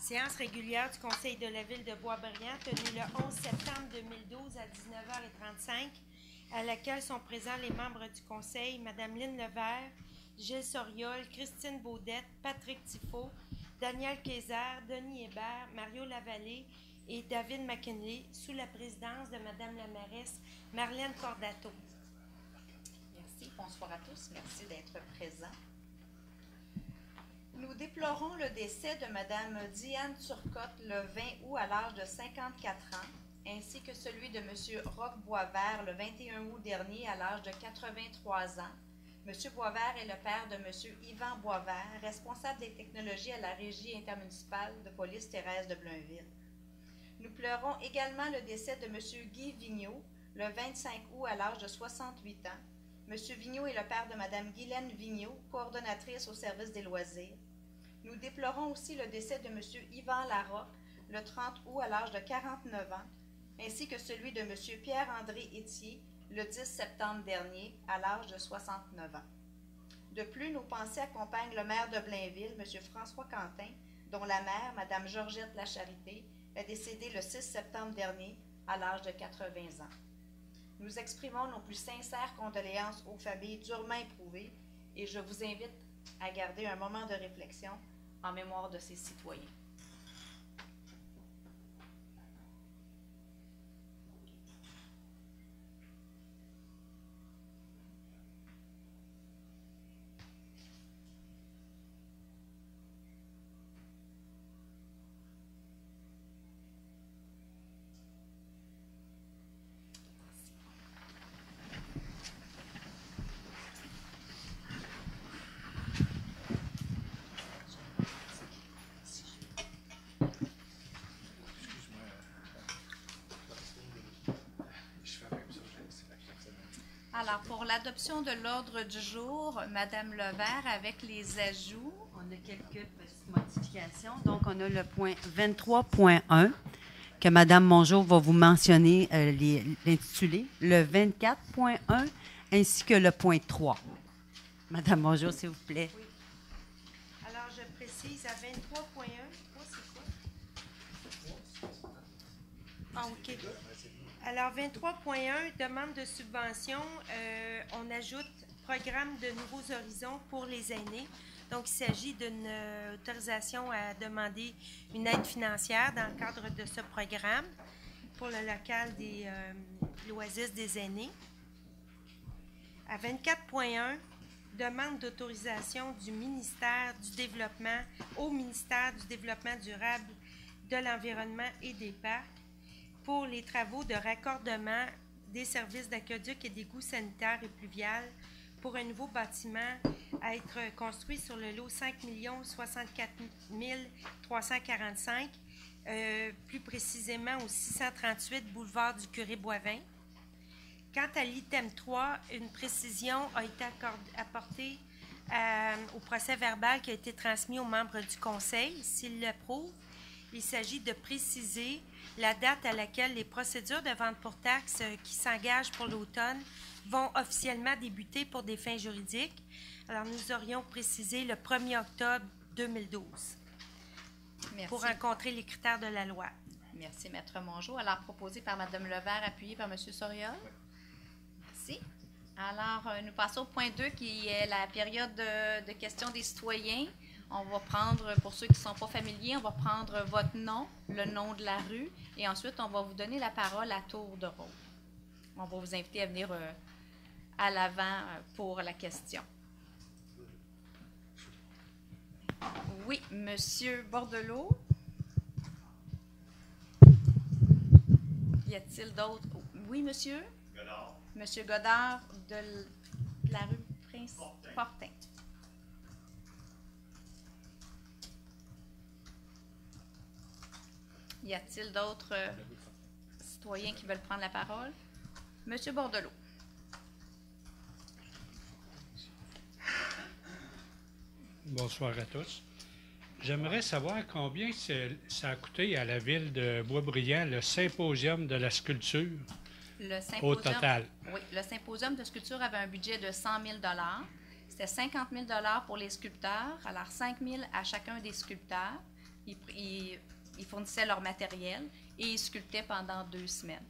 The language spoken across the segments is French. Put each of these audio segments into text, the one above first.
Séance régulière du Conseil de la Ville de Boisbriand, tenue le 11 septembre 2012 à 19h35, à laquelle sont présents les membres du Conseil, Mme Lynne Levert, Gilles Soriol, Christine Baudette, Patrick Tifo, Daniel Kayser, Denis Hébert, Mario Lavallée et David McKinley, sous la présidence de Mme la mairesse Marlène Cordato. Merci. Bonsoir à tous. Merci d'être présents. Nous déplorons le décès de Mme Diane Turcotte le 20 août à l'âge de 54 ans, ainsi que celui de M. Roch Boisvert le 21 août dernier à l'âge de 83 ans. M. Boisvert est le père de M. Yvan Boisvert, responsable des technologies à la Régie intermunicipale de police Thérèse de Blainville. Nous pleurons également le décès de M. Guy Vigneault le 25 août à l'âge de 68 ans. M. Vigneault est le père de Mme Guylaine Vigneault, coordonnatrice au service des loisirs. Nous déplorons aussi le décès de M. Yvan Larocque le 30 août à l'âge de 49 ans, ainsi que celui de M. Pierre-André Étier le 10 septembre dernier à l'âge de 69 ans. De plus, nos pensées accompagnent le maire de Blainville, M. François Quentin, dont la mère, Mme Georgette Lacharité, est décédée le 6 septembre dernier à l'âge de 80 ans. Nous exprimons nos plus sincères condoléances aux familles durement éprouvées et je vous invite à garder un moment de réflexion en mémoire de ces citoyens. Alors, pour l'adoption de l'ordre du jour, Mme Levert, avec les ajouts. On a quelques petites modifications. Donc, on a le point 23.1 que Mme Mongeau va vous mentionner l'intitulé, le 24.1 ainsi que le point 3. Mme Mongeau, s'il vous plaît. Oui. Alors, je précise à 23.1. C'est quoi? Ah, OK. Alors, 23.1, demande de subvention. On ajoute programme de Nouveaux Horizons pour les aînés. Donc, il s'agit d'une autorisation à demander une aide financière dans le cadre de ce programme pour le local des l'Oasis des aînés. À 24.1, demande d'autorisation du ministère du Développement au ministère du Développement durable, de l'Environnement et des Parcs pour les travaux de raccordement des services d'aqueduc et d'égouts sanitaires et pluviales pour un nouveau bâtiment à être construit sur le lot 5 064 345, plus précisément au 638 boulevard du Curé-Boivin. Quant à l'item 3, une précision a été apportée au procès verbal qui a été transmis aux membres du Conseil. S'ils l'approuvent, il s'agit de préciser la date à laquelle les procédures de vente pour taxes qui s'engagent pour l'automne vont officiellement débuter pour des fins juridiques. Alors, nous aurions précisé le 1er octobre 2012 Merci. Pour rencontrer les critères de la loi. Merci, Maître Mongeau. Alors, proposé par Mme Levert, appuyé par M. Soriol. Oui. Merci. Alors, nous passons au point 2, qui est la période de questions des citoyens. On va prendre, pour ceux qui ne sont pas familiers, on va prendre votre nom, le nom de la rue, et ensuite, on va vous donner la parole à tour de rôle. On va vous inviter à venir à l'avant pour la question. Oui, Monsieur Bordelot. Y a-t-il d'autres? Oui, monsieur? Godard. Monsieur Godard de la rue Prince Portin. Y a-t-il d'autres citoyens qui veulent prendre la parole? Monsieur Bordelot. Bonsoir à tous. J'aimerais savoir combien ça a coûté à la ville de Boisbriand le symposium de la sculpture au total. Oui, le symposium de sculpture avait un budget de 100 000 $. C'était 50 000 $ pour les sculpteurs, alors 5 000 à chacun des sculpteurs. fournissaient leur matériel et ils sculptaient pendant 2 semaines.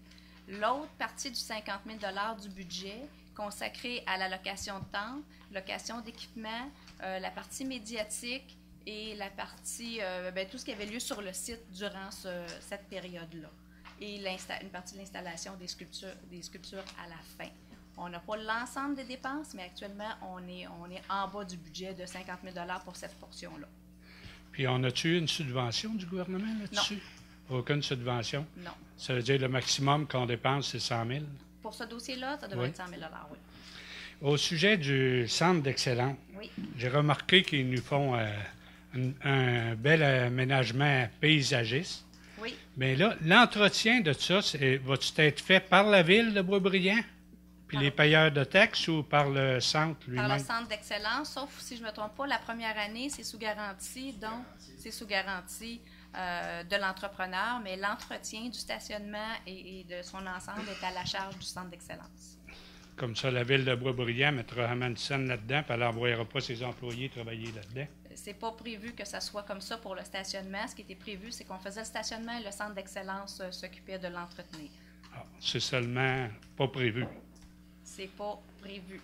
L'autre partie du 50 000 $ du budget consacrée à la location de temps, location d'équipement, la partie médiatique et la partie, tout ce qui avait lieu sur le site durant cette période-là. Et une partie de l'installation des sculptures à la fin. On n'a pas l'ensemble des dépenses, mais actuellement, on est en bas du budget de 50 000 $ pour cette portion-là. Puis, on a-tu eu une subvention du gouvernement là-dessus? Non. Aucune subvention? Non. Ça veut dire le maximum qu'on dépense, c'est 100 000? Pour ce dossier-là, ça devrait être 100 000 $, oui. Au sujet du centre d'excellence, oui. J'ai remarqué qu'ils nous font un bel aménagement paysagiste. Oui. Mais là, l'entretien de ça, va-tu être fait par la ville de Boisbriand? Puis les payeurs de taxes ou par le centre lui-même? Par le centre d'excellence, sauf si je ne me trompe pas, la première année, c'est sous garantie, donc c'est sous garantie de l'entrepreneur, mais l'entretien du stationnement et de son ensemble est à la charge du centre d'excellence. Comme ça, la ville de Boisbriand mettra Amundsen là-dedans, puis elle n'envoyera pas ses employés travailler là-dedans? C'est pas prévu que ça soit comme ça pour le stationnement. Ce qui était prévu, c'est qu'on faisait le stationnement et le centre d'excellence s'occupait de l'entretenir. Ah, c'est seulement pas prévu. C'est pas prévu.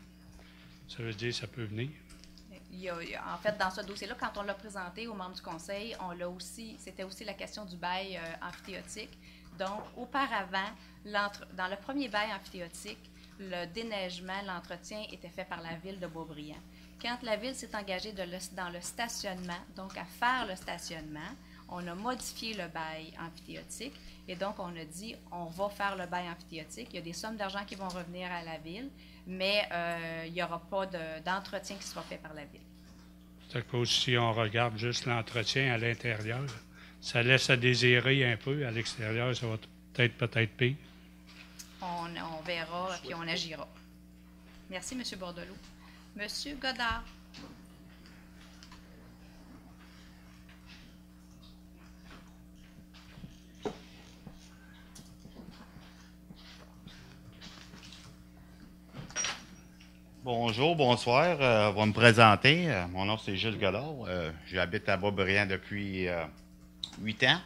Ça veut dire que ça peut venir? En fait, dans ce dossier-là, quand on l'a présenté aux membres du conseil, c'était aussi la question du bail amphithéotique. Donc, auparavant, dans le premier bail amphithéotique, le déneigement, l'entretien était fait par la ville de Boisbriand. Quand la ville s'est engagée dans le stationnement, donc à faire le stationnement, on a modifié le bail amphithéotique et donc on a dit on va faire le bail amphithéotique. Il y a des sommes d'argent qui vont revenir à la ville, mais il n'y aura pas d'entretien qui sera fait par la ville. C'est que si on regarde juste l'entretien à l'intérieur, ça laisse à désirer un peu. À l'extérieur, ça va peut-être pire. On verra puis on agira. Merci, M. Bordelot. M. Godard. Bonjour, bonsoir. On va me présenter. Mon nom, c'est Gilles Godard. J'habite à Boisbriand depuis 8 ans.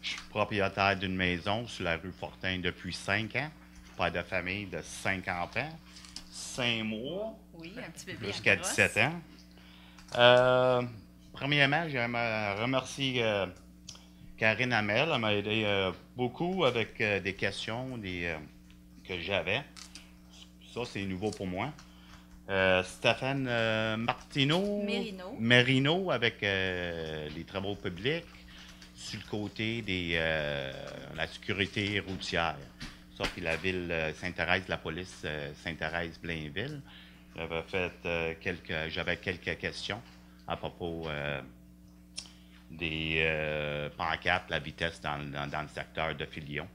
Je suis propriétaire d'une maison sur la rue Fortin depuis 5 ans. Père de famille de 5 enfants. 5 mois. Oui, un petit bébé. Jusqu'à 17 ans. Premièrement, j'aimerais remercier Karine Hamel. Elle m'a aidé beaucoup avec des questions que j'avais. Ça, c'est nouveau pour moi. Stéphane Merino avec les travaux publics sur le côté de la sécurité routière. Ça, puis la ville Sainte-Thérèse, la police Sainte-Thérèse-Blainville. J'avais quelques questions à propos des pancartes, la vitesse dans le secteur de Filion.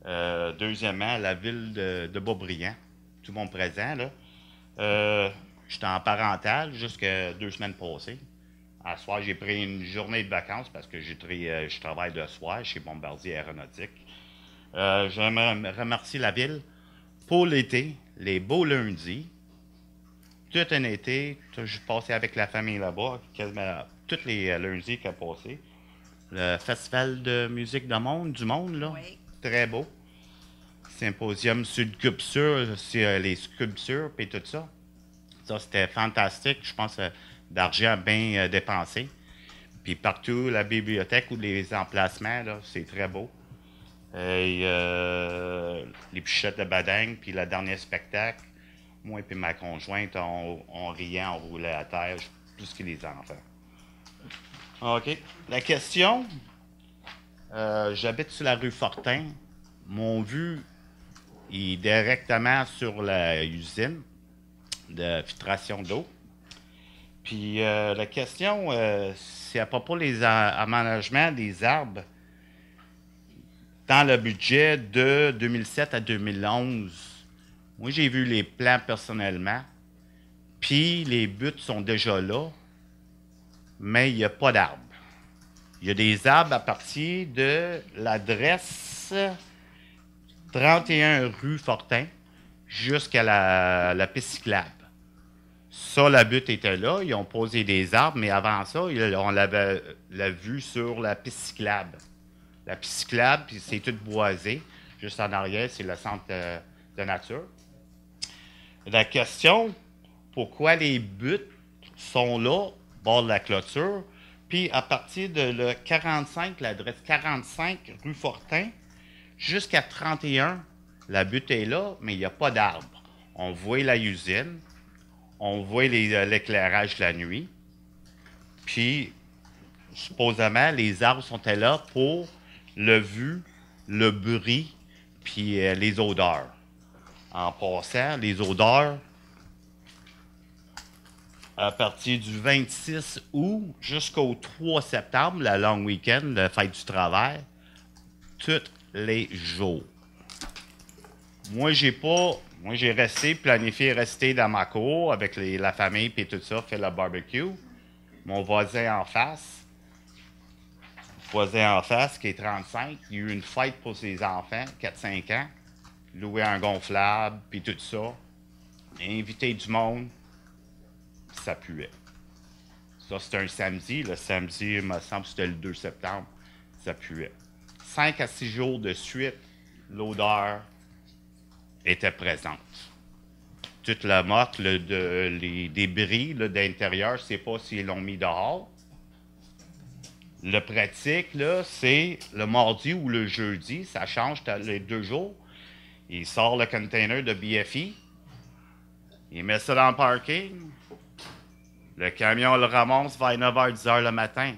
Deuxièmement, la ville de Boisbriand. Tout le monde présent, là. J'étais en parental jusqu'à 2 semaines passées. À soir, j'ai pris une journée de vacances parce que je travaille de soir chez Bombardier Aéronautique. J'aimerais remercier la ville pour l'été, les beaux lundis. Tout un été, je passé avec la famille là-bas, quasiment tous les lundis qui a passé. Le festival de musique du monde, là. Oui. Très beau. Symposium sur les sculptures et tout ça. Ça, c'était fantastique. Je pense d'argent bien dépensé. Puis partout, la bibliothèque ou les emplacements, là, c'est très beau. Et, les pichettes de Bading, puis le dernier spectacle, moi et ma conjointe, on riait, on roulait à terre, plus que les enfants. OK. La question, j'habite sur la rue Fortin. Mon vue est directement sur l'usine de filtration d'eau. Puis la question, c'est à propos des aménagements des arbres dans le budget de 2007 à 2011. Moi, j'ai vu les plans personnellement, puis les buts sont déjà là, mais il n'y a pas d'arbres. Il y a des arbres à partir de l'adresse 31 rue Fortin jusqu'à la piste cyclable. Ça, la butte était là. Ils ont posé des arbres, mais avant ça, on l'avait la vue sur la piste cyclable. La piste cyclable, puis c'est tout boisé. Juste en arrière, c'est le centre de nature. La question, pourquoi les buts sont là, au bord de la clôture, puis à partir de le 45, l'adresse 45 rue Fortin, jusqu'à 31, la butte est là, mais il n'y a pas d'arbre. On voit la usine, on voit l'éclairage de la nuit, puis supposément, les arbres sont là pour le vu, le bruit, puis les odeurs. En passant, les odeurs, à partir du 26 août jusqu'au 3 septembre, la long week-end, la fête du travail, tous les jours. Moi, j'ai planifié rester dans ma cour avec la famille et tout ça, faire le barbecue. Mon voisin en face, qui est 35, il y a eu une fête pour ses enfants, 4-5 ans, louer un gonflable, puis tout ça, inviter du monde, puis ça puait. Ça, c'était un samedi. Le samedi, il me semble que c'était le 2 septembre, ça puait. 5 à 6 jours de suite, l'odeur était présente. Toute la motte, les débris d'intérieur, je ne sais pas s'ils l'ont mis dehors. Le pratique, là, c'est le mardi ou le jeudi, ça change les 2 jours. Il sort le container de BFI, il met ça dans le parking, le camion le ramasse vers 9h, 10h le matin.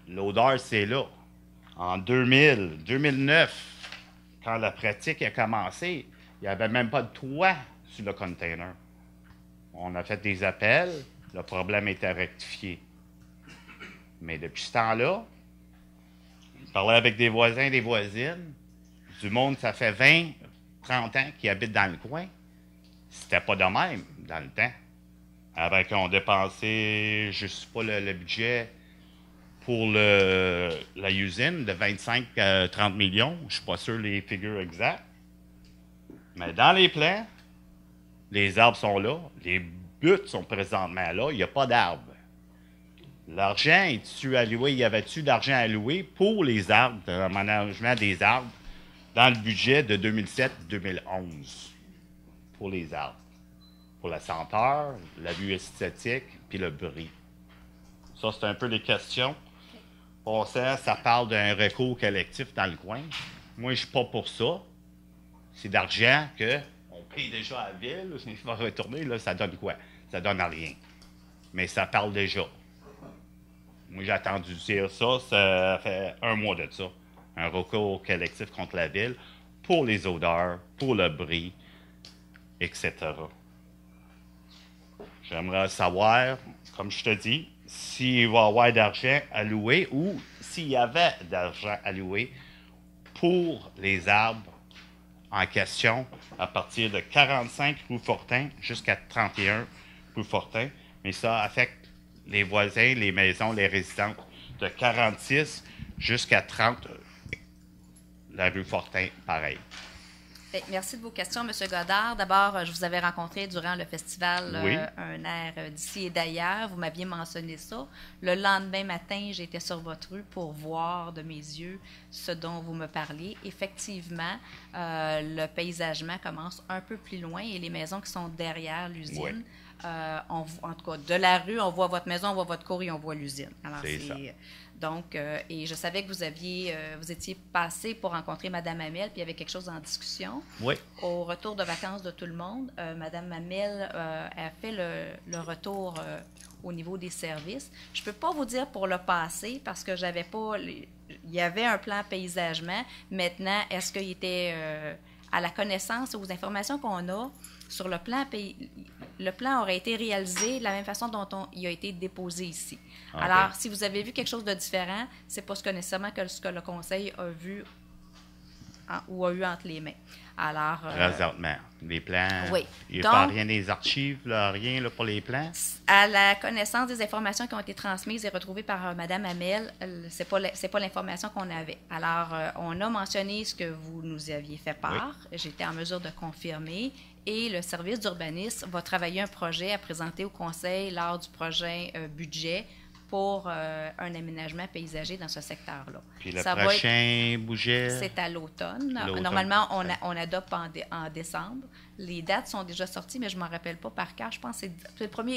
L'odeur, c'est là. En 2009, quand la pratique a commencé, il n'y avait même pas de toit sur le container. On a fait des appels, le problème était rectifié. Mais depuis ce temps-là, je parlais avec des voisins et des voisines, du monde, ça fait 20, 30 ans qu'ils habitent dans le coin. C'était pas de même dans le temps. Avant qu'on dépensait, je ne sais pas, le budget pour la usine de 25 à 30 millions. Je ne suis pas sûr les figures exactes. Mais dans les plans, les arbres sont là, les buts sont présentement là, il n'y a pas d'arbres. L'argent, est-tu alloué? Y avait-tu d'argent alloué pour les arbres, le management des arbres, dans le budget de 2007-2011 pour les arbres? Pour la senteur, la vue esthétique, puis le bruit. Ça, c'est un peu les questions. Pour ça parle d'un recours collectif dans le coin. Moi, je ne suis pas pour ça. C'est d'argent qu'on paye déjà à la ville. Il va retourner, là, ça donne quoi? Ça donne rien. Mais ça parle déjà. Moi, j'ai attendu dire ça, ça fait 1 mois de ça. Un recours collectif contre la ville pour les odeurs, pour le bruit, etc. J'aimerais savoir, comme je te dis, s'il va y avoir d'argent alloué ou s'il y avait d'argent alloué pour les arbres en question à partir de 45 rue Fortin jusqu'à 31 rue Fortin. Mais ça affecte les voisins, les maisons, les résidents de 46 jusqu'à 30 la rue Fortin, pareil. Merci de vos questions, M. Godard. D'abord, je vous avais rencontré durant le festival oui. Un air d'ici et d'ailleurs. Vous m'aviez mentionné ça. Le lendemain matin, j'étais sur votre rue pour voir de mes yeux ce dont vous me parliez. Effectivement, le paysagement commence un peu plus loin et les maisons qui sont derrière l'usine, oui. En tout cas, de la rue, on voit votre maison, on voit votre cour et on voit l'usine. Alors, c'est ça. Donc, et je savais que vous étiez passé pour rencontrer Mme Hamel, puis il y avait quelque chose en discussion. Oui. Au retour de vacances de tout le monde, Mme Hamel a fait le retour au niveau des services. Je ne peux pas vous dire pour le passé, parce que j'avais pas... Il y avait un plan paysagement. Maintenant, est-ce qu'il était à la connaissance, aux informations qu'on a sur le plan le plan aurait été réalisé de la même façon dont il a été déposé ici. Okay. Alors, si vous avez vu quelque chose de différent, c'est pas nécessairement ce que le conseil a vu ou a eu entre les mains. Alors, présentement, les plans, oui. Il n'y a pas rien des archives, là, rien là, pour les plans? À la connaissance des informations qui ont été transmises et retrouvées par Mme Hamel, c'est pas l'information qu'on avait. Alors, on a mentionné ce que vous nous aviez fait part. Oui. J'étais en mesure de confirmer. Et le service d'urbanisme va travailler un projet à présenter au conseil lors du prochain budget pour un aménagement paysager dans ce secteur-là. Puis le Ça va prochain budget? C'est à l'automne. L'automne. Normalement, on adopte en décembre. Les dates sont déjà sorties, mais je ne m'en rappelle pas par cœur. Je pense que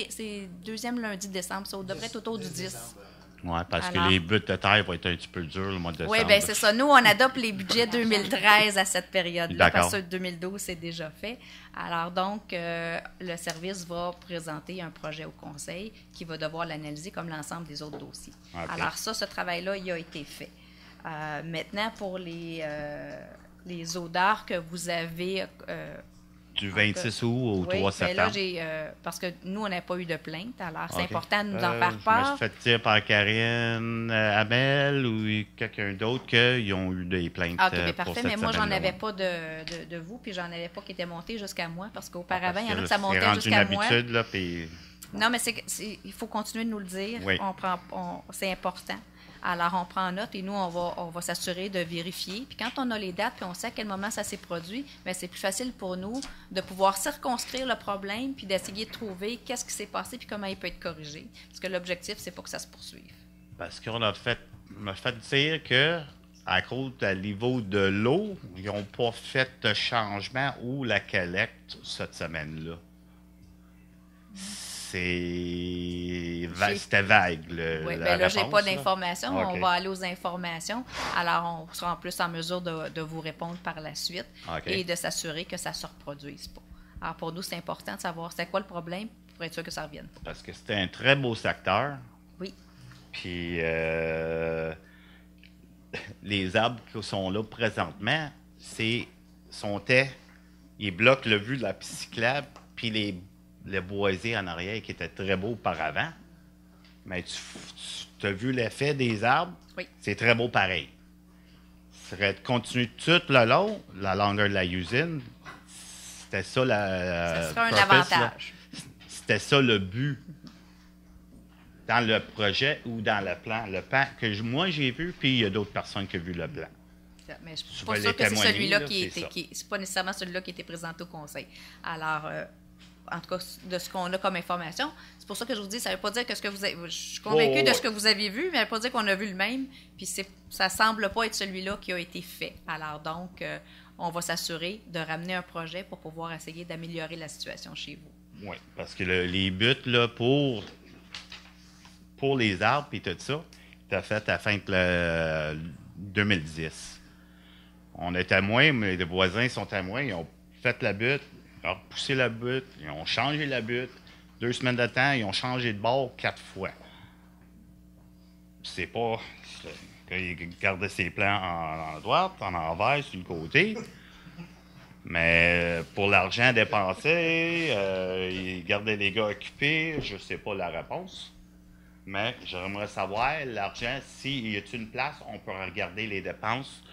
c'est le deuxième lundi de décembre. Ça devrait être autour du 10. Oui, parce Alors, que les buts de terre vont être un petit peu durs le mois de décembre. Oui, bien c'est ça. Nous, on adopte les budgets 2013 à cette période-là, parce que 2012, c'est déjà fait. Alors donc, le service va présenter un projet au conseil qui va devoir l'analyser comme l'ensemble des autres dossiers. Okay. Alors ça, ce travail-là, il a été fait. Maintenant, pour les odeurs que vous avez... du 26 août au 3 septembre. Là, parce que nous, on n'a pas eu de plainte, alors c'est important de nous en faire part. Je me suis fait dire par Karine, Amel ou quelqu'un d'autre qu'ils ont eu des plaintes. OK, mais parfait, mais moi, j'en avais pas de vous, puis j'en avais pas qui était monté jusqu'à moi, parce qu'auparavant, il y en a que ça montait jusqu'à moi. C'est rendu une habitude, là, puis... Non, mais il faut continuer de nous le dire. Oui. C'est important. Alors, on prend note et nous, on va s'assurer de vérifier. Puis quand on a les dates puis on sait à quel moment ça s'est produit, bien, c'est plus facile pour nous de pouvoir circonscrire le problème puis d'essayer de trouver qu'est-ce qui s'est passé puis comment il peut être corrigé. Parce que l'objectif, c'est pas que ça se poursuive. Parce qu'on m'a fait dire que à cause du niveau de l'eau, ils n'ont pas fait de changement ou la collecte cette semaine-là. C'était vague. Oui, bien là, je n'ai pas d'informations. Okay. On va aller aux informations. Alors, on sera en plus en mesure de vous répondre par la suite et de s'assurer que ça ne se reproduise pas. Alors, pour nous, c'est important de savoir c'est quoi le problème pour être sûr que ça ne revienne pas. Parce que c'était un très beau secteur. Oui. Puis, les arbres qui sont là présentement, ils bloquent le vue de la piste cyclable, puis le boisé en arrière qui était très beau auparavant. Mais tu as vu l'effet des arbres? Oui. C'est très beau pareil. Ça serait de continuer tout le long, la longueur de la usine. C'était ça ça serait un avantage. C'était ça le but dans le projet ou dans le plan. Le plan que moi j'ai vu, puis il y a d'autres personnes qui ont vu le plan. Mais je ne suis pas sûre que c'est celui-là c'est pas nécessairement celui-là qui a été présenté au conseil. Alors, en tout cas, de ce qu'on a comme information. C'est pour ça que je vous dis, ça ne veut pas dire que ce que vous avez... Je suis convaincue de ce que vous avez vu, mais ça ne veut pas dire qu'on a vu le même. Puis ça ne semble pas être celui-là qui a été fait. Alors donc, on va s'assurer de ramener un projet pour pouvoir essayer d'améliorer la situation chez vous. Oui, parce que les buts là, pour les arbres et tout ça, c'était fait à la fin de 2010. On est témoins, mais les voisins sont témoins. Ils ont fait la butte. Ils ont repoussé la butte, ils ont changé la butte. 2 semaines de temps, ils ont changé de bord 4 fois. C'est pas... Ils gardaient ses plans en droite, en envers, sur le côté. Mais pour l'argent dépensé, ils gardaient les gars occupés. Je sais pas la réponse. Mais j'aimerais savoir, l'argent, s'il y a une place, on peut regarder les dépenses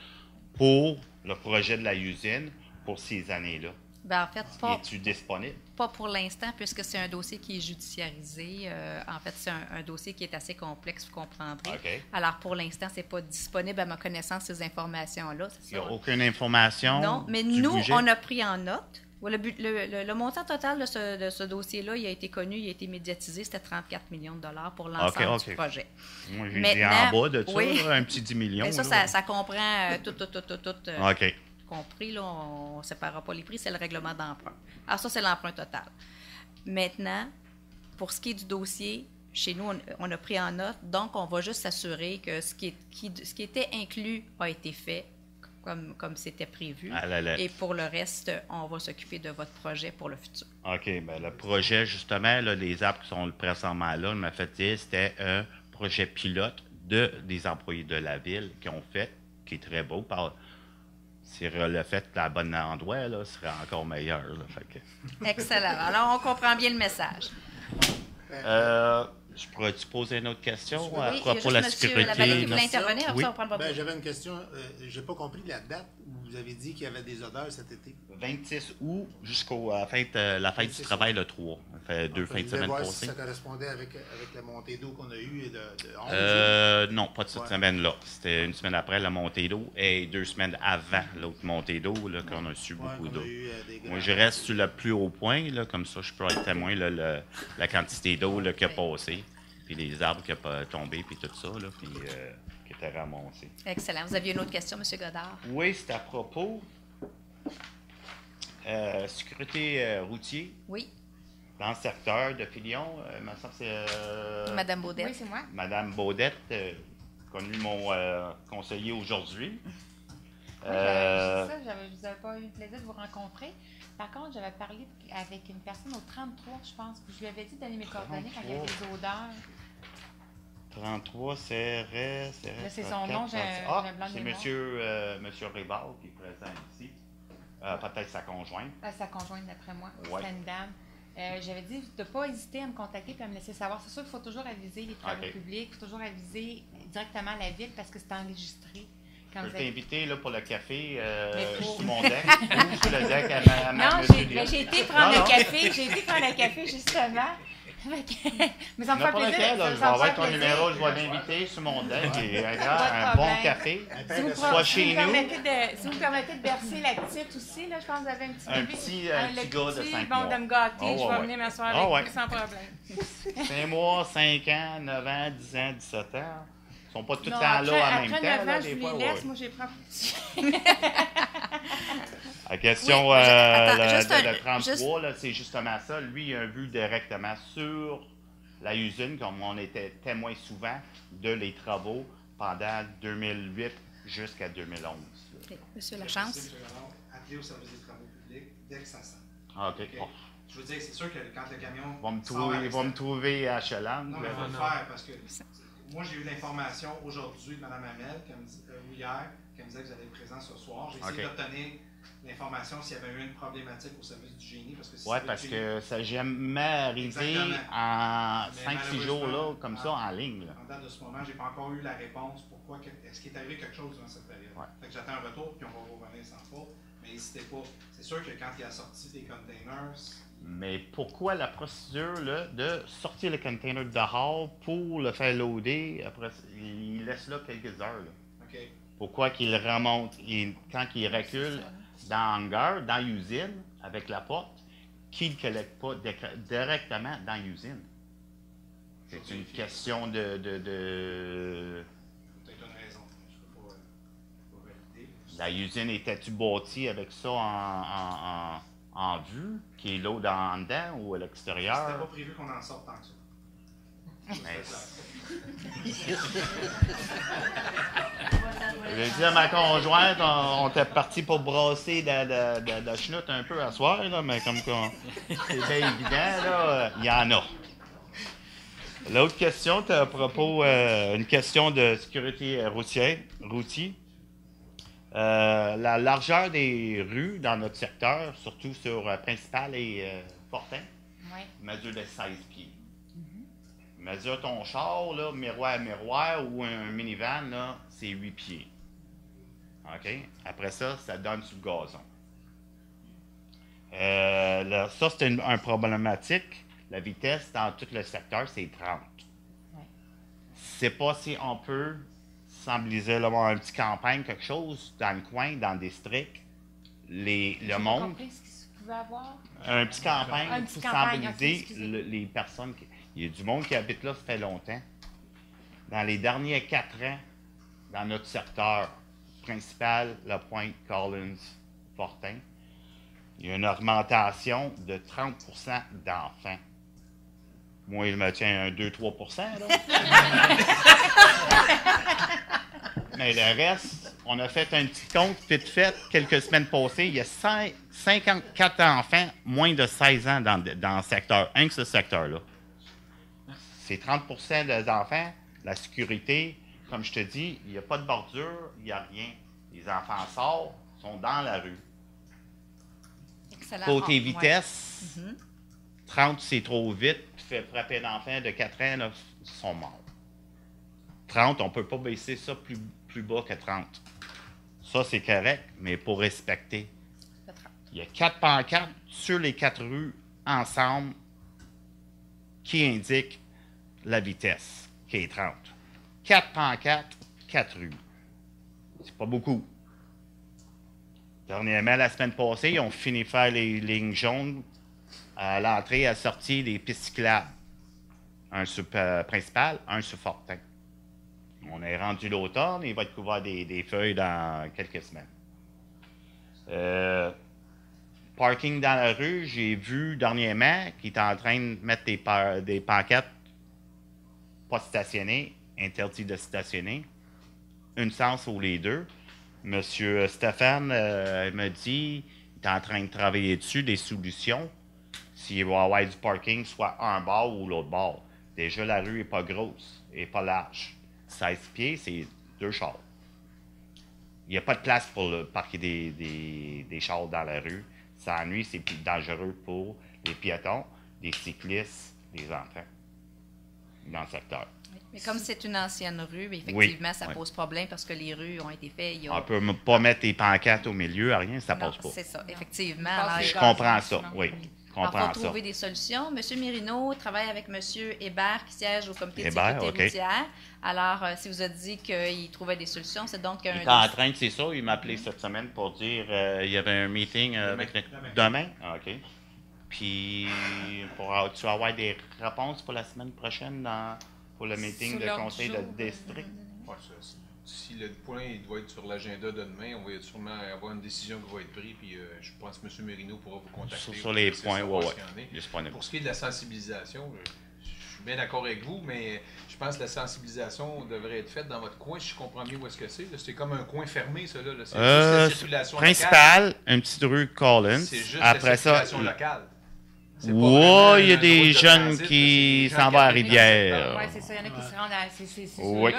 pour le projet de la usine pour ces années-là. Bien, en fait, es-tu disponible? Pas pour l'instant, puisque c'est un dossier qui est judiciarisé. En fait, c'est un dossier qui est assez complexe, vous comprendrez. Okay. Alors, pour l'instant, ce n'est pas disponible à ma connaissance, ces informations-là. Il n'y a aucune information? Non, mais nous, on a pris en note. Le montant total de ce dossier-là, il a été connu, il a été médiatisé, c'était 34 millions de dollars pour l'ensemble du projet. Moi, j'ai dit en bas de ça, oui, un petit 10 millions. Mais ça comprend tout. OK. Compris, là, on ne séparera pas les prix, c'est le règlement d'emprunt. Alors ça, c'est l'emprunt total. Maintenant, pour ce qui est du dossier, chez nous, on a pris en note, donc on va juste s'assurer que ce qui était inclus a été fait comme c'était prévu. Et pour le reste, on va s'occuper de votre projet pour le futur. OK. Bien, le projet, justement, là, les arbres qui sont présentement là, m'a fait dire c'était un projet pilote des employés de la ville qui ont fait, qui est très beau. Si le fait à bon endroit, là, serait encore meilleur. Là, fait que... Excellent. Alors, on comprend bien le message. Je pourrais-tu poser une autre question à propos de la sécurité? Qui voulait intervenir, oui. J'avais une question. Je n'ai pas compris la date où vous avez dit qu'il y avait des odeurs cet été. 26 août jusqu'à la fête du travail, le 3. Ça fait 2 fins de semaine passées. Si ça correspondait avec la montée d'eau qu'on a eue de 11 non, pas de cette semaine-là. C'était une semaine après la montée d'eau et 2 semaines avant l'autre montée d'eau qu'on a su beaucoup d'eau. Moi, je reste sur le plus haut point, là, comme ça je peux être témoin la quantité d'eau qui a passé. puis les arbres qui ont tombé, puis tout ça, là, puis qui étaient ramassés. Excellent. Vous aviez une autre question, M. Godard? Oui, c'est à propos sécurité routier. Oui. Dans le secteur de Filion, il me semble que c'est Madame Baudette. Oui, c'est moi. Madame Baudette, connu mon conseiller aujourd'hui. Oui, je vous avais pas eu le plaisir de vous rencontrer. Par contre, j'avais parlé avec une personne au 33, je pense, puis je lui avais dit de donner mes coordonnées quand il y avait des odeurs. 33, c'est Là, c'est son nom, j'ai un blanc de c'est mémoire. monsieur Ribal qui est présent ici. Peut-être sa conjointe. Sa conjointe, d'après moi. Ouais. C'était une dame. J'avais dit de ne pas hésiter à me contacter et à me laisser savoir. C'est sûr qu'il faut toujours aviser les travaux publics, il faut toujours aviser directement la ville parce que c'est enregistré. Je peux t'inviter là, pour le café sur mon mon deck ou sur le deck à Non, M. j'ai été prendre le café. J'ai été prendre le café, justement. Mais ça me fait plaisir. Lequel, là, je vais avoir ton numéro, je vais l'inviter sur mon deck et un bon café. Soit chez nous. Si vous me permettez de bercer la petite aussi, là, je pense que vous avez un petit Un bébé. petit Le gars de 5 bon, mois. de me gâter, Oh, je vais ouais. venir m'asseoir Oh, avec ouais. lui sans problème. 5 mois, 5 ans, 9 ans, 10 ans, 17 ans. Ils ne sont pas tout le Non, temps là en même après temps. 9 là, ans, je des vous fois, les laisse. ouais. Moi, j'ai pris La question Oui, attends, juste de un- 33, là, c'est justement ça. Lui, il a vu directement sur la usine, comme on était témoin souvent, de les travaux pendant 2008 jusqu'à 2011. OK. Monsieur Lachance. Appelez au service des travaux publics dès que ça sent. Ah, OK. OK. Oh, Je veux dire, c'est sûr que quand le camion. il va me trouver à Chelan. Non, mais il faut le faire parce que moi, j'ai eu l'information aujourd'hui de Mme Hamel, ou hier, qui me disait que vous allez être présent ce soir. J'ai essayé d'obtenir l'information s'il y avait eu une problématique au service du génie. Oui, parce que ça n'a jamais arrivé en 5-6 jours là, comme ça, en ligne. Là. En date de ce moment, je n'ai pas encore eu la réponse. Pourquoi est-ce qu'il est arrivé quelque chose dans cette période? Ouais. Fait que j'attends un retour, puis on va revenir sans faute. Mais n'hésitez pas. C'est sûr que quand il a sorti des containers. Mais pourquoi la procédure là, de sortir le container dehors pour le faire loader, après, il laisse là quelques heures. Là. OK. Pourquoi qu'il remonte, quand il recule dans l'hangar, dans l'usine, avec la porte, qu'il ne collecte pas directement dans l'usine? C'est une question de... Peut-être une raison. Je ne peux pas valider. La usine était-tu bâtie avec ça en vue, qui est l'eau en dedans ou à l'extérieur? C'était pas prévu qu'on en sorte tant que ça. Mais... J'ai dit à ma conjointe, on était parti pour brasser de la chenoute un peu à soir, là, mais comme c'est bien évident, là, il y en a. L'autre question, c'était à propos une question de sécurité routier. La largeur des rues dans notre secteur, surtout sur Principal et Fortin, mesure de 16 pieds. Mesure ton char, là, miroir à miroir, ou un minivan, là, c'est 8 pieds. OK? Après ça, ça donne sur le gazon. Là, ça, c'est un problématique. La vitesse dans tout le secteur, c'est 30. C'est pas si on peut sembler avoir un petit campagne, quelque chose dans le coin, dans le district. Le monde. compris ce qu'il pouvait avoir. Un petit campagne Un petit pour campagne, sensibiliser ok, excusez. les personnes. Il y a du monde qui habite là, ça fait longtemps. Dans les derniers 4 ans, dans notre secteur principal, La Pointe, Collins, Fortin, il y a une augmentation de 30 % d'enfants. Moi, il me tient un 2-3 % là. Mais le reste, on a fait un petit compte vite fait quelques semaines passées. Il y a 54 enfants moins de 16 ans dans le secteur, un que ce secteur-là. C'est 30 % des enfants. La sécurité, comme je te dis, il n'y a pas de bordure, il n'y a rien. Les enfants sortent, sont dans la rue. Excellent. Côté Ouais. vitesse, 30 c'est trop vite, tu fais frapper d'enfants de 4 ans, là, ils sont morts. 30, on ne peut pas baisser ça plus bas que 30. Ça, c'est correct, mais pour respecter. Il y a 4 pancartes sur les 4 rues ensemble qui indiquent la vitesse, qui est 30. 4 pancartes, 4 rues. C'est pas beaucoup. Dernièrement, la semaine passée, ils ont fini de faire les lignes jaunes à l'entrée et à la sortie des pistes cyclables. Un sur Principal, un sur Fortin. On est rendu l'automne, il va être couvert des feuilles dans quelques semaines. Parking dans la rue, j'ai vu dernièrement qu'il est en train de mettre des pancartes pas stationnées, interdit de stationner, une sens ou les deux. Monsieur Stéphane me dit qu'il est en train de travailler dessus des solutions s'il va y avoir du parking, soit un bord ou l'autre bord. Déjà, la rue n'est pas grosse et pas large. 16 pieds, c'est 2 chars. Il n'y a pas de place pour parquer des chars dans la rue. Ça ennuie, c'est plus dangereux pour les piétons, les cyclistes, les enfants dans le secteur. Mais comme c'est une ancienne rue, effectivement, ça pose problème parce que les rues ont été faites. On ne peut pas mettre des pancartes au milieu, rien, ça passe pas. C'est ça, effectivement. Je comprends ça, oui. On va trouver des solutions. M. Mirino travaille avec M. Hébert qui siège au comité de sécurité routière. Alors, si vous a dit qu'il trouvait des solutions, c'est donc il est en train de, c'est ça, il m'a appelé cette semaine pour dire il y avait un meeting demain. Ah, OK. Puis, tu vas avoir des réponses pour la semaine prochaine pour le meeting de conseil de district? Ouais, si le point doit être sur l'agenda de demain, on va sûrement avoir une décision qui va être prise, puis je pense que M. Mérino pourra vous contacter. Sur les points, oui. Pour ce qui est de la sensibilisation, je suis bien d'accord avec vous, mais je pense que la sensibilisation devrait être faite dans votre coin, si je comprends mieux où est-ce que c'est. C'est comme un coin fermé, ça, là. C'est juste la circulation principale, locale. Une petite rue Collins. C'est juste après la circulation locale. Oui, il y a des jeunes qui s'en vont à Rivière. Oui, c'est ça. Il y en a qui se rendent à... Oui,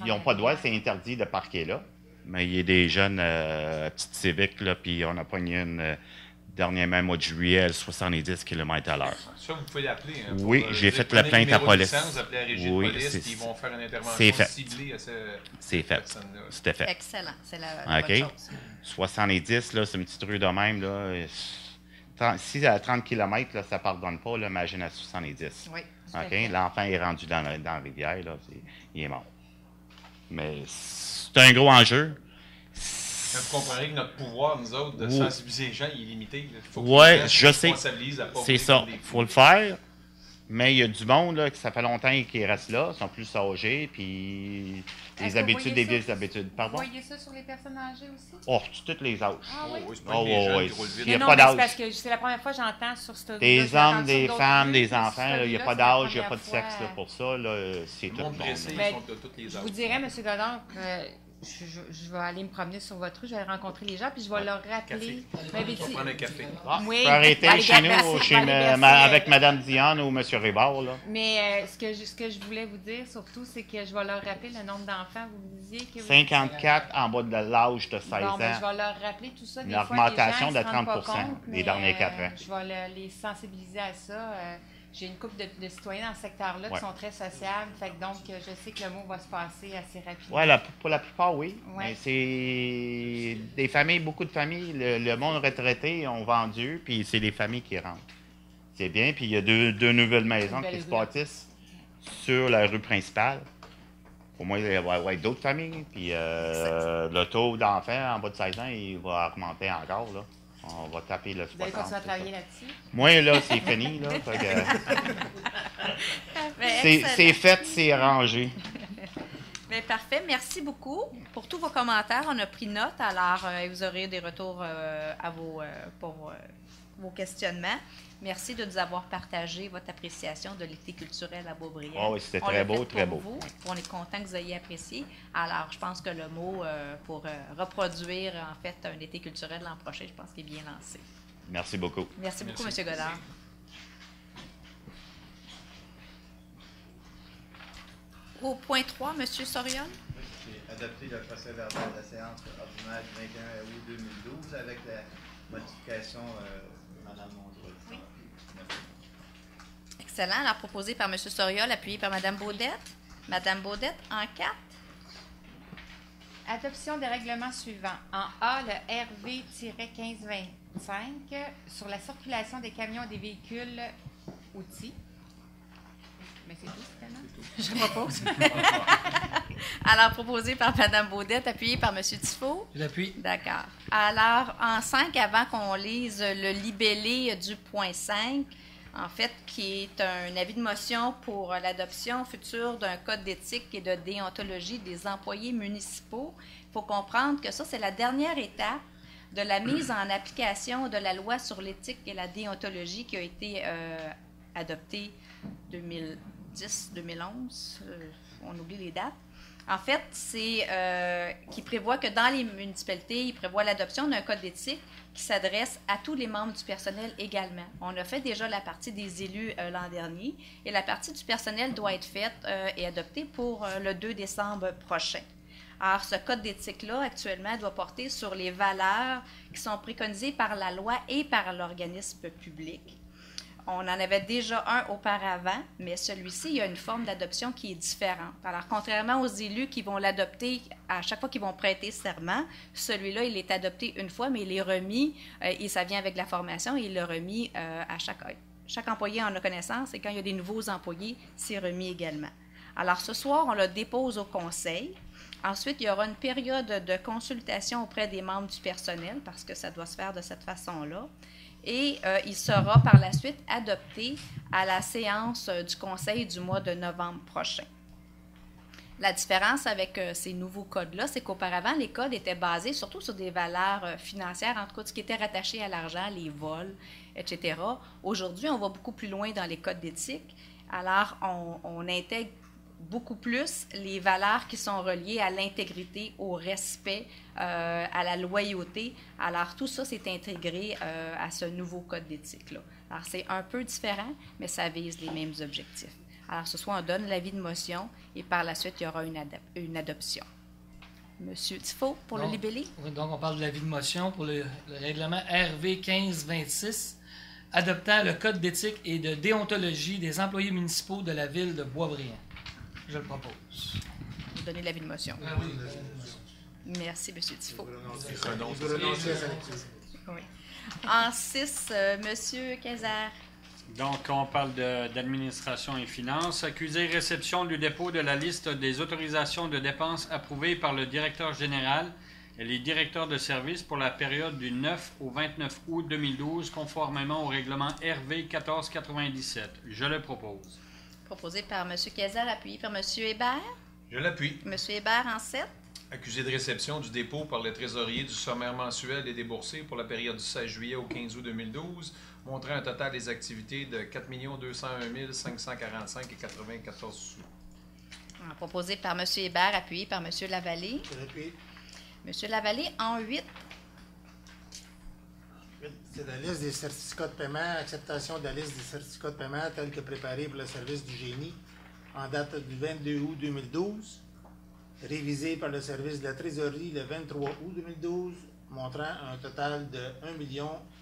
ils n'ont pas de droit, c'est interdit de parquer là. Mais il y a des jeunes petites civiques, là, puis on a pogné une dernièrement, mois de juillet, à 70 km à l'heure. Ça, vous pouvez l'appeler. Hein, oui, j'ai fait la plainte à la police. Vous appelez la régie de police, puis ils vont faire une intervention ciblée à c'est fait. C'était fait. Excellent. C'est la bonne chose. 70, là, c'est une petite rue de même, là. Si à 30 km, là, ça ne pardonne pas, là, imagine à 70. Oui. OK? L'enfant est rendu dans la rivière, là, il est mort. Mais c'est un gros enjeu. Vous comprendrez que notre pouvoir, nous autres, de sensibiliser les gens, il est limité. Oui, je sais. C'est ça. Il faut le faire. Mais il y a du monde là, que ça fait longtemps qu'ils restent là, sont plus âgés, puis les habitudes, des vieilles habitudes. Pardon? Vous voyez ça sur les personnes âgées aussi? Oh, toutes les âges. Ah oui? C'est pas des jeunes qui roulent vite. Il n'y a pas d'âge. Parce que c'est la première fois que j'entends sur ce des hommes, des femmes, des enfants, il n'y a pas d'âge, il n'y a pas de sexe là, pour ça. C'est tout le monde. Ils sont de tous les âges. Je vous dirais, M. Godard, que je vais aller me promener sur votre rue, je vais aller rencontrer les gens, puis je vais leur rappeler. On va prendre un café. Oui, tu peux arrêter chez nous, avec Mme Diane ou M. Ribard. Là. Mais ce que je voulais vous dire surtout, c'est que je vais leur rappeler le nombre d'enfants. Vous disiez que 54 en bas de l'âge de 16 ans. Bon, je vais leur rappeler tout ça. Une augmentation de 30 les derniers 4 ans. Je vais les sensibiliser à ça. J'ai une couple de citoyens dans ce secteur-là qui sont très sociables. Fait que donc, je sais que le mot va se passer assez rapidement. Oui, pour la plupart, oui. Ouais. Mais c'est des familles, beaucoup de familles. Le monde retraité ont vendu, puis c'est les familles qui rentrent. C'est bien. Puis il y a deux nouvelles maisons qui se bâtissent sur la rue principale. Pour moi, il va y avoir d'autres familles. Puis le taux d'enfants en bas de 16 ans, il va augmenter encore, là. On va taper le 60. Vous allez continuer à travailler là-dessus? Moi, là, c'est fini. Là, c'est fait, c'est rangé. Bien, parfait. Merci beaucoup pour tous vos commentaires. On a pris note. Alors, vous aurez des retours pour vos questionnements. Merci de nous avoir partagé votre appréciation de l'été culturel à Beaubriand. Oh, oui, c'était très beau, très beau. On est content que vous ayez apprécié. Alors, je pense que le mot pour reproduire, en fait, un été culturel l'an prochain, je pense qu'il est bien lancé. Merci beaucoup. Merci beaucoup, M. Godard. Au point 3, M. Soriol. J'ai adopté le procès-verbal de la séance ordinaire du 21 août 2012 avec la modification Mme Montreuil. Oui. Excellent. Alors, proposé par M. Soriol, appuyé par Mme Baudette. Mme Baudette, en 4. Adoption des règlements suivants. En A, le RV-1525 sur la circulation des camions et des véhicules outils. Mais c'est tout, finalement? Je propose. Alors, proposé par Mme Baudette, appuyé par M. Tifo. J'appuie. D'accord. Alors, en 5, avant qu'on lise le libellé du point 5, en fait, qui est un avis de motion pour l'adoption future d'un code d'éthique et de déontologie des employés municipaux. Il faut comprendre que ça, c'est la dernière étape de la mise en application de la loi sur l'éthique et la déontologie qui a été adoptée 2010-2011. On oublie les dates. En fait, c'est qui prévoit que dans les municipalités, il prévoit l'adoption d'un code d'éthique qui s'adresse à tous les membres du personnel également. On a fait déjà la partie des élus l'an dernier et la partie du personnel doit être faite et adoptée pour le 2 décembre prochain. Alors, ce code d'éthique-là, actuellement, doit porter sur les valeurs qui sont préconisées par la loi et par l'organisme public. On en avait déjà un auparavant, mais celui-ci, il y a une forme d'adoption qui est différente. Alors, contrairement aux élus qui vont l'adopter à chaque fois qu'ils vont prêter serment, celui-là, il est adopté une fois, mais il est remis, et ça vient avec la formation, et il est remis à chaque employé en a connaissance, et quand il y a des nouveaux employés, c'est remis également. Alors, ce soir, on le dépose au conseil. Ensuite, il y aura une période de consultation auprès des membres du personnel, parce que ça doit se faire de cette façon-là. Et il sera par la suite adopté à la séance du conseil du mois de novembre prochain. La différence avec ces nouveaux codes-là, c'est qu'auparavant, les codes étaient basés surtout sur des valeurs financières, en tout cas, ce qui était rattaché à l'argent, les vols, etc. Aujourd'hui, on va beaucoup plus loin dans les codes d'éthique. Alors, on intègre beaucoup plus les valeurs qui sont reliées à l'intégrité, au respect, à la loyauté. Alors, tout ça, c'est intégré à ce nouveau code d'éthique-là. Alors, c'est un peu différent, mais ça vise les mêmes objectifs. Alors, ce soir, on donne l'avis de motion et par la suite, il y aura une adoption. Monsieur Tifo, pour le libellé. Donc, on parle de l'avis de motion pour le règlement RV 1526, adoptant le code d'éthique et de déontologie des employés municipaux de la ville de Boisbriand. Je le propose. Vous donnez l'avis de motion. Ah oui. Merci, M. Tifo. Oui. En 6, M. Kayser. Donc, on parle d'administration et finances. Accusé réception du dépôt de la liste des autorisations de dépenses approuvées par le directeur général et les directeurs de services pour la période du 9 au 29 août 2012, conformément au règlement RV 1497. Je le propose. Proposé par M. Kayser, appuyé par M. Hébert. Je l'appuie. M. Hébert en 7. Accusé de réception du dépôt par le trésorier du sommaire mensuel et déboursé pour la période du 16 juillet au 15 août 2012, montrant un total des activités de 4 201 545 et 94 sous. Proposé par M. Hébert, appuyé par M. Lavallée. Je l'appuie. M. Lavallée en 8. C'est la liste des certificats de paiement, acceptation de la liste des certificats de paiement tels que préparés pour le service du génie en date du 22 août 2012, révisé par le service de la trésorerie le 23 août 2012, montrant un total de 1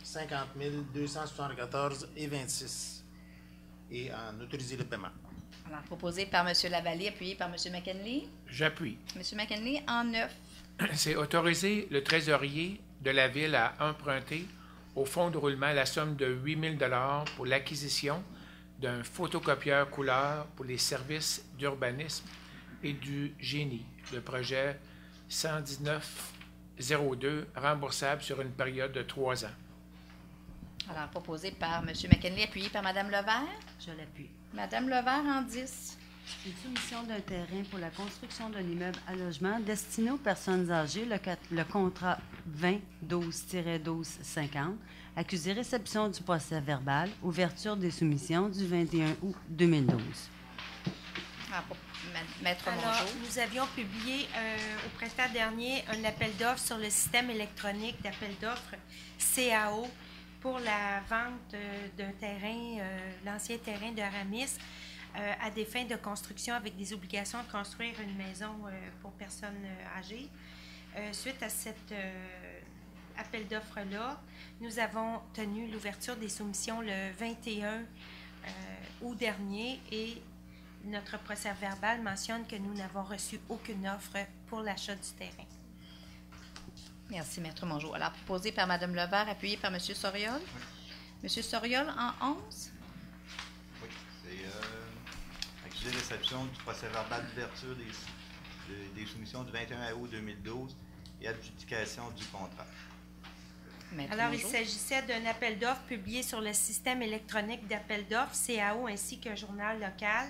050 274,26 et en autoriser le paiement. Alors, proposé par M. Lavallée, appuyé par M. McKinley. J'appuie. M. McKinley en 9. C'est autoriser le trésorier de la Ville à emprunter au fonds de roulement la somme de 8 000 $ pour l'acquisition d'un photocopieur couleur pour les services d'urbanisme et du génie. Le projet 119-02, remboursable sur une période de 3 ans. Alors, proposé par M. McKinley, appuyé par Mme Levert. Je l'appuie. Mme Levert en 10. Une soumission d'un terrain pour la construction d'un immeuble à logement destiné aux personnes âgées, le contrat 20-12-12-50, accusé réception du procès verbal, ouverture des soumissions du 21 août 2012. Maître Alors, Mongeau. nous avions publié au printemps dernier un appel d'offres sur le système électronique d'appel d'offres CAO pour la vente d'un terrain, l'ancien terrain de Aramis, à des fins de construction avec des obligations de construire une maison pour personnes âgées. Suite à cet appel d'offres-là, nous avons tenu l'ouverture des soumissions le 21 août dernier et notre procès-verbal mentionne que nous n'avons reçu aucune offre pour l'achat du terrain. Merci, Maître Mongeau. Alors, proposé par Mme Levert, appuyé par M. Soriol. M. Soriol en 11. Oui, c'est accusé de réception du procès-verbal d'ouverture des soumissions du 21 août 2012 et adjudication du contrat. Alors, il s'agissait d'un appel d'offres publié sur le système électronique d'appel d'offres, CAO, ainsi qu'un journal local.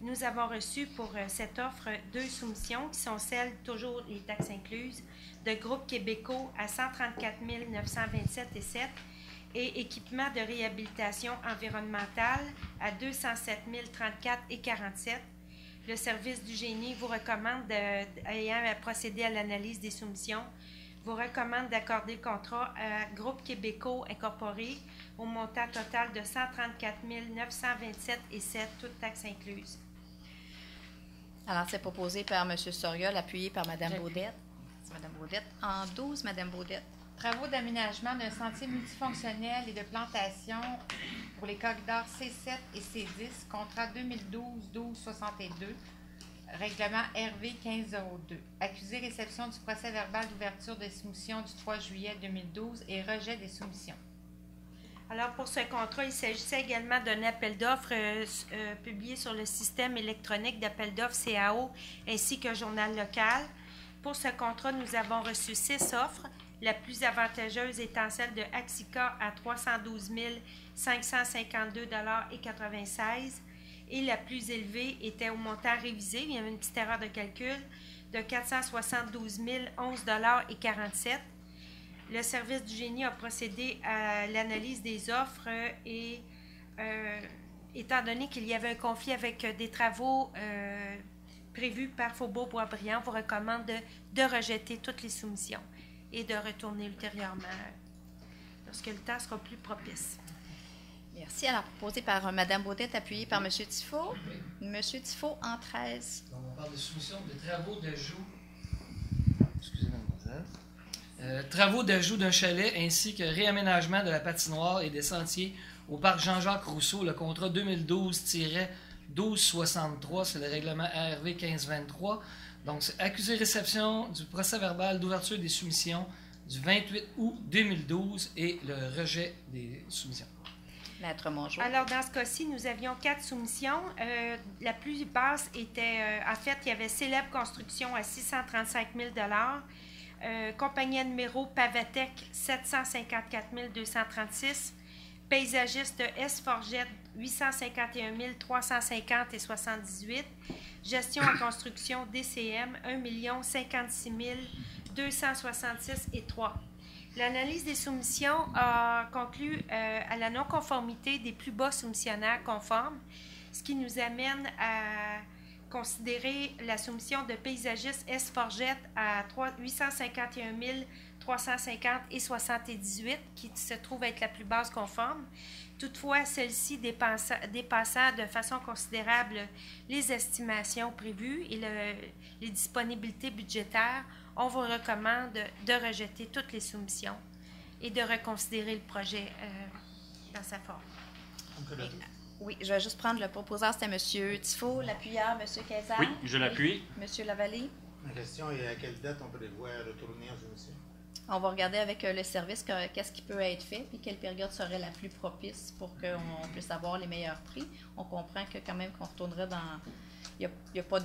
Nous avons reçu pour cette offre 2 soumissions qui sont celles, toujours les taxes incluses, de Groupe Québécois à 134 927,7 et équipement de réhabilitation environnementale à 207 034,47. Le service du génie vous recommande, ayant procédé à l'analyse des soumissions, vous recommande d'accorder le contrat à Groupe Québécois Incorporé au montant total de 134 927,7, toutes taxes incluses. Alors, c'est proposé par M. Soriol, appuyé par Mme Baudette. Mme Baudette. En 12, Mme Baudette. Travaux d'aménagement d'un sentier multifonctionnel et de plantation pour les corridors C7 et C10, contrat 2012-12-62, règlement RV 1502. Accusé réception du procès verbal d'ouverture des soumissions du 3 juillet 2012 et rejet des soumissions. Alors, pour ce contrat, il s'agissait également d'un appel d'offres publié sur le système électronique d'appel d'offres CAO ainsi qu'un journal local. Pour ce contrat, nous avons reçu 6 offres, la plus avantageuse étant celle de Axica à 312 552,96 $ et la plus élevée était au montant révisé, il y avait une petite erreur de calcul, de 472 011,47 $. Le service du génie a procédé à l'analyse des offres et, étant donné qu'il y avait un conflit avec des travaux prévus par Faubourg-Boisbriand, vous recommande de rejeter toutes les soumissions et de retourner ultérieurement lorsque le temps sera plus propice. Merci. Alors, proposé par Mme Baudette, appuyé par M. Tifo. M. Tifo, en 13. Donc, on parle de soumission de travaux d'ajout. Excusez, mademoiselle. Travaux d'ajout d'un chalet ainsi que réaménagement de la patinoire et des sentiers au parc Jean-Jacques Rousseau, le contrat 2012-1263, c'est le règlement ARV 1523. Donc, c'est accusé réception du procès-verbal d'ouverture des soumissions du 28 août 2012 et le rejet des soumissions. Maître Mongeau. Alors, dans ce cas-ci, nous avions 4 soumissions. La plus basse était, en fait, il y avait Célèbre Construction à 635 000 $, compagnie numéro Pavatec 754 236 $, paysagiste S. Forgette 851 350,78 $, gestion en construction DCM 1 056 266,3 $. L'analyse des soumissions a conclu à la non-conformité des plus bas soumissionnaires conformes, ce qui nous amène à considérer la soumission de paysagiste S. Forgette à 851 350,78 $, qui se trouve être la plus basse conforme. Toutefois, celle-ci dépassant de façon considérable les estimations prévues et les disponibilités budgétaires, on vous recommande de rejeter toutes les soumissions et de reconsidérer le projet dans sa forme. Oui, je vais juste prendre le proposeur, c'était M. Tifo, l'appuyeur, M. Kayser. Oui, je l'appuie. M. Lavallée. Ma question est à quelle date on prévoit retourner en soumission? On va regarder avec le service qu'est-ce qui peut être fait et quelle période serait la plus propice pour qu'on puisse avoir les meilleurs prix. On comprend que quand même qu'on retournerait dans... Il n'y a pas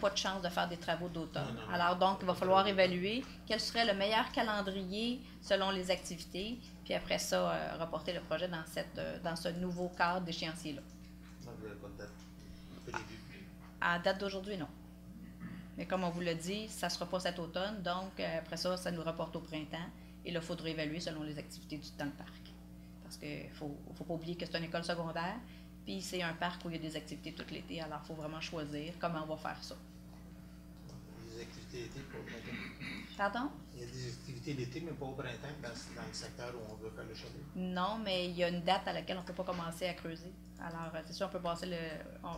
de chance de faire des travaux d'automne. Alors donc, il va falloir évaluer quel serait le meilleur calendrier selon les activités, puis après ça, reporter le projet dans ce nouveau cadre d'échéancier-là. Donc, vous n'avez pas de date prévue? À date d'aujourd'hui, non. Mais comme on vous l'a dit, ça ne sera pas cet automne, donc après ça, ça nous reporte au printemps. Et là, il faudra évaluer selon les activités dans le parc. Parce qu'il ne faut pas oublier que c'est une école secondaire, puis c'est un parc où il y a des activités tout l'été, alors il faut vraiment choisir comment on va faire ça. Des activités d'été, pas au printemps. Pardon? Il y a des activités d'été, mais pas au printemps, dans le secteur où on veut faire le chalet. Non, mais il y a une date à laquelle on ne peut pas commencer à creuser. Alors, c'est sûr, on peut passer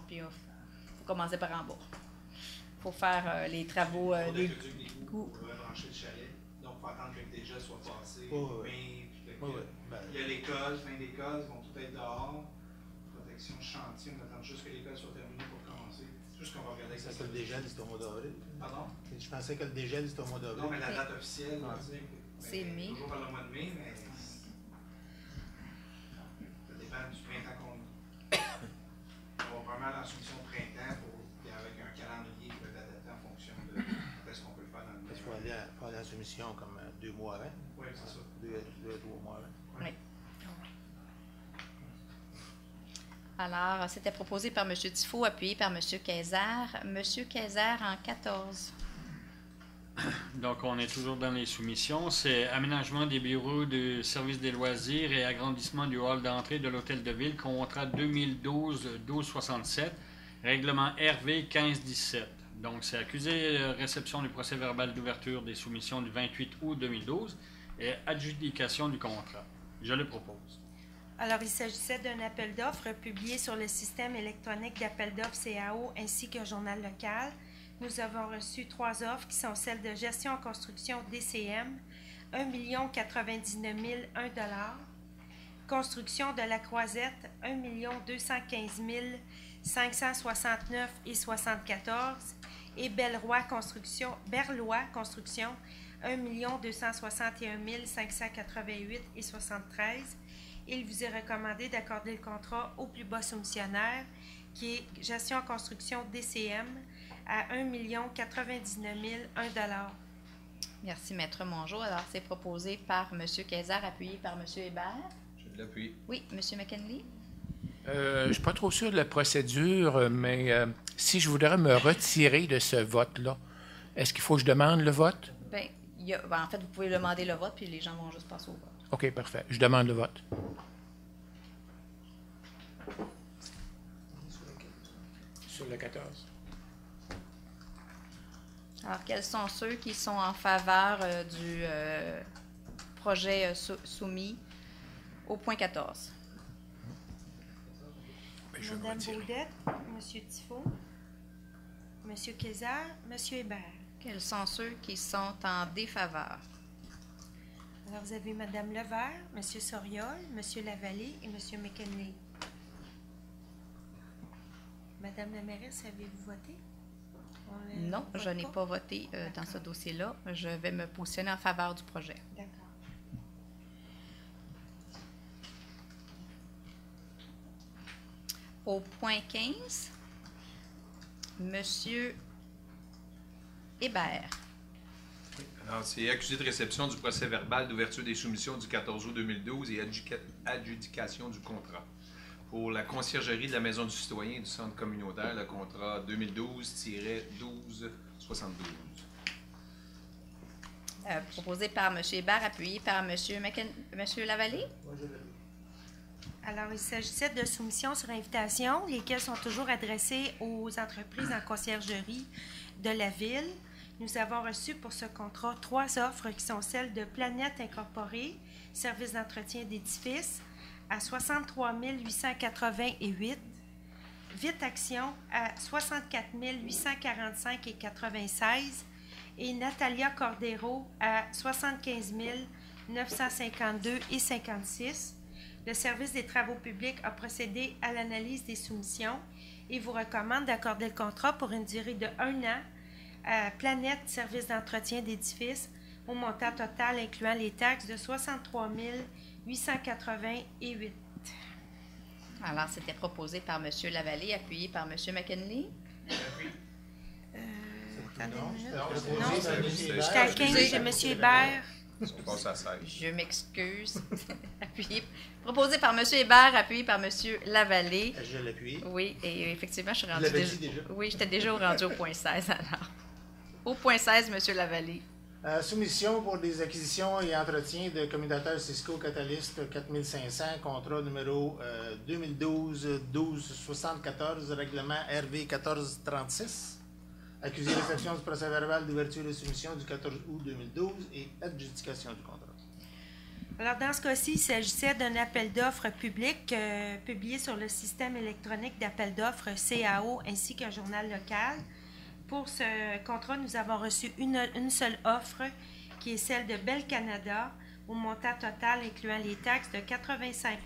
puis il faut commencer par en bas. Il faut faire les travaux. On des coups pour rebrancher le chalet. Donc, il faut attendre que le dégel soit passé. Il y a l'école, fin d'école, ils vont tout être dehors. Protection chantier, on attend juste que l'école soit terminée pour commencer. C'est juste qu'on va regarder ça. Que le dégel, c'est au mois d'avril. Pardon? Je pensais que le dégel, c'était au mois d'avril. Non, mais la date officielle, c'est mai. Toujours par le mois de mai, mais ça dépend du printemps qu'on a. On va vraiment aller en soumission de printemps avec un calendrier qui va être adapté en fonction de ce qu'on peut faire dans le Il faut aller en soumission soumission comme 2 mois avant. Oui, c'est ça. 2 à 3 mois avant. Oui. Alors, c'était proposé par M. Tifo, appuyé par M. Kayser. M. Kayser en 14. Donc, on est toujours dans les soumissions. C'est aménagement des bureaux de service des loisirs et agrandissement du hall d'entrée de l'hôtel de ville, contrat 2012-1267, règlement RV 1517. Donc, c'est accusé réception du procès verbal d'ouverture des soumissions du 28 août 2012 et adjudication du contrat. Je le propose. Alors, il s'agissait d'un appel d'offres publié sur le système électronique d'appel d'offres CAO ainsi qu'un journal local. Nous avons reçu 3 offres qui sont celles de gestion en construction DCM, 1 099 001 $, construction de la Croisette, 1 215 569,74 $, et Berlois Construction, 1 261 588,73 $. Il vous est recommandé d'accorder le contrat au plus bas soumissionnaire, qui est gestion en construction DCM, à 1 099 001 $. Merci, Maître Mongeau. Alors, c'est proposé par M. Kayser, appuyé par M. Hébert. Je l'appuie. Oui, M. McKinley. Je ne suis pas trop sûr de la procédure, mais si je voudrais me retirer de ce vote-là, est-ce qu'il faut que je demande le vote? Bien, en fait, vous pouvez demander le vote, puis les gens vont juste passer au vote. OK, parfait. Je demande le vote. Sur le 14. Alors, quels sont ceux qui sont en faveur du projet soumis au point 14? Madame Baudette, M. Tifo, M. Kayser, M. Hébert. Quels sont ceux qui sont en défaveur? Alors, vous avez Mme Levert, M. Soriol, M. Lavallée et M. McKinley. Madame la mairesse, avez-vous voté? Non, je n'ai pas voté dans ce dossier-là. Je vais me positionner en faveur du projet. D'accord. Au point 15, Monsieur Hébert. Alors, c'est accusé de réception du procès verbal d'ouverture des soumissions du 14 août 2012 et adjudication du contrat. Pour la conciergerie de la Maison du Citoyen et du Centre communautaire, le contrat 2012-1272. Proposé par M. Hébert, appuyé par M. Lavallée. Alors, il s'agissait de soumissions sur invitation, lesquelles sont toujours adressées aux entreprises en conciergerie de la Ville. Nous avons reçu pour ce contrat 3 offres qui sont celles de Planète Incorporée, service d'entretien d'édifices, à 63 888, Vite Action à 64 845,96 et Natalia Cordero à 75 952,56. Le service des travaux publics a procédé à l'analyse des soumissions et vous recommande d'accorder le contrat pour une durée de 1 an à Planète Service d'entretien d'édifices au montant total incluant les taxes de 63 888. Alors, c'était proposé par M. Lavallée, appuyé par M. McKinley. Attendez une minute. Non, j'étais à 15 chez M. Hébert. On passe à 16. Je m'excuse. Proposé par M. Hébert, appuyé par M. Lavallée. Je l'appuie. Oui, et effectivement, je suis rendue déjà. Oui, j'étais déjà rendu au point 16 alors. Au point 16, M. Lavallée. Soumission pour des acquisitions et entretiens de commutateurs Cisco Catalyst 4500, contrat numéro 2012-1274, règlement RV 1436. Accusé de réception du procès verbal d'ouverture de soumission du 14 août 2012 et adjudication du contrat. Alors, dans ce cas-ci, il s'agissait d'un appel d'offres public publié sur le système électronique d'appel d'offres CAO ainsi qu'un journal local. Pour ce contrat, nous avons reçu une seule offre qui est celle de Bell Canada au montant total incluant les taxes de 85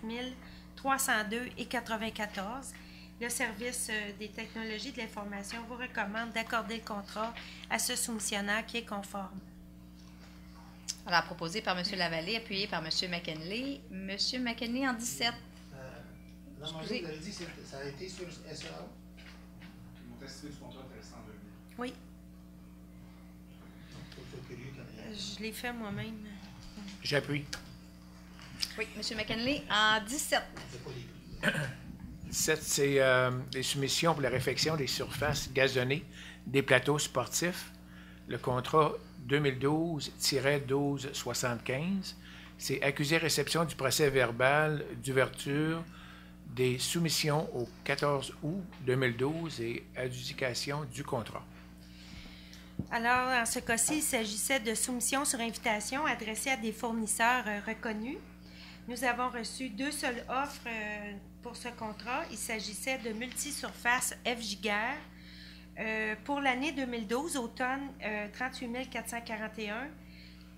302,94. Le service des technologies de l'information vous recommande d'accorder le contrat à ce soumissionnaire qui est conforme. Alors, proposé par M. Lavallée, appuyé par M. McKinley. M. McKinley en 17. Vous avez dit que ça a été sur SAO? Ils m'ont testé du contrat intéressant en 2000. Oui. Je Je l'ai fait moi-même. J'appuie. Oui, M. McKinley, en 17. 17, c'est les soumissions pour la réfection des surfaces gazonnées des plateaux sportifs. Le contrat 2012-1275, c'est accusé-réception du procès verbal d'ouverture des soumissions au 14 août 2012 et adjudication du contrat. Alors, en ce cas-ci, il s'agissait de soumissions sur invitation adressées à des fournisseurs reconnus. Nous avons reçu 2 seules offres pour ce contrat. Il s'agissait de multisurface F. Giguère. Pour l'année 2012, automne, 38 441.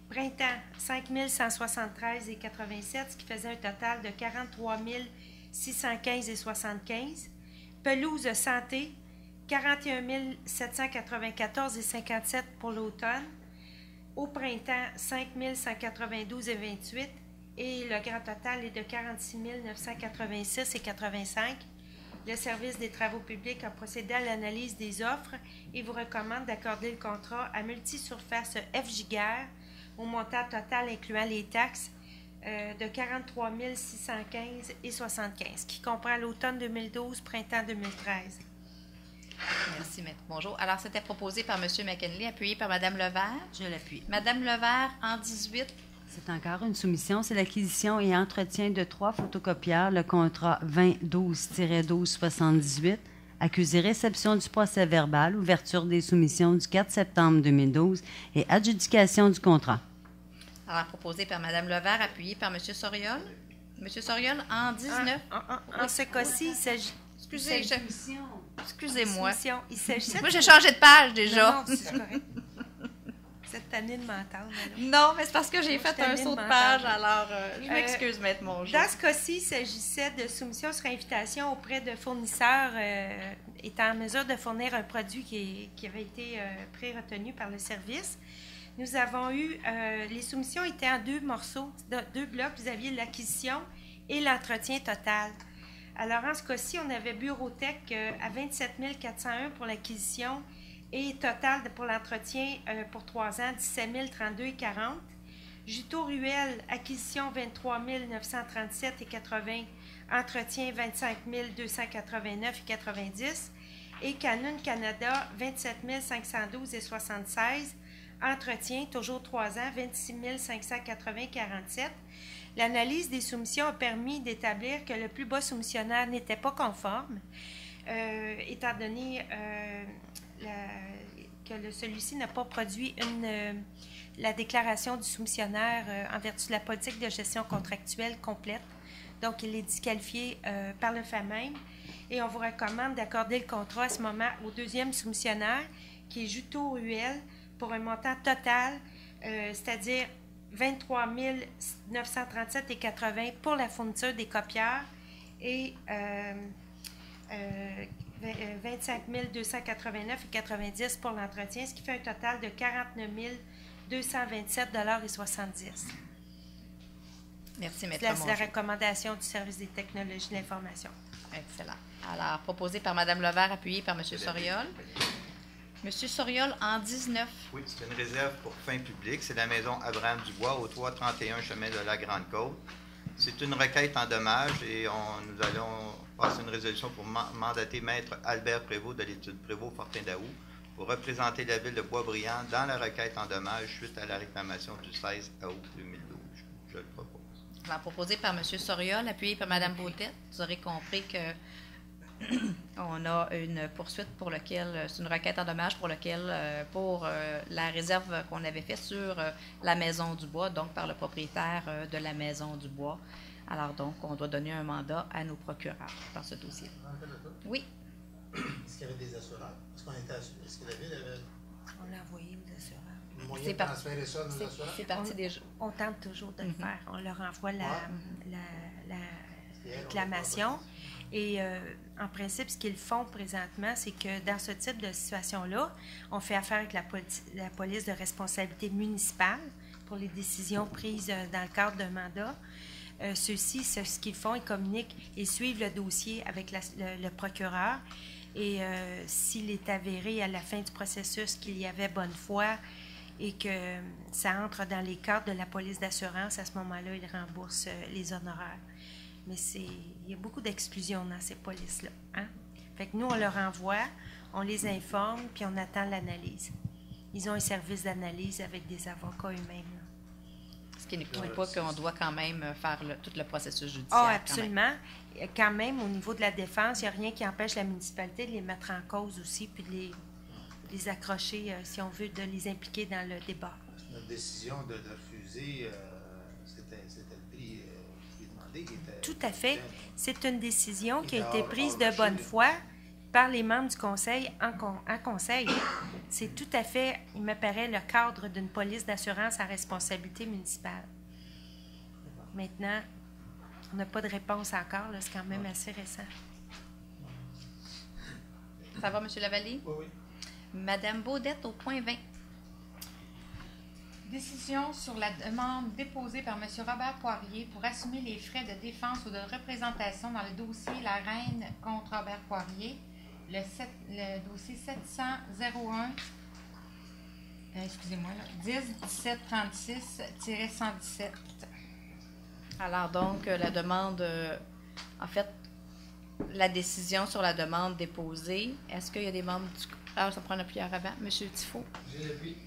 Printemps, 5 173,87, ce qui faisait un total de 43 615,75. Pelouse santé, 41 794,57 pour l'automne. Au printemps, 5 192,28. Et le grand total est de 46 986,85. Le service des travaux publics a procédé à l'analyse des offres et vous recommande d'accorder le contrat à multisurface F. Giguère au montant total incluant les taxes de 43 615,75, qui comprend l'automne 2012, printemps 2013. Merci, Maître. Bonjour. Alors, c'était proposé par M. McKinley, appuyé par Mme Levert. Je l'appuie. Mme Levert, en 18. C'est encore une soumission. C'est l'acquisition et entretien de 3 photocopieurs, le contrat 2012-1278, accusé réception du procès verbal, ouverture des soumissions du 4 septembre 2012 et adjudication du contrat. Alors, proposé par Mme Levert, appuyé par M. Soriol. M. Soriol, en 19. En ce cas-ci, il s'agit... Excusez-moi. Il s'agissait... Moi, j'ai changé de page déjà. Non, c'est correct. Cette année de mental. Non, mais c'est parce que j'ai fait un saut de page, alors je m'excuse, Maître Mongeau. Dans ce cas-ci, il s'agissait de soumission sur invitation auprès de fournisseurs étant en mesure de fournir un produit qui avait été pré-retenu par le service. Nous avons eu, les soumissions étaient en 2 morceaux, 2 blocs. Vous aviez l'acquisition et l'entretien total. Alors, en ce cas-ci, on avait Bureautech à 27 401 pour l'acquisition et total pour l'entretien pour 3 ans, 17 032,40. Juto Ruel, acquisition 23 937,80, entretien 25 289,90. Et Canon Canada, 27 512,76, entretien, toujours 3 ans, 26 580,47. L'analyse des soumissions a permis d'établir que le plus bas soumissionnaire n'était pas conforme, étant donné que celui-ci n'a pas produit la déclaration du soumissionnaire en vertu de la politique de gestion contractuelle complète. Donc, il est disqualifié par le fait même. Et on vous recommande d'accorder le contrat à ce moment au deuxième soumissionnaire, qui est Juto Ruel, pour un montant total, c'est-à-dire 23 937,80 pour la fourniture des copieurs et 25 289,90 pour l'entretien, ce qui fait un total de 49 227,70 $. Merci, Maître C'est la recommandation du service des technologies de l'information. Excellent. Alors, proposé par Mme Levert, appuyé par M. Soriol. M. Soriol, en 19. Oui, c'est une réserve pour fin publique. C'est la maison Abraham Dubois, au 331 chemin de la Grande-Côte. C'est une requête en dommages et nous allons passer une résolution pour mandater Maître Albert Prévost de l'étude Prévost-Fortin-Daou pour représenter la ville de Boisbriand dans la requête en dommages suite à la réclamation du 16 août 2012. Je le propose. Alors, proposé par M. Soriol, appuyé par Mme Beautette. Vous aurez compris que on a une poursuite pour laquelle, c'est une requête en dommages pour la réserve qu'on avait faite sur la Maison du Bois, donc par le propriétaire de la Maison du Bois. Alors donc, on doit donner un mandat à nos procureurs dans ce dossier. Oui. Est-ce qu'il y avait des assureurs? Est-ce qu'on était assuré? Est-ce que la ville avait... On l'a envoyé aux assureurs. Le moyen de transférer ça à nos assureurs? C'est parti déjà. On tente toujours de le faire. On leur envoie la réclamation. Et en principe, ce qu'ils font présentement, c'est que dans ce type de situation-là, on fait affaire avec la police de responsabilité municipale pour les décisions prises dans le cadre d'un mandat. Ceux-ci, ce qu'ils font, ils communiquent et suivent le dossier avec le procureur. Et s'il est avéré à la fin du processus qu'il y avait bonne foi et que ça entre dans les cadres de la police d'assurance, à ce moment-là, ils remboursent les honoraires. Mais il y a beaucoup d'exclusions dans ces polices-là. Hein? Fait que nous, on leur envoie, on les informe, puis on attend l'analyse. Ils ont un service d'analyse avec des avocats eux-mêmes. Ce qui n'exclut pas qu'on doit quand même faire tout le processus judiciaire. Ah, absolument. Quand même, au niveau de la défense, il n'y a rien qui empêche la municipalité de les mettre en cause aussi, puis de les accrocher, si on veut, de les impliquer dans le débat. Notre décision de refuser, c'était le prix qui est demandé. Qui était, tout à fait. C'est une décision qui a été prise hors de bonne foi par les membres du conseil en conseil. C'est tout à fait, il me paraît, le cadre d'une police d'assurance à responsabilité municipale. Maintenant, on n'a pas de réponse encore, c'est quand même assez récent. Ça va, M. Lavallée? Oui, oui. Madame Baudette, au point 20. Décision sur la demande déposée par M. Robert Poirier pour assumer les frais de défense ou de représentation dans le dossier La Reine contre Robert Poirier, le dossier 700-01, excusez-moi, 10-17-36-117. Alors donc, la demande, en fait, la décision sur la demande déposée, est-ce qu'il y a des membres du... Alors, ça prend l'appui avant. M. Tifo. J'ai l'appui.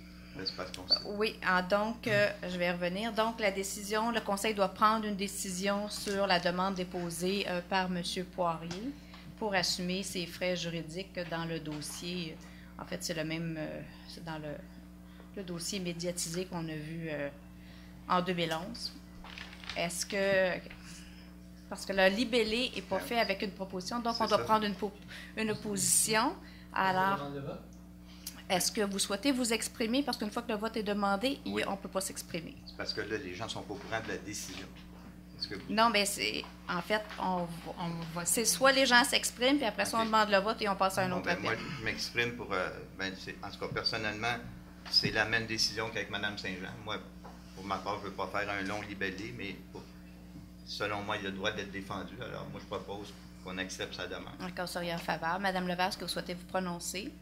Oui, donc, je vais revenir. Donc, la décision, le conseil doit prendre une décision sur la demande déposée par M. Poirier pour assumer ses frais juridiques dans le dossier. En fait, c'est le même, c'est dans le dossier médiatisé qu'on a vu en 2011. Est-ce que... Parce que le libellé n'est pas fait avec une proposition, donc on doit prendre une opposition. Alors, est-ce que vous souhaitez vous exprimer? Parce qu'une fois que le vote est demandé, on ne peut pas s'exprimer. C'est parce que là, les gens ne sont pas au courant de la décision. Non, mais c'est... En fait, c'est soit les gens s'expriment, puis après ça, on demande le vote et on passe à un autre appel. Moi, je m'exprime pour... en tout cas, personnellement, c'est la même décision qu'avec Mme Saint-Jean. Moi, pour ma part, je ne veux pas faire un long libellé, mais selon moi, il a le droit d'être défendu. Alors, moi, je propose qu'on accepte sa demande. D'accord, seriez en faveur. Madame Levert, est-ce que vous souhaitez vous prononcer?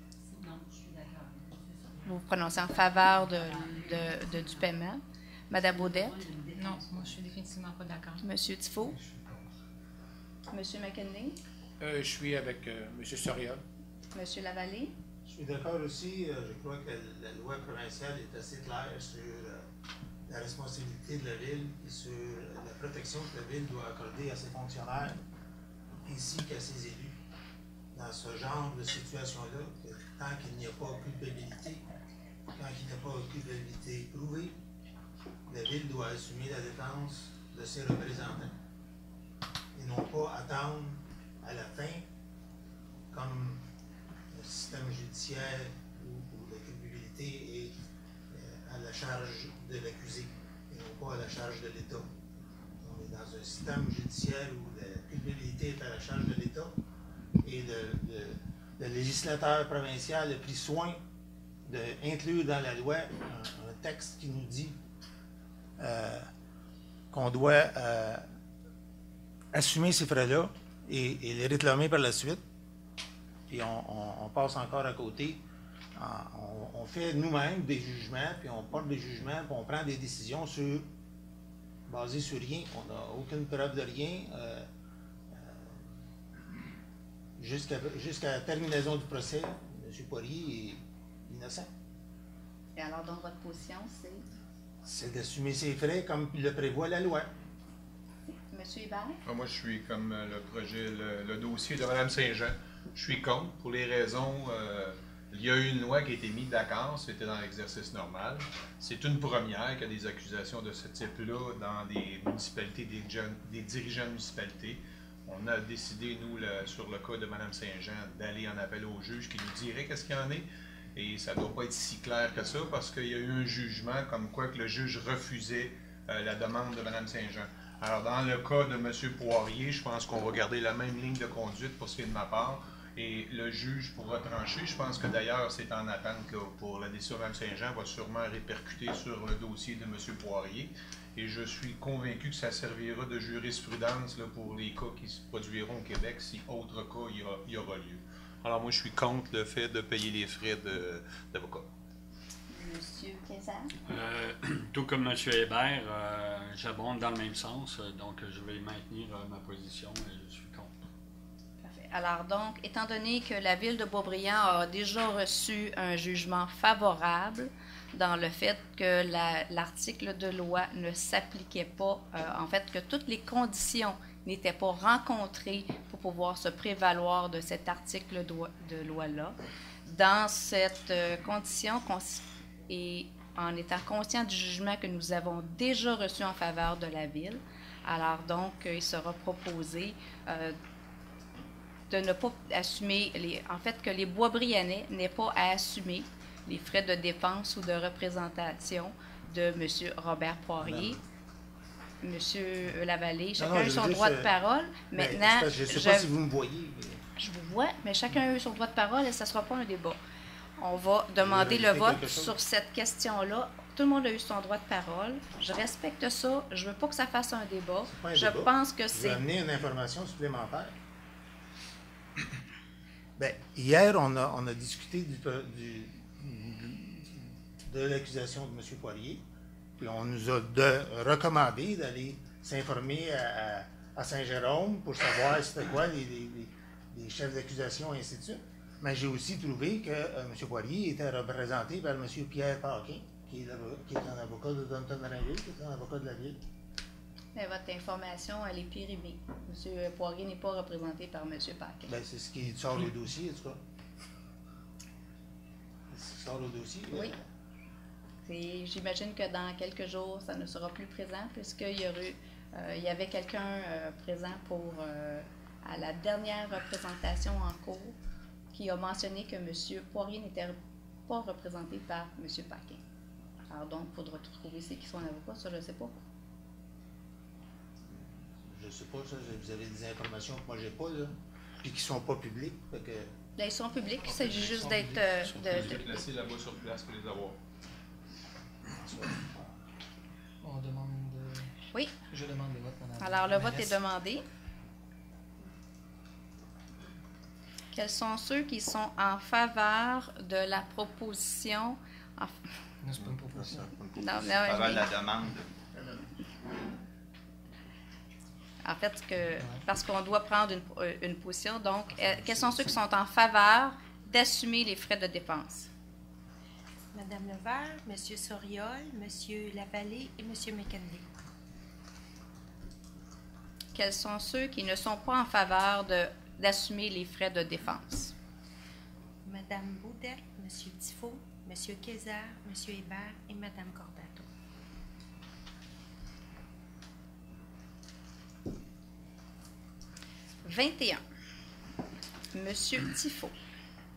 Non, je suis d'accord. Vous vous prononcez en faveur du paiement. Madame Baudette? Non, moi, je suis définitivement pas d'accord. Monsieur Tifo? Monsieur McKinney? Je suis avec M. Soriol. Monsieur Lavallée? Je suis d'accord aussi. Je crois que la loi provinciale est assez claire sur la responsabilité de la Ville et sur la protection que la Ville doit accorder à ses fonctionnaires ainsi qu'à ses élus. Dans ce genre de situation-là, tant qu'il n'y a pas culpabilité, quand il n'y a pas culpabilité prouvée, la Ville doit assumer la défense de ses représentants et non pas attendre à la fin, comme le système judiciaire où la culpabilité est à la charge de l'accusé et non pas à la charge de l'État. On est dans un système judiciaire où la culpabilité est à la charge de l'État et le législateur provincial a pris soin d'inclure dans la loi un texte qui nous dit qu'on doit assumer ces frais-là et les réclamer par la suite. Puis on passe encore à côté. On fait nous-mêmes des jugements, puis on porte des jugements, puis on prend des décisions basées sur rien. On n'a aucune preuve de rien jusqu'à la terminaison du procès. M. Poirier est innocent. Et alors, donc, votre position, c'est? C'est d'assumer ses frais comme le prévoit la loi. Monsieur Hébert? Moi, je suis comme le dossier de Mme Saint-Jean. Je suis contre pour les raisons... il y a eu une loi qui a été mise d'accord, c'était dans l'exercice normal. C'est une première qu'il y a des accusations de ce type-là dans des municipalités, des dirigeants de municipalités. On a décidé, nous, sur le cas de Mme Saint-Jean, d'aller en appel au juge qui nous dirait qu'est-ce qu'il y en est. Et ça ne doit pas être si clair que ça parce qu'il y a eu un jugement comme quoi que le juge refusait la demande de Mme Saint-Jean. Alors, dans le cas de M. Poirier, je pense qu'on va garder la même ligne de conduite pour ce qui est de ma part. Et le juge pourra trancher. Je pense que d'ailleurs, c'est en attente là, pour la décision de Mme Saint-Jean va sûrement répercuter sur le dossier de M. Poirier. Et je suis convaincu que ça servira de jurisprudence là, pour les cas qui se produiront au Québec si autre cas y aura lieu. Alors moi, je suis contre le fait de payer les frais d'avocat. Monsieur Cassis. Tout comme M. Hébert, j'abonde dans le même sens, donc je vais maintenir ma position et je suis contre. Parfait. Alors donc, étant donné que la Ville de Boisbriand a déjà reçu un jugement favorable dans le fait que l'article de loi ne s'appliquait pas, en fait, que toutes les conditions n'étaient pas rencontrées pour pouvoir se prévaloir de cet article de loi-là, dans cette condition et en étant conscient du jugement que nous avons déjà reçu en faveur de la Ville, alors donc, il sera proposé de ne pas assumer, en fait, que les Boisbriannais n'aient pas à assumer les frais de défense ou de représentation de M. Robert Poirier, M. Lavallée. Chacun a eu son droit de parole. Maintenant, je ne sais pas si vous me voyez. Je vous vois, mais chacun a eu son droit de parole et ça ne sera pas un débat. On va demander le vote sur cette question-là. Tout le monde a eu son droit de parole. Je respecte ça. Je ne veux pas que ça fasse un débat. Je pense que c'est... Je vais amener une information supplémentaire. Bien, hier, on a discuté de l'accusation de M. Poirier, puis on nous a recommandé d'aller s'informer à Saint-Jérôme pour savoir c'était quoi les chefs d'accusation et ainsi de suite. Mais j'ai aussi trouvé que M. Poirier était représenté par M. Pierre Paquin, qui est un avocat de Dunton-Rainville, qui est un avocat de la Ville. Mais votre information, elle est périmée. M. Poirier n'est pas représenté par M. Paquin. Bien, c'est ce qui sort au dossier, en tout cas. C'est ce qui sort au dossier. Oui. J'imagine que dans quelques jours, ça ne sera plus présent, puisqu'il y avait quelqu'un présent à la dernière représentation en cours qui a mentionné que M. Poirier n'était pas représenté par M. Paquin. Alors donc, il faudra trouver c'est qui son avocat, ça je ne sais pas. Je ne sais pas, ça, vous avez des informations que moi j'ai pas, là, puis qui ne sont pas publiques. Que... Bien, ils sont publics, il s'agit juste d'être... Je vais laisser là-bas sur place pour les avoir. On demande... Oui. Je demande le vote, madame. Alors, le vote est demandé. Quels sont ceux qui sont en faveur de la proposition... Non, c'est pas une proposition. En faveur de la demande. En fait, parce qu'on doit prendre une position, donc, quels sont ceux qui sont en faveur d'assumer les frais de dépense? Madame Levert, M. Soriol, M. Lavallée et M. McKinley. Quels sont ceux qui ne sont pas en faveur d'assumer les frais de défense? Madame Baudette, M. Tifo, M. Kayser, M. Hébert et Madame Cordato. « 21. Monsieur Tifo.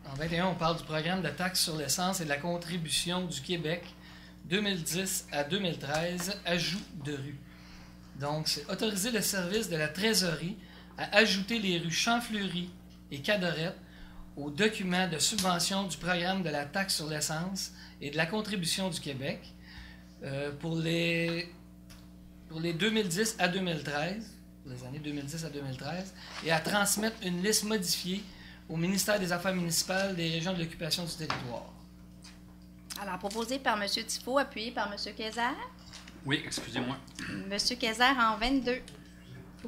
En 21, on parle du programme de taxe sur l'essence et de la contribution du Québec 2010 à 2013, ajout de rue. Donc, c'est autoriser le service de la trésorerie à ajouter les rues Champfleury et Cadorette aux documents de subvention du programme de la taxe sur l'essence et de la contribution du Québec pour les 2010 à 2013, pour les années 2010 à 2013, et à transmettre une liste modifiée au ministère des Affaires municipales des régions de l'occupation du territoire. Alors, proposé par M. Tifo, appuyé par M. Kayser. Oui, excusez-moi. M. Kayser en 22.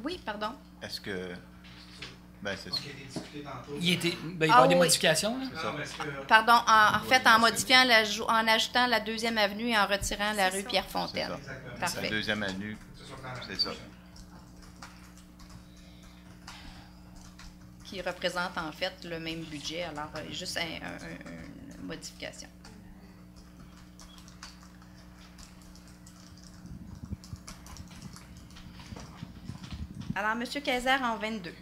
Oui, pardon. Est-ce que... Ben, c'est ça. Il va y avoir des modifications, là? Pardon, en fait, en modifiant, en ajoutant la 2e avenue et en retirant la rue Pierre-Fontaine. Parfait. La 2e avenue, c'est ça. Qui représente en fait le même budget, alors juste une modification. Alors, M. Kayser en 22.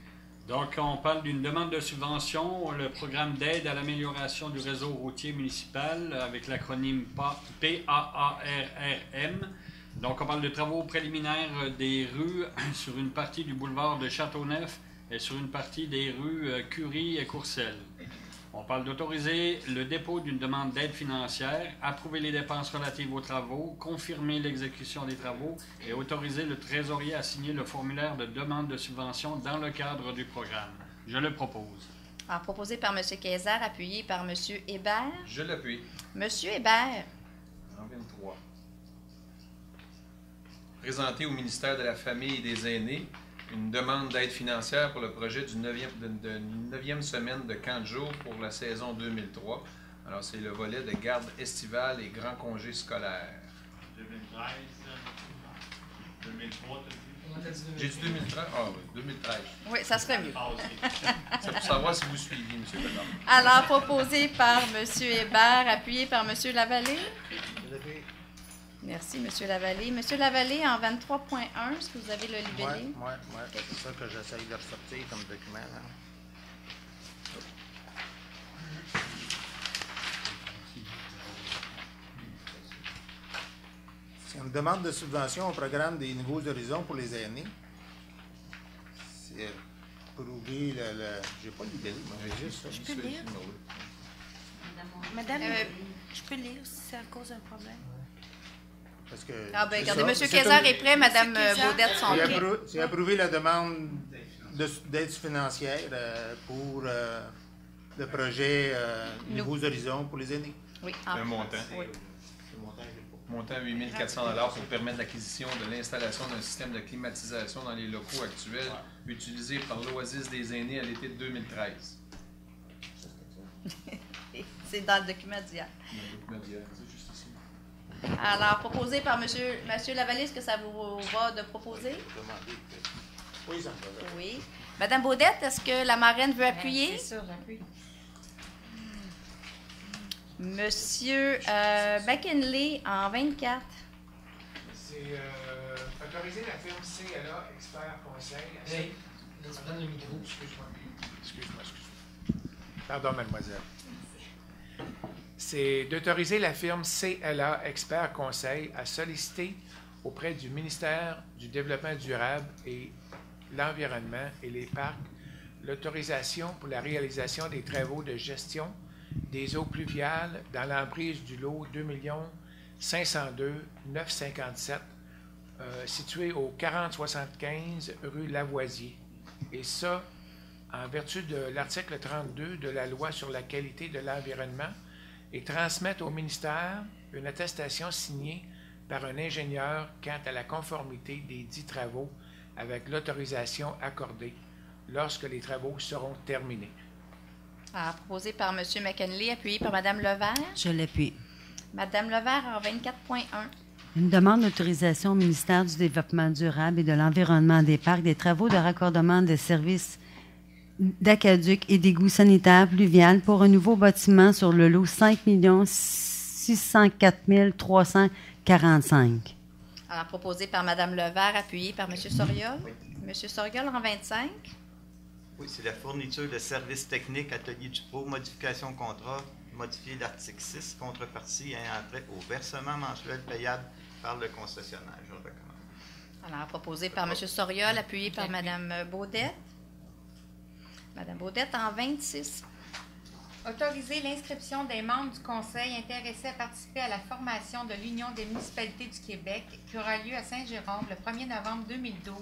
Donc, on parle d'une demande de subvention, le programme d'aide à l'amélioration du réseau routier municipal avec l'acronyme PAARRM. Donc, on parle de travaux préliminaires des rues sur une partie du boulevard de Châteauneuf et sur une partie des rues Curie et Courcelles. On parle d'autoriser le dépôt d'une demande d'aide financière, approuver les dépenses relatives aux travaux, confirmer l'exécution des travaux et autoriser le trésorier à signer le formulaire de demande de subvention dans le cadre du programme. Je le propose. Alors, proposé par M. Kayser, appuyé par M. Hébert. Je l'appuie. M. Hébert. En 23. présenter au ministère de la Famille et des Aînés une demande d'aide financière pour le projet de 9e semaine de camp de jour pour la saison 2003. Alors, c'est le volet de garde estivale et grands congés scolaires. 2013, 2003, J'ai dit 2013? Ah oui, 2013. Oui, ça serait mieux. C'est pour savoir si vous suiviez, M. Bedard. Alors, proposé par M. Hébert, appuyé par M. Lavallée. Merci, M. Lavallée. M. Lavallée, en 23.1, est-ce que vous avez le libellé? Oui, c'est ça que j'essaye de ressortir comme document. Là. C'est une demande de subvention au programme des Nouveaux Horizons pour les aînés. C'est prouvé j'ai pas le libellé, mais j'ai juste ça. Je peux lire? Madame, je peux lire si c'est à cause d'un problème. Parce que, regardez, M. Kayser est prêt, Mme Baudette sont prêts. C'est approuvé la demande d'aide financière pour le projet Nouveaux Horizons pour les aînés. Oui, un montant. Oui. Montant 8 400 $ pour permettre l'acquisition de l'installation d'un système de climatisation dans les locaux actuels utilisés par l'Oasis des aînés à l'été de 2013. C'est dans le document d'hier. Alors, proposé par M. Lavallée, est-ce que ça vous va de proposer? Oui, ça me va. Oui. Mme Baudette, est-ce que la marraine veut appuyer? C'est sûr, j'appuie. Monsieur McKinley, en 24. C'est autoriser la firme CLA Expert Conseil. Hey, là, tu prends le micro. Excuse-moi. Pardon, mademoiselle. C'est d'autoriser la firme CLA Expert Conseil à solliciter auprès du ministère du Développement durable et l'Environnement et les Parcs l'autorisation pour la réalisation des travaux de gestion des eaux pluviales dans l'emprise du lot 2 502 957 situé au 4075 rue Lavoisier. Et ça, en vertu de l'article 32 de la Loi sur la qualité de l'environnement, et transmettre au ministère une attestation signée par un ingénieur quant à la conformité des dits travaux avec l'autorisation accordée lorsque les travaux seront terminés. Alors, proposé par M. McKinley, appuyé par Mme Levert. Je l'appuie. Mme Levert, en 24.1. Une demande d'autorisation au ministère du Développement durable et de l'Environnement des Parcs des travaux de raccordement des services d'aqueduc et d'égouts sanitaires pluviales pour un nouveau bâtiment sur le lot 5 604 345. Alors, proposé par Mme Levert, appuyé par M. Soriol. Oui. M. Soriol, en 25. Oui, c'est la fourniture de services techniques, atelier du pro, modification contrat, modifier l'article 6, contrepartie ayant trait au versement mensuel payable par le concessionnaire. Je le recommande. Alors, proposé par M. Soriol, appuyé par Mme Baudette. Mme Baudette, en 26. Autoriser l'inscription des membres du Conseil intéressés à participer à la formation de l'Union des municipalités du Québec qui aura lieu à Saint-Jérôme le 1er novembre 2012,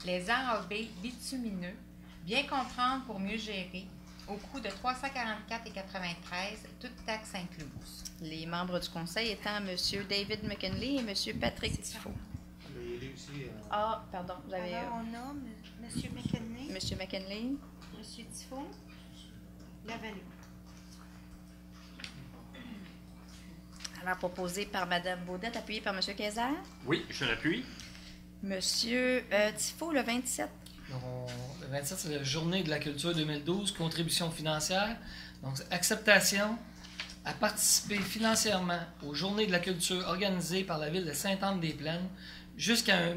les enrobés bitumineux, bien comprendre pour mieux gérer, au coût de 344,93, toutes taxes incluses. Les membres du Conseil étant M. David McKinley et M. Patrick Tifo. Ah, pardon, vous avez... Alors, on a M. McKinley. M. McKinley. M. Tifo. Lavallée. Alors, proposé par Mme Baudette, appuyé par M. Kayser. Oui, je l'appuie. M. Tifo, le 27. Donc, le 27, c'est la Journée de la culture 2012, contribution financière. Donc, acceptation à participer financièrement aux Journées de la culture organisées par la Ville de Sainte-Anne-des-Plaines jusqu'à un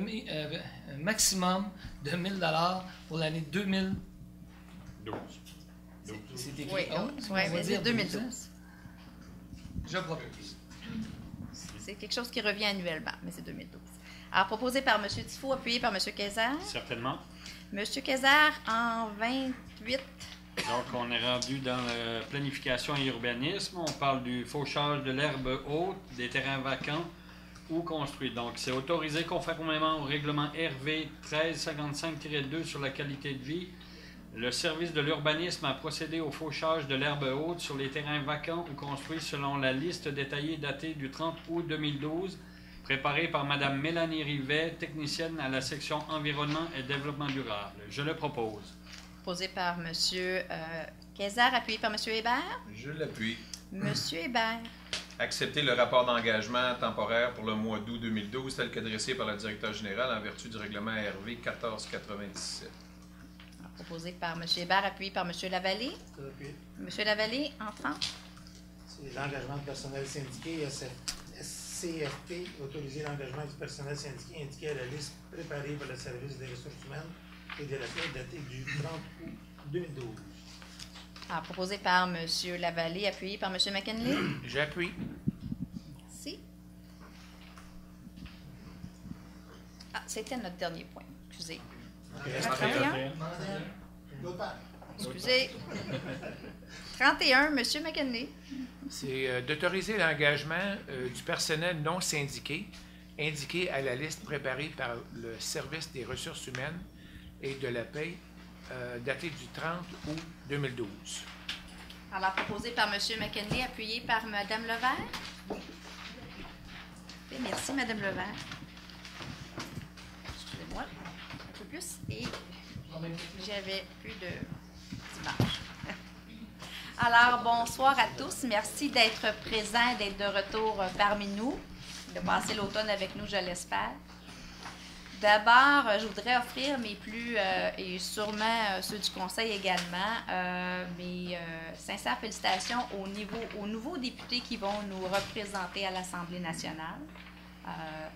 maximum de 1 000 $ pour l'année 2012. C'est écrit Oui, 11, oui, mais c'est 2012. Je propose. C'est quelque chose qui revient annuellement, mais c'est 2012. Alors, proposé par M. Tifo, appuyé par M. Kayser. Certainement. M. Kayser, en 28. Donc, on est rendu dans la planification et urbanisme. On parle du fauchage de l'herbe haute, des terrains vacants ou construits. Donc, c'est autorisé conformément au règlement RV 1355-2 sur la qualité de vie. Le service de l'urbanisme a procédé au fauchage de l'herbe haute sur les terrains vacants ou construits selon la liste détaillée datée du 30 août 2012 préparé par Mme Mélanie Rivet, technicienne à la section Environnement et Développement durable. Je le propose. Proposé par M. Kayser, appuyé par M. Hébert. Je l'appuie. M. Hébert. Accepter le rapport d'engagement temporaire pour le mois d'août 2012 tel que dressé par le directeur général en vertu du règlement RV 1497. Proposé par M. Hébert, appuyé par M. Lavallée. M. Lavallée, entrant. C'est l'engagement de personnel syndiqué, SCFT, autoriser l'engagement du personnel syndiqué indiqué à la liste préparée par le service des ressources humaines et de la paie datée du 30 août 2012. Proposé par M. Lavallée, appuyé par M. McKinley. J'appuie. Merci. C'était notre dernier point. Excusez. Excusez. 31, M. McKinley. C'est d'autoriser l'engagement du personnel non syndiqué indiqué à la liste préparée par le service des ressources humaines et de la paie datée du 30 août 2012. Alors, proposé par M. McKinley, appuyé par Mme Levert. Et merci, Mme Levert. Excusez-moi, un peu plus. Et j'avais plus d'image. Alors, bonsoir à tous. Merci d'être présents, d'être de retour parmi nous, de passer l'automne avec nous, je l'espère. D'abord, je voudrais offrir mes plus, et sûrement ceux du Conseil également, mes sincères félicitations aux nouveaux députés qui vont nous représenter à l'Assemblée nationale.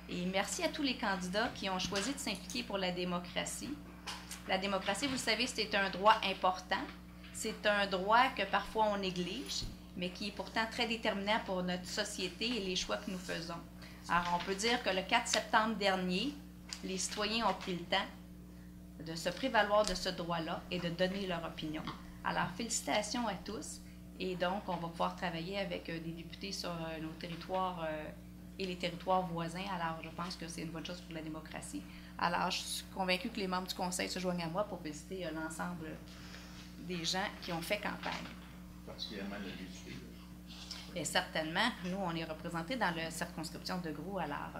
Et merci à tous les candidats qui ont choisi de s'impliquer pour la démocratie. La démocratie, vous le savez, c'est un droit important. C'est un droit que parfois on néglige, mais qui est pourtant très déterminant pour notre société et les choix que nous faisons. Alors, on peut dire que le 4 septembre dernier, les citoyens ont pris le temps de se prévaloir de ce droit-là et de donner leur opinion. Alors, félicitations à tous. Et donc, on va pouvoir travailler avec des députés sur nos territoires et les territoires voisins. Alors, je pense que c'est une bonne chose pour la démocratie. Alors, je suis convaincue que les membres du Conseil se joignent à moi pour féliciter l'ensemble des gens qui ont fait campagne. Particulièrement le député. Et certainement, nous, on est représentés dans la circonscription de Gros, alors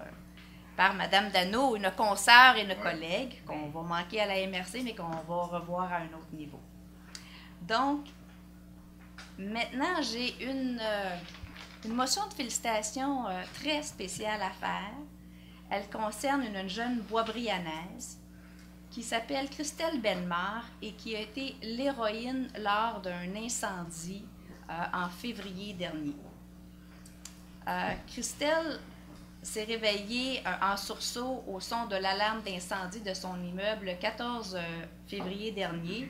par Mme Dano, une consoeur et une collègue qu'on va manquer à la MRC, mais qu'on va revoir à un autre niveau. Donc, maintenant, j'ai une motion de félicitations très spéciale à faire. Elle concerne une jeune boisbrianaise qui s'appelle Christelle Bellemare et qui a été l'héroïne lors d'un incendie en février dernier. Christelle s'est réveillée en sursaut au son de l'alarme d'incendie de son immeuble le 14 février dernier.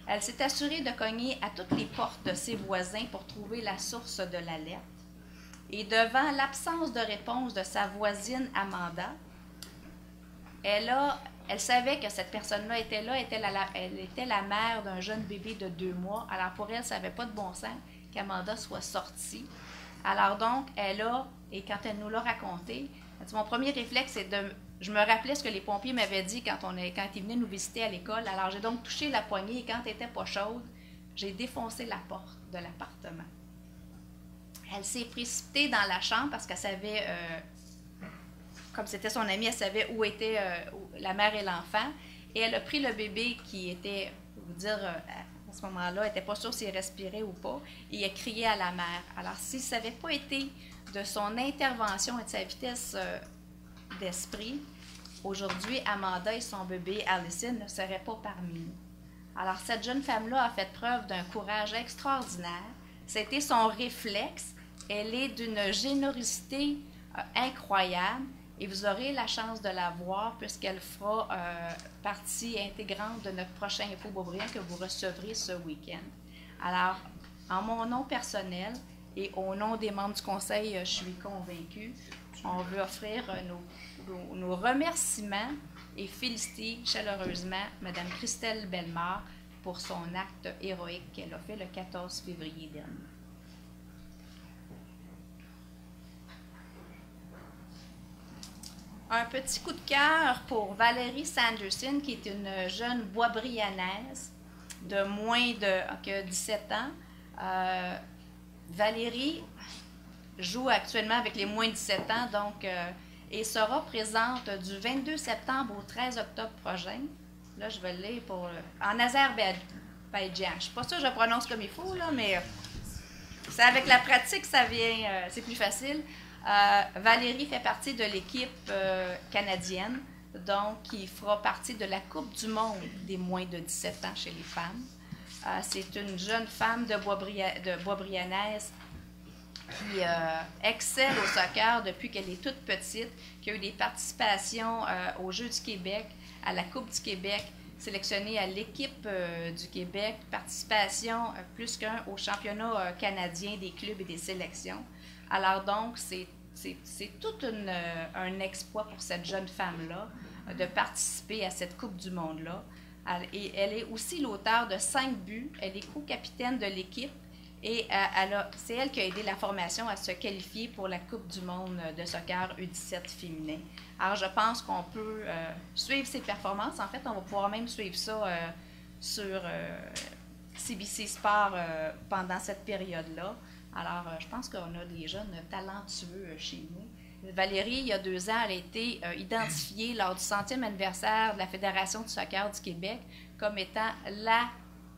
Elle s'est assurée de cogner à toutes les portes de ses voisins pour trouver la source de l'alerte. Et devant l'absence de réponse de sa voisine Amanda, elle savait que cette personne-là était là, elle était la mère d'un jeune bébé de 2 mois. Alors pour elle, ça n'avait pas de bon sens qu'Amanda soit sortie. Alors donc, et quand elle nous l'a raconté, elle dit, mon premier réflexe, c'est je me rappelais ce que les pompiers m'avaient dit quand ils venaient nous visiter à l'école. Alors j'ai donc touché la poignée et quand elle n'était pas chaude, j'ai défoncé la porte de l'appartement. Elle s'est précipitée dans la chambre parce qu'elle savait, comme c'était son amie, elle savait où étaient la mère et l'enfant. Et elle a pris le bébé qui était, pour vous dire, à ce moment-là, elle n'était pas sûre s'il respirait ou pas, et elle a crié à la mère. Alors, si ça n'avait pas été de son intervention et de sa vitesse d'esprit, aujourd'hui, Amanda et son bébé Allison ne seraient pas parmi nous. Alors, cette jeune femme-là a fait preuve d'un courage extraordinaire. C'était son réflexe. Elle est d'une générosité incroyable et vous aurez la chance de la voir puisqu'elle fera partie intégrante de notre prochain Info Boisbriand que vous recevrez ce week-end. Alors, en mon nom personnel et au nom des membres du Conseil, je suis convaincue, on veut offrir nos remerciements et féliciter chaleureusement Mme Christelle Bellemare pour son acte héroïque qu'elle a fait le 14 février dernier. Un petit coup de cœur pour Valérie Sanderson, qui est une jeune boisbrianaise de moins que 17 ans. Valérie joue actuellement avec les moins de 17 ans, donc et sera présente du 22 septembre au 13 octobre prochain. Là, je vais le lire en Azerbaïdjan. Je ne suis pas sûre que je prononce comme il faut, là, mais c'est avec la pratique, ça vient, c'est plus facile. Valérie fait partie de l'équipe canadienne, donc qui fera partie de la Coupe du monde des moins de 17 ans chez les femmes. C'est une jeune femme de Boisbriannaise qui excelle au soccer depuis qu'elle est toute petite, qui a eu des participations aux Jeux du Québec, à la Coupe du Québec, sélectionnée à l'équipe du Québec, participation plus qu'un au championnat canadien des clubs et des sélections. Alors donc, c'est tout un exploit pour cette jeune femme-là de participer à cette Coupe du monde-là. Et elle est aussi l'auteure de 5 buts. Elle est co-capitaine de l'équipe et c'est elle qui a aidé la formation à se qualifier pour la Coupe du monde de soccer U17 féminin. Alors, je pense qu'on peut suivre ses performances. En fait, on va pouvoir même suivre ça sur CBC Sport pendant cette période-là. Alors, je pense qu'on a des jeunes talentueux chez nous. Valérie, il y a 2 ans, elle a été identifiée lors du 100e anniversaire de la Fédération du soccer du Québec comme étant la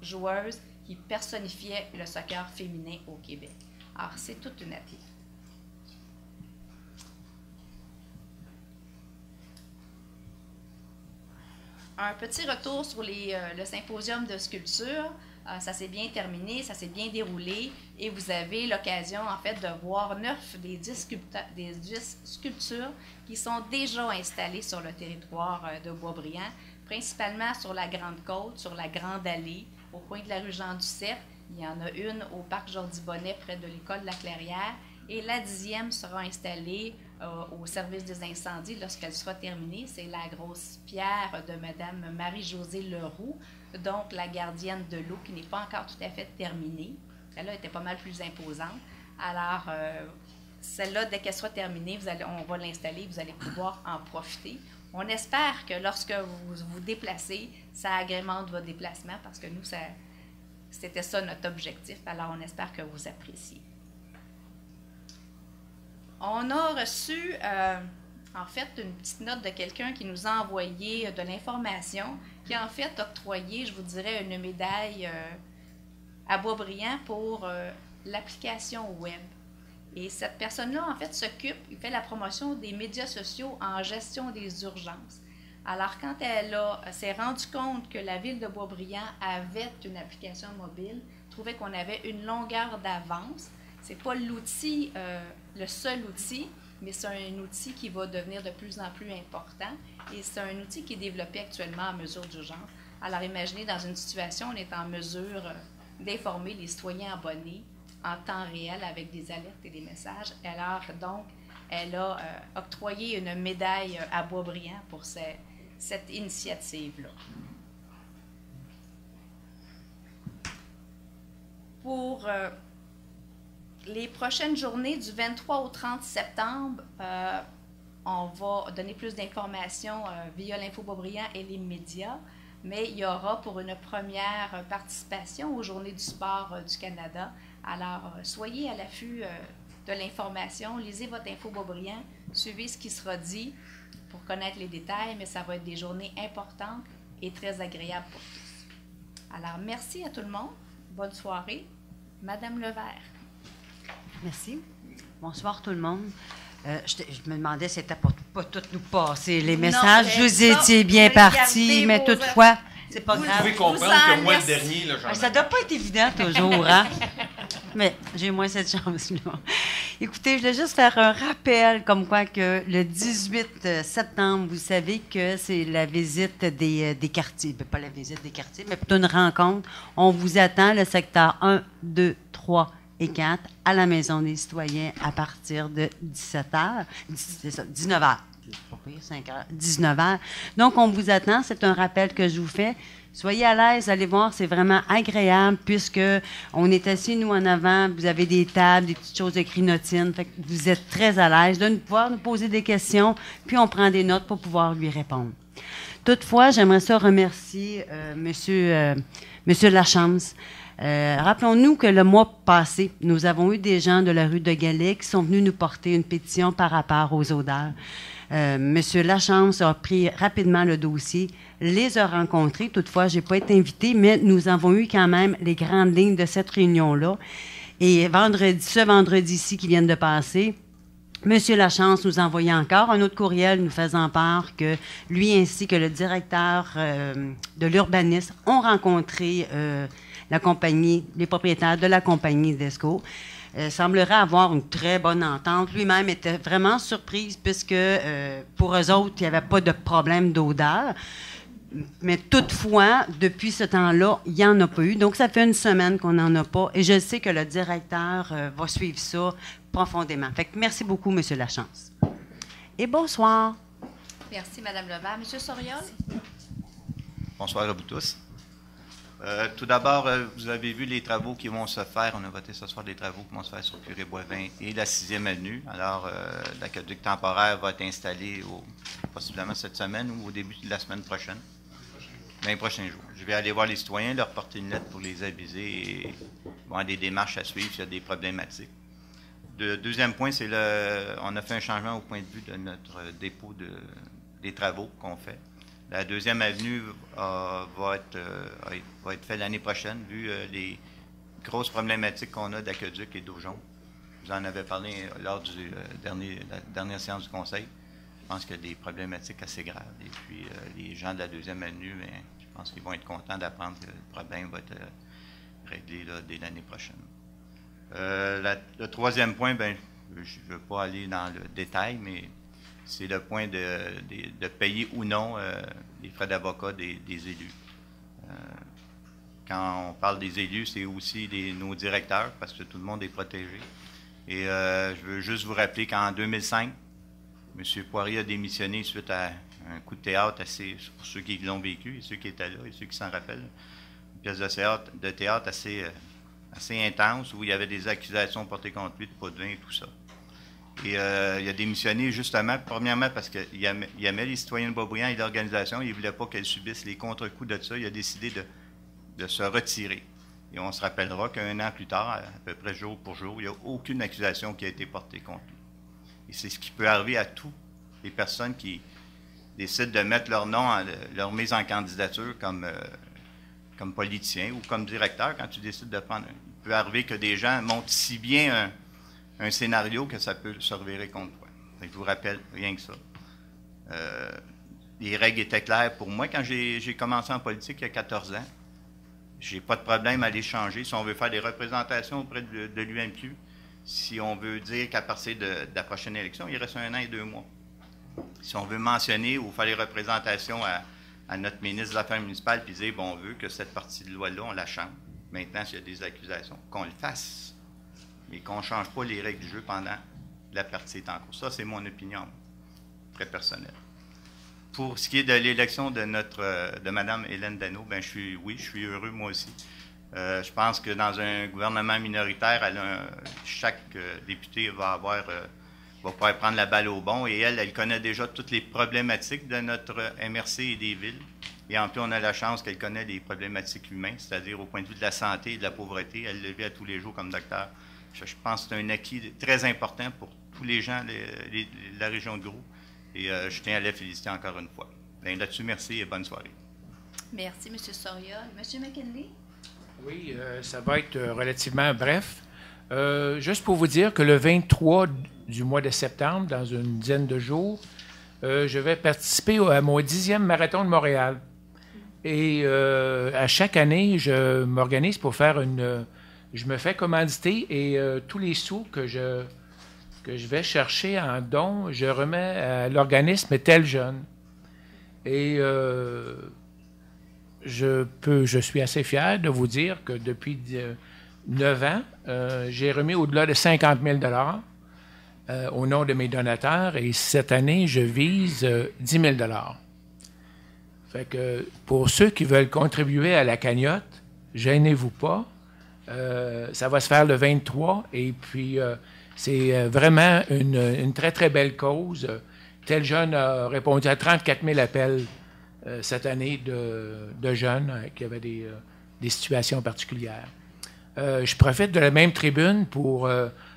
joueuse qui personnifiait le soccer féminin au Québec. Alors, c'est toute une athlète. Un petit retour sur le symposium de sculpture. Ça s'est bien terminé, ça s'est bien déroulé et vous avez l'occasion, en fait, de voir 9 des 10 sculptures qui sont déjà installées sur le territoire de Boisbriand, principalement sur la Grande Côte, sur la Grande Allée, au coin de la rue Jean-Duceppe. Il y en a une au parc Jordi-Bonnet, près de l'école de la Clairière. Et la 10e sera installée au service des incendies lorsqu'elle sera terminée. C'est la grosse pierre de Mme Marie-Josée Leroux, donc la gardienne de l'eau, qui n'est pas encore tout à fait terminée. Celle-là était pas mal plus imposante. Alors, celle-là, dès qu'elle sera terminée, on va l'installer, vous allez pouvoir en profiter. On espère que lorsque vous vous déplacez, ça agrémente votre déplacement, parce que nous, c'était ça notre objectif. Alors, on espère que vous appréciez. On a reçu, en fait, une petite note de quelqu'un qui nous a envoyé de l'information, qui a en fait octroyé, je vous dirais, une médaille à Boisbriand pour l'application web. Et cette personne-là, en fait, il fait la promotion des médias sociaux en gestion des urgences. Alors, quand elle s'est rendue compte que la ville de Boisbriand avait une application mobile, trouvait qu'on avait une longueur d'avance. Ce n'est pas l'outil, le seul outil, mais c'est un outil qui va devenir de plus en plus important. Et c'est un outil qui est développé actuellement en mesure d'urgence. Alors, imaginez, dans une situation, on est en mesure d'informer les citoyens abonnés en temps réel avec des alertes et des messages. Alors, donc, elle a octroyé une médaille à Boisbriand pour cette initiative-là. Pour les prochaines journées du 23 au 30 septembre, on va donner plus d'informations via l'Info Boisbriand et les médias, mais il y aura pour une première participation aux Journées du sport du Canada. Alors, soyez à l'affût de l'information, lisez votre Info Boisbriand, suivez ce qui sera dit pour connaître les détails, mais ça va être des journées importantes et très agréables pour tous. Alors, merci à tout le monde. Bonne soirée. Madame Levert. Merci. Bonsoir tout le monde. Je me demandais si c'était pour pas tout nous passer les messages. Non, vous étiez bien partis, mais toutefois, c'est pas grave. Vous pouvez comprendre que moi, le dernier, là, j'en ai... Ça doit pas être évident toujours, hein? Mais j'ai moins cette chance-là. Écoutez, je voulais juste faire un rappel, comme quoi que le 18 septembre, vous savez que c'est la visite des quartiers. Bien, pas la visite des quartiers, mais plutôt une rencontre. On vous attend, le secteur 1, 2, 3 et 4, à la Maison des citoyens à partir de 17h. C'est ça, 19h. 5h, 19h. Donc, on vous attend. C'est un rappel que je vous fais. Soyez à l'aise, allez voir, c'est vraiment agréable puisque on est assis, nous, en avant. Vous avez des tables, des petites choses de crinotine. Fait que vous êtes très à l'aise de pouvoir nous poser des questions, puis on prend des notes pour pouvoir lui répondre. Toutefois, j'aimerais ça remercier Monsieur Lachance. Rappelons-nous que le mois passé, nous avons eu des gens de la rue de Galais qui sont venus nous porter une pétition par rapport aux odeurs. Monsieur Lachance a pris rapidement le dossier, les a rencontrés. Toutefois, je n'ai pas été invitée, mais nous avons eu quand même les grandes lignes de cette réunion-là. Et ce vendredi-ci qui vient de passer, Monsieur Lachance nous envoyait encore un autre courriel nous faisant part que lui ainsi que le directeur de l'urbanisme ont rencontré la compagnie, les propriétaires de la compagnie Desco. Semblerait avoir une très bonne entente. Lui-même était vraiment surpris puisque pour eux autres, il n'y avait pas de problème d'odeur. Mais toutefois, depuis ce temps-là, il n'y en a pas eu. Donc, ça fait une semaine qu'on n'en a pas. Et je sais que le directeur va suivre ça profondément. Fait que merci beaucoup, M. Lachance. Et bonsoir. Merci, Mme Lebert. M. Soriol? Bonsoir à vous tous. Tout d'abord, vous avez vu les travaux qui vont se faire. On a voté ce soir des travaux qui vont se faire sur Curé-Boivin et la 6e avenue. Alors, l'aqueduc temporaire va être installé possiblement cette semaine ou au début de la semaine prochaine. Dans les prochains jours. Je vais aller voir les citoyens, leur porter une lettre pour les aviser et avoir des démarches à suivre s'il y a des problématiques. Le deuxième point, c'est on a fait un changement au point de vue de notre dépôt des travaux qu'on fait. La 2e avenue va être faite l'année prochaine, vu les grosses problématiques qu'on a d'aqueduc et d'eau jaune. Vous en avez parlé lors de la dernière séance du conseil. Je pense qu'il y a des problématiques assez graves. Et puis, les gens de la 2e avenue, je pense qu'ils vont être contents d'apprendre que le problème va être réglé là, dès l'année prochaine. Le 3e point, je ne veux pas aller dans le détail, mais c'est le point de payer ou non les frais d'avocat des élus. Quand on parle des élus, c'est aussi nos directeurs, parce que tout le monde est protégé. Et je veux juste vous rappeler qu'en 2005, M. Poirier a démissionné suite à un coup de théâtre pour ceux qui l'ont vécu et ceux qui étaient là et ceux qui s'en rappellent. Une pièce de théâtre assez intense où il y avait des accusations portées contre lui de pots de vin et tout ça. Et il a démissionné justement, premièrement parce qu'il aimait les citoyens de Boisbriand et l'organisation. Il ne voulait pas qu'elle subisse les contre-coups de ça. Il a décidé de se retirer. Et on se rappellera qu'1 an plus tard, à peu près jour pour jour, il n'y a aucune accusation qui a été portée contre lui. Et c'est ce qui peut arriver à toutes les personnes qui décident de mettre leur nom, leur mise en candidature comme politicien ou comme directeur quand tu décides de prendre. Il peut arriver que des gens montent si bien un scénario que ça peut se revirer contre toi. Je vous rappelle rien que ça. Les règles étaient claires pour moi quand j'ai commencé en politique il y a 14 ans. J'ai pas de problème à les changer. Si on veut faire des représentations auprès de l'UMQ, si on veut dire qu'à partir de la prochaine élection, il reste 1 an et 2 mois. Si on veut mentionner ou faire les représentations à notre ministre des Affaires municipales puis dire, on veut que cette partie de loi-là, on la change. Maintenant, s'il y a des accusations, qu'on le fasse, mais qu'on ne change pas les règles du jeu pendant la partie est en cours. Ça, c'est mon opinion très personnelle. Pour ce qui est de l'élection de Mme Hélène Dano, je suis heureux moi aussi. Je pense que dans un gouvernement minoritaire, chaque député va pouvoir prendre la balle au bon et elle connaît déjà toutes les problématiques de notre MRC et des villes. Et en plus, on a la chance qu'elle connaît les problématiques humaines, c'est-à-dire au point de vue de la santé et de la pauvreté. Elle le vit à tous les jours comme docteur. Je pense que c'est un acquis très important pour tous les gens de la région de Gros. Et je tiens à la féliciter encore une fois. Là-dessus, merci et bonne soirée. Merci, M. Soriol. M. McKinley? Oui, ça va être relativement bref. Juste pour vous dire que le 23 du mois de septembre, dans une dizaine de jours, je vais participer à mon 10e marathon de Montréal. Et à chaque année, je m'organise pour faire je me fais commanditer et tous les sous que je vais chercher en don, je remets à l'organisme Tel Jeune. Et je suis assez fier de vous dire que depuis 9 ans, j'ai remis au-delà de 50 000 $ au nom de mes donateurs et cette année, je vise 10 000 $. Fait que pour ceux qui veulent contribuer à la cagnotte, gênez-vous pas. Ça va se faire le 23 et puis c'est vraiment une très, très belle cause. Tel Jeune a répondu à 34 000 appels cette année de jeunes qui avaient des situations particulières. Je profite de la même tribune pour,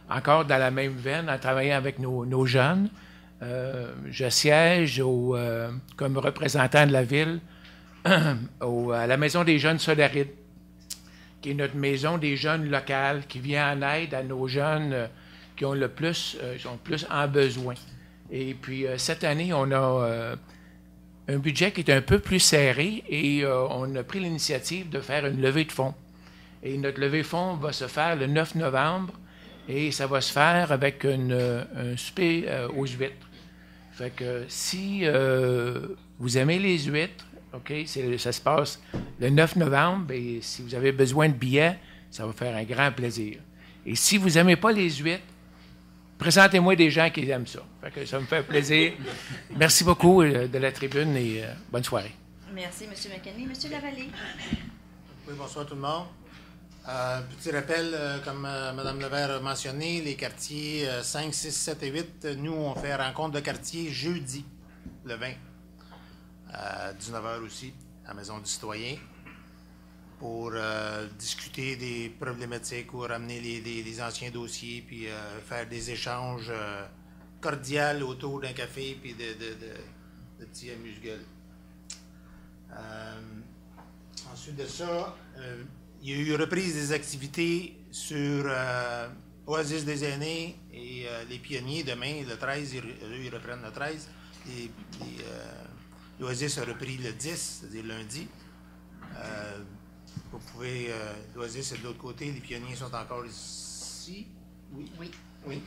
encore dans la même veine, en travaillant avec nos jeunes. Je siège comme représentant de la ville à la Maison des jeunes Solarides, qui est notre maison des jeunes locales, qui vient en aide à nos jeunes qui ont le plus en besoin. Et puis, cette année, on a un budget qui est un peu plus serré et on a pris l'initiative de faire une levée de fonds. Et notre levée de fonds va se faire le 9 novembre et ça va se faire avec un souper aux huîtres. Fait que si vous aimez les huîtres, OK, ça se passe le 9 novembre et si vous avez besoin de billets, ça va faire un grand plaisir. Et si vous n'aimez pas les huîtres, présentez-moi des gens qui aiment ça. Fait que ça me fait plaisir. Merci beaucoup de la tribune et bonne soirée. Merci, M. McKenney. M. Lavallée. Oui, bonsoir tout le monde. Petit rappel, comme Mme Levert a mentionné, les quartiers 5, 6, 7 et 8, nous, on fait rencontre de quartier jeudi, le 20, à 19h aussi, à la Maison du Citoyen, pour discuter des problématiques ou ramener les anciens dossiers, puis faire des échanges cordiaux autour d'un café, puis de petits amuse-gueules. Ensuite de ça, il y a eu reprise des activités sur Oasis des aînés et les pionniers. Demain, le 13, ils reprennent le 13. L'Oasis a repris le 10, c'est-à-dire lundi. Vous pouvez... L'Oasis est de l'autre côté. Les pionniers sont encore ici. Oui. Oui. Oui.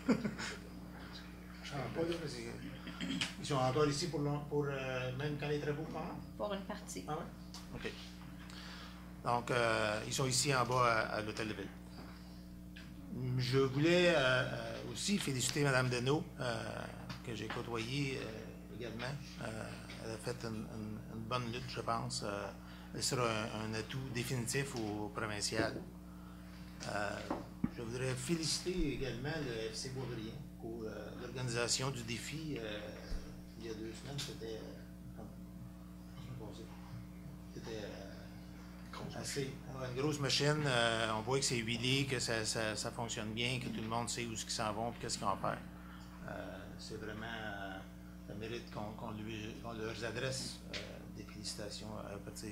Je ne pas, là, mais ils sont encore ici pour même quand les travaux commencent? Pour une partie. Ah oui? OK. Donc, ils sont ici en bas à l'Hôtel de Ville. Je voulais aussi féliciter Mme Deneau, que j'ai côtoyée également. Elle a fait une bonne lutte, je pense. Elle sera un atout définitif au provincial. Je voudrais féliciter également le FC Boisbriand pour l'organisation du défi il y a 2 semaines. C'était une grosse machine. On voit que c'est huilé, que ça fonctionne bien, que tout le monde sait où ils s'en vont et qu'est-ce qu'ils vont faire. C'est vraiment... ça mérite qu'on leur adresse des félicitations à partir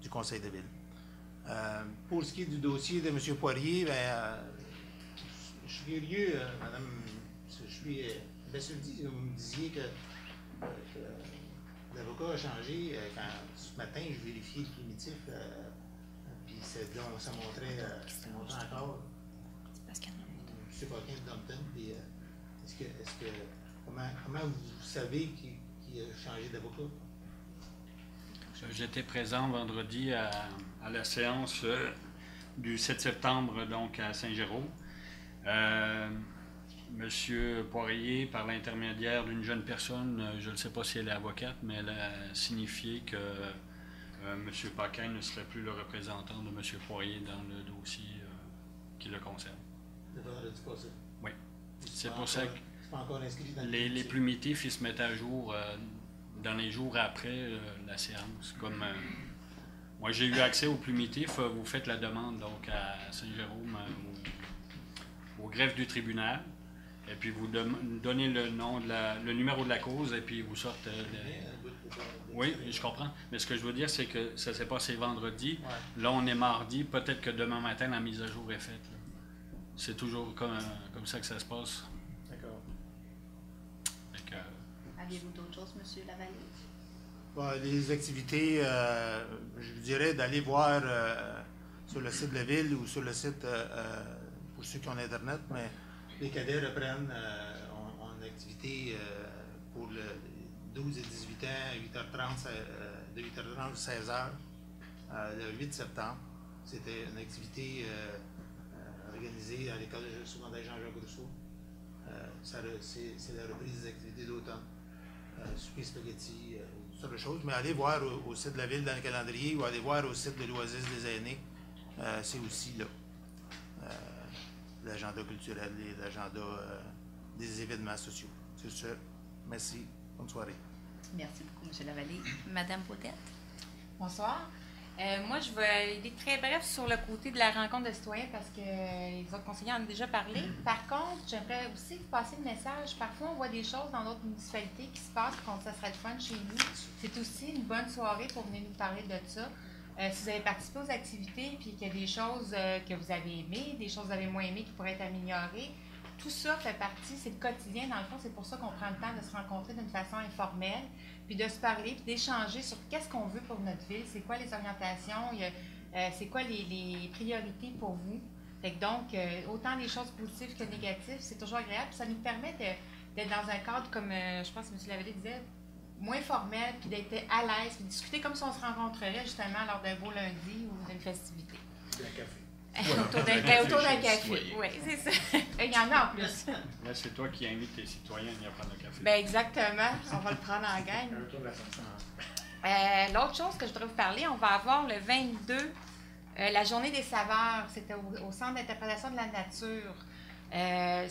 du Conseil de ville. Pour ce qui est du dossier de M. Poirier, je suis curieux, madame, je suis abasourdi, vous me disiez que l'avocat a changé. Quand ce matin, je vérifiais le primitif, puis ça montrait encore. Je sais pas qui de Dumpton. Puis comment vous savez qu'il a changé d'avocat? J'étais présent vendredi à la séance du 7 septembre, donc à Saint-Jérôme. Monsieur Poirier, par l'intermédiaire d'une jeune personne, je ne sais pas si elle est avocate, mais elle a signifié que Monsieur Paquin ne serait plus le représentant de Monsieur Poirier dans le dossier qui le concerne. Le vendredi passé? Oui. C'est pour ça que c'est pas encore inscrit dans les plumitifs, ils se mettent à jour dans les jours après la séance. Comme moi, j'ai eu accès aux plumitifs. Vous faites la demande donc à Saint-Jérôme, au greffe du tribunal. Et puis vous donnez le numéro de la cause et puis vous sortez. Oui, je comprends. Mais ce que je veux dire, c'est que ça s'est passé vendredi. Ouais. Là, on est mardi. Peut-être que demain matin, la mise à jour est faite. C'est toujours comme ça que ça se passe. D'accord. Aviez-vous d'autres choses, M. Lavallée? Bon, les activités, je vous dirais d'aller voir sur le site de la ville ou sur le site, pour ceux qui ont Internet, mais les cadets reprennent en activité pour le 12 et 18 ans, 8h30, de 8h30 à 16h, le 8 septembre. C'était une activité organisée à l'école secondaire Jean-Jacques Rousseau. C'est la reprise des activités d'automne. Souper spaghetti, toutes sortes de choses. Mais allez voir au site de la ville dans le calendrier ou allez voir au site de l'Oasis des aînés. C'est aussi là. L'agenda culturel et l'agenda des événements sociaux. C'est ça. Merci. Bonne soirée. Merci beaucoup, M. Lavallée. Madame Baudette. Bonsoir. Moi, je vais aller très bref sur le côté de la rencontre de citoyens parce que les autres conseillers en ont déjà parlé. Par contre, j'aimerais aussi vous passer le message. Parfois, on voit des choses dans d'autres municipalités qui se passent quand ça serait le fun chez nous. C'est aussi une bonne soirée pour venir nous parler de ça. Si vous avez participé aux activités puis qu'il y a des choses que vous avez aimées, des choses que vous avez moins aimées qui pourraient être améliorées, tout ça fait partie, c'est le quotidien. Dans le fond, c'est pour ça qu'on prend le temps de se rencontrer d'une façon informelle, puis de se parler, puis d'échanger sur qu'est-ce qu'on veut pour notre ville, c'est quoi les orientations, c'est quoi les priorités pour vous. Fait que donc, autant des choses positives que négatives, c'est toujours agréable. Puis ça nous permet d'être dans un cadre, comme je pense que M. Lavallée disait, moins formel, puis d'être à l'aise, puis discuter comme si on se rencontrerait justement lors d'un beau lundi ou d'une festivité. D'un café. Autour d'un café. Oui, c'est ça. Il y en a en plus. Là, c'est toi qui invites tes citoyens à venir prendre le café. Bien, exactement. On va le prendre en gang. L'autre chose que je voudrais vous parler, on va avoir le 22, la journée des saveurs. C'était au Centre d'interprétation de la nature.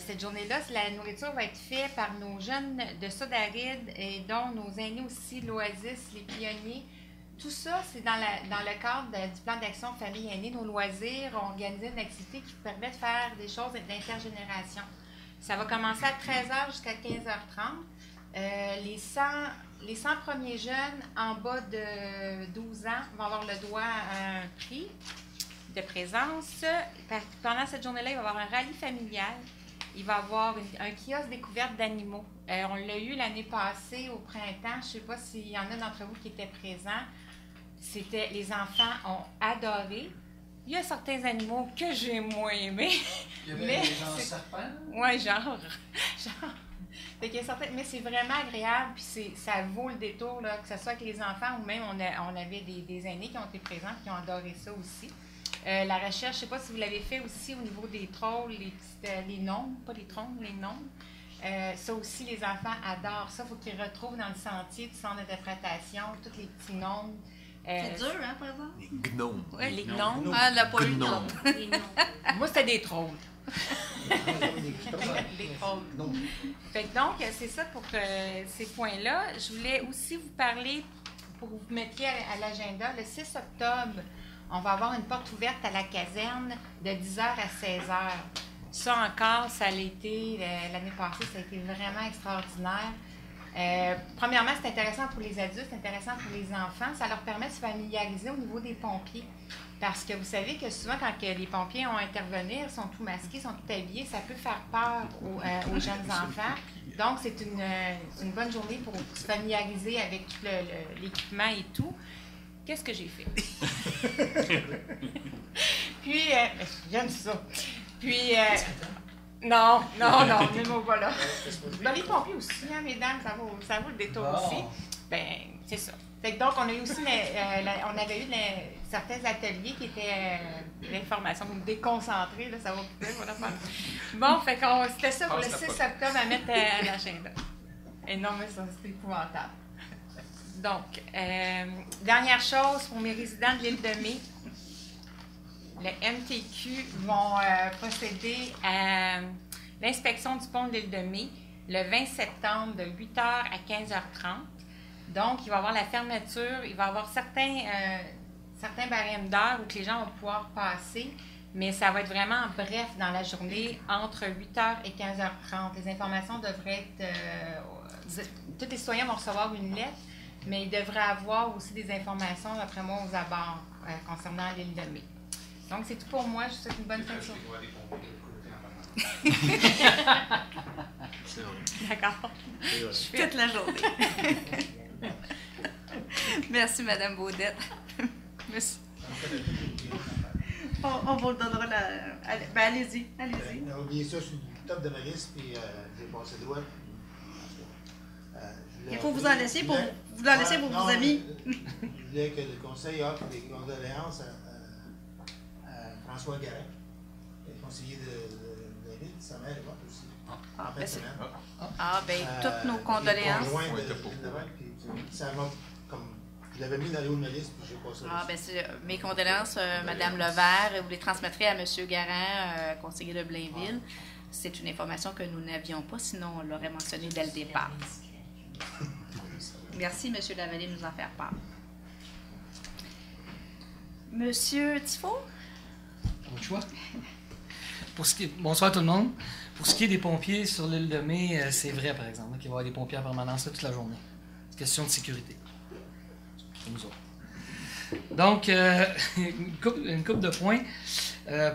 Cette journée-là, la nourriture va être faite par nos jeunes de Sodalide et dont nos aînés aussi, l'Oasis, les pionniers. Tout ça, c'est dans le cadre du plan d'action Famille aînée. Nos loisirs ont organisé une activité qui permet de faire des choses d'intergénération. Ça va commencer à 13h jusqu'à 15h30. Les 100 premiers jeunes en bas de 12 ans vont avoir le droit à un prix de présence. Pendant cette journée-là, il va y avoir un rallye familial. Il va y avoir un kiosque découverte d'animaux. On l'a eu l'année passée au printemps. Je ne sais pas s'il y en a d'entre vous qui étaient présents. Les enfants ont adoré. Il y a certains animaux que j'ai moins aimés. Il y avait des gens serpents? Oui, genre. Fait qu'il y a mais c'est vraiment agréable, puis ça vaut le détour, là, que ce soit avec les enfants ou même on avait des aînés qui ont été présents et qui ont adoré ça aussi. La recherche, je ne sais pas si vous l'avez fait aussi au niveau des trolls, les gnomes, pas les trolls, les gnomes. Ça aussi, les enfants adorent ça. Il faut qu'ils retrouvent dans le sentier du centre d'interprétation tous les petits gnomes. C'est dur, hein, par exemple? Les gnomes. Ouais, les gnomes. Ah, elle n'a pas eu de gnomes. Moi, c'était des trolls. Des trolls. Fait que donc, c'est ça pour ces points-là. Je voulais aussi vous parler, pour que vous mettiez à l'agenda, le 6 octobre, on va avoir une porte ouverte à la caserne de 10h à 16h. Ça encore, ça a été, l'année passée, ça a été vraiment extraordinaire. Premièrement, c'est intéressant pour les adultes, c'est intéressant pour les enfants. Ça leur permet de se familiariser au niveau des pompiers. Parce que vous savez que souvent, quand les pompiers ont à intervenir, ils sont tout masqués, ils sont tout habillés, ça peut faire peur aux jeunes enfants. Donc, c'est une bonne journée pour se familiariser avec tout l'équipement et tout. Qu'est-ce que j'ai fait? Puis, j'aime ça. Puis, non, même pas là. Ben, les pompiers aussi, hein, mesdames, ça vaut le détour aussi. Ben, c'est ça. Fait que donc, on a eu aussi, on avait eu certains ateliers qui étaient l'information, vous me déconcentrez, là, ça va couper, voilà. Bon, fait que c'était ça pour le 6 octobre à mettre à l'agenda. Et non, mais ça, c'est épouvantable. Donc, dernière chose pour mes résidents de l'île de Mai. Le MTQ vont procéder à l'inspection du pont de l'île de Mai le 20 septembre de 8h à 15h30. Donc, il va y avoir la fermeture, il va y avoir certains barèmes d'heures où les gens vont pouvoir passer, mais ça va être vraiment bref dans la journée, entre 8h et 15h30. Les informations devraient être... tous les citoyens vont recevoir une lettre, mais ils devraient avoir aussi des informations, d'après moi, aux abords concernant l'île de Mai. Donc, c'est tout pour moi. Je vous souhaite une bonne fin de journée. D'accord. Toute la journée. Merci, Mme Baudette. Merci. On vous le donnera allez-y. J'ai oublié ça sur le top de ma liste, puis j'ai passé droit. Il faut vous en laisser pour vos amis. Je voulais que le conseil offre des condoléances à François Garin, le conseiller de la ville. Sa mère est morte aussi. Toutes nos condoléances. Ça m'a comme. Je l'avais mis dans les hauts de ma liste, puis j'ai passé. Mes condoléances, Mme Levert. Vous les transmettrez à M. Garin, conseiller de Blainville. C'est une information que nous n'avions pas, sinon on l'aurait mentionné dès le départ. Merci, M. Lavallée, de nous en faire part. Monsieur Tifo? Votre choix. Bonsoir tout le monde. Pour ce qui est des pompiers sur l'île de Mai, c'est vrai, par exemple, qu'il va y avoir des pompiers en permanence là, toute la journée. C'est question de sécurité. Pour nous autres. Donc, une couple de points.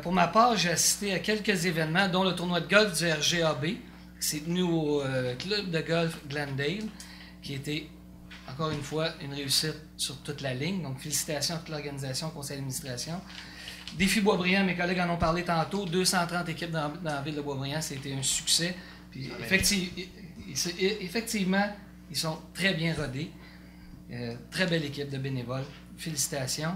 Pour ma part, j'ai assisté à quelques événements, dont le tournoi de golf du RGAB, qui s'est tenu au club de golf Glendale, qui était, encore une fois, une réussite sur toute la ligne. Donc, félicitations à toute l'organisation, au conseil d'administration. Défi Boisbriand, mes collègues en ont parlé tantôt, 230 équipes dans la ville de Boisbriand, c'était un succès. Puis, effectivement, ils sont très bien rodés. Très belle équipe de bénévoles. Félicitations.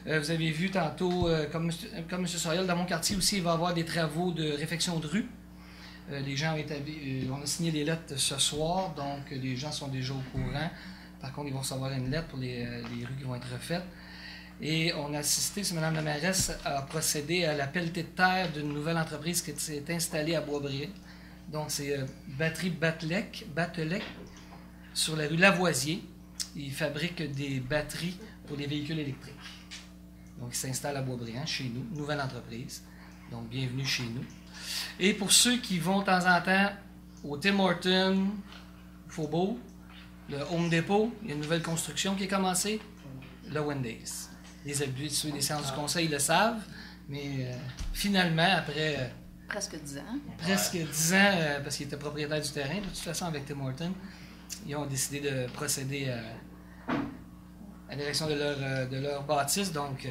Vous avez vu tantôt, comme M. Soyol, dans mon quartier aussi, il va y avoir des travaux de réfection de rue. Les gens on a signé les lettres ce soir, donc les gens sont déjà au courant. Par contre, ils vont recevoir une lettre pour les rues qui vont être refaites. Et on a assisté, Mme la mairesse a procédé à la pelletée de terre d'une nouvelle entreprise qui s'est installée à Boisbriand. Donc, c'est Batterie Batelec, sur la rue Lavoisier. Ils fabriquent des batteries pour les véhicules électriques. Donc, ils s'installent à Boisbriand, chez nous, nouvelle entreprise. Donc, bienvenue chez nous. Et pour ceux qui vont de temps en temps au Tim Hortons, Faubourg, le Home Depot, il y a une nouvelle construction qui est commencée, le Wendy's. Les habitués des séances du conseil le savent, mais finalement, après... presque 10 ans. Presque 10 ans, parce qu'ils étaient propriétaires du terrain, de toute façon, avec Tim Hortons, ils ont décidé de procéder à l'érection de leur bâtisse. Donc,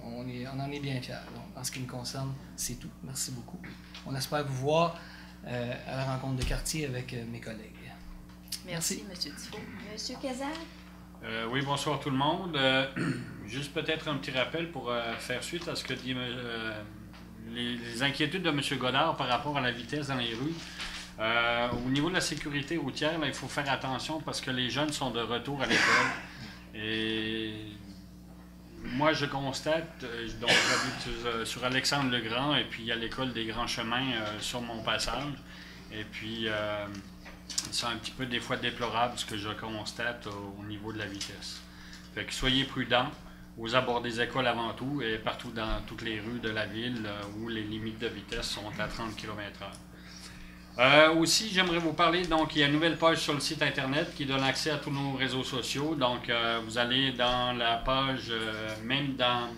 on en est bien fiers. Donc, en ce qui me concerne, c'est tout. Merci beaucoup. On espère vous voir à la rencontre de quartier avec mes collègues. Merci, M. Tifo. M. Cazard? Oui, bonsoir tout le monde. Juste peut-être un petit rappel pour faire suite à ce que dit les inquiétudes de M. Godard par rapport à la vitesse dans les rues. Au niveau de la sécurité routière, là, il faut faire attention parce que les jeunes sont de retour à l'école. Et moi, je constate, donc j'habite sur Alexandre-le-Grand et puis à l'école des Grands Chemins sur mon passage. Et puis, c'est un petit peu des fois déplorable ce que je constate au niveau de la vitesse. Fait que soyez prudents aux abords des écoles avant tout et partout dans toutes les rues de la ville où les limites de vitesse sont à 30 km/h. Aussi, j'aimerais vous parler, donc il y a une nouvelle page sur le site internet qui donne accès à tous nos réseaux sociaux. Donc, vous allez dans la page, même dans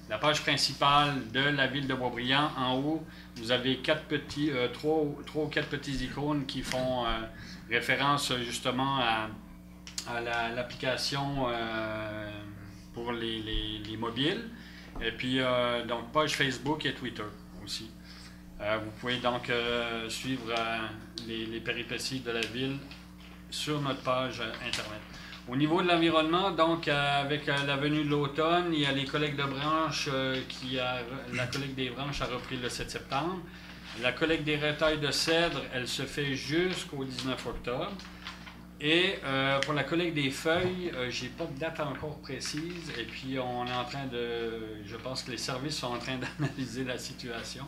la page principale de la ville de Boisbriand, en haut, vous avez trois ou quatre petits icônes qui font référence justement à l'application pour les mobiles. Et puis, donc, page Facebook et Twitter aussi. Vous pouvez donc suivre les péripéties de la ville sur notre page Internet. Au niveau de l'environnement, donc avec la venue de l'automne, il y a les collectes de branches la collecte des branches a repris le 7 septembre. La collecte des retailles de cèdre, elle se fait jusqu'au 19 octobre. Et pour la collecte des feuilles, j'ai pas de date encore précise. Et puis on est en train je pense que les services sont en train d'analyser la situation.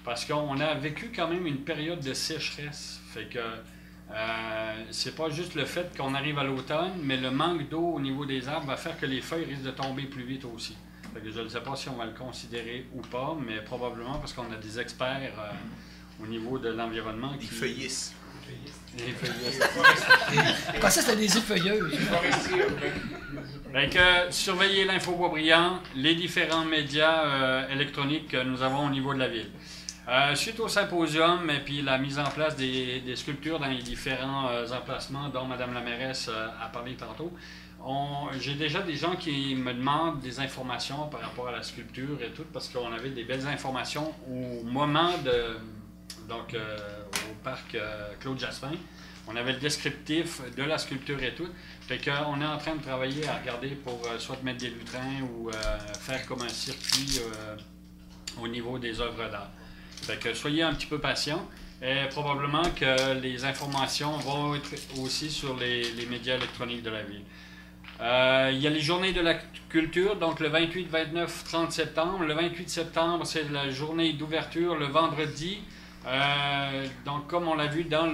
Parce qu'on a vécu quand même une période de sécheresse. Fait que c'est pas juste le fait qu'on arrive à l'automne, mais le manque d'eau au niveau des arbres va faire que les feuilles risquent de tomber plus vite aussi. Fait que je ne sais pas si on va le considérer ou pas, mais probablement parce qu'on a des experts au niveau de l'environnement qui... Ils feuillissent. Les feuilleuses. Je pensais que c'était des feuilleuses. Surveillez l'Info Boisbriand, les différents médias électroniques que nous avons au niveau de la ville. Suite au symposium et puis la mise en place des sculptures dans les différents emplacements dont Mme la mairesse a parlé tantôt, j'ai déjà des gens qui me demandent des informations par rapport à la sculpture et tout, parce qu'on avait des belles informations au moment au parc Claude Jasmin. On avait le descriptif de la sculpture et tout. Fait qu'on est en train de travailler à regarder pour soit mettre des lutrins ou faire comme un circuit au niveau des œuvres d'art. Fait que soyez un petit peu patients. Et probablement que les informations vont être aussi sur les médias électroniques de la ville. Il y a les journées de la culture, donc le 28, 29, 30 septembre. Le 28 septembre, c'est la journée d'ouverture le vendredi. Donc, comme on l'a vu dans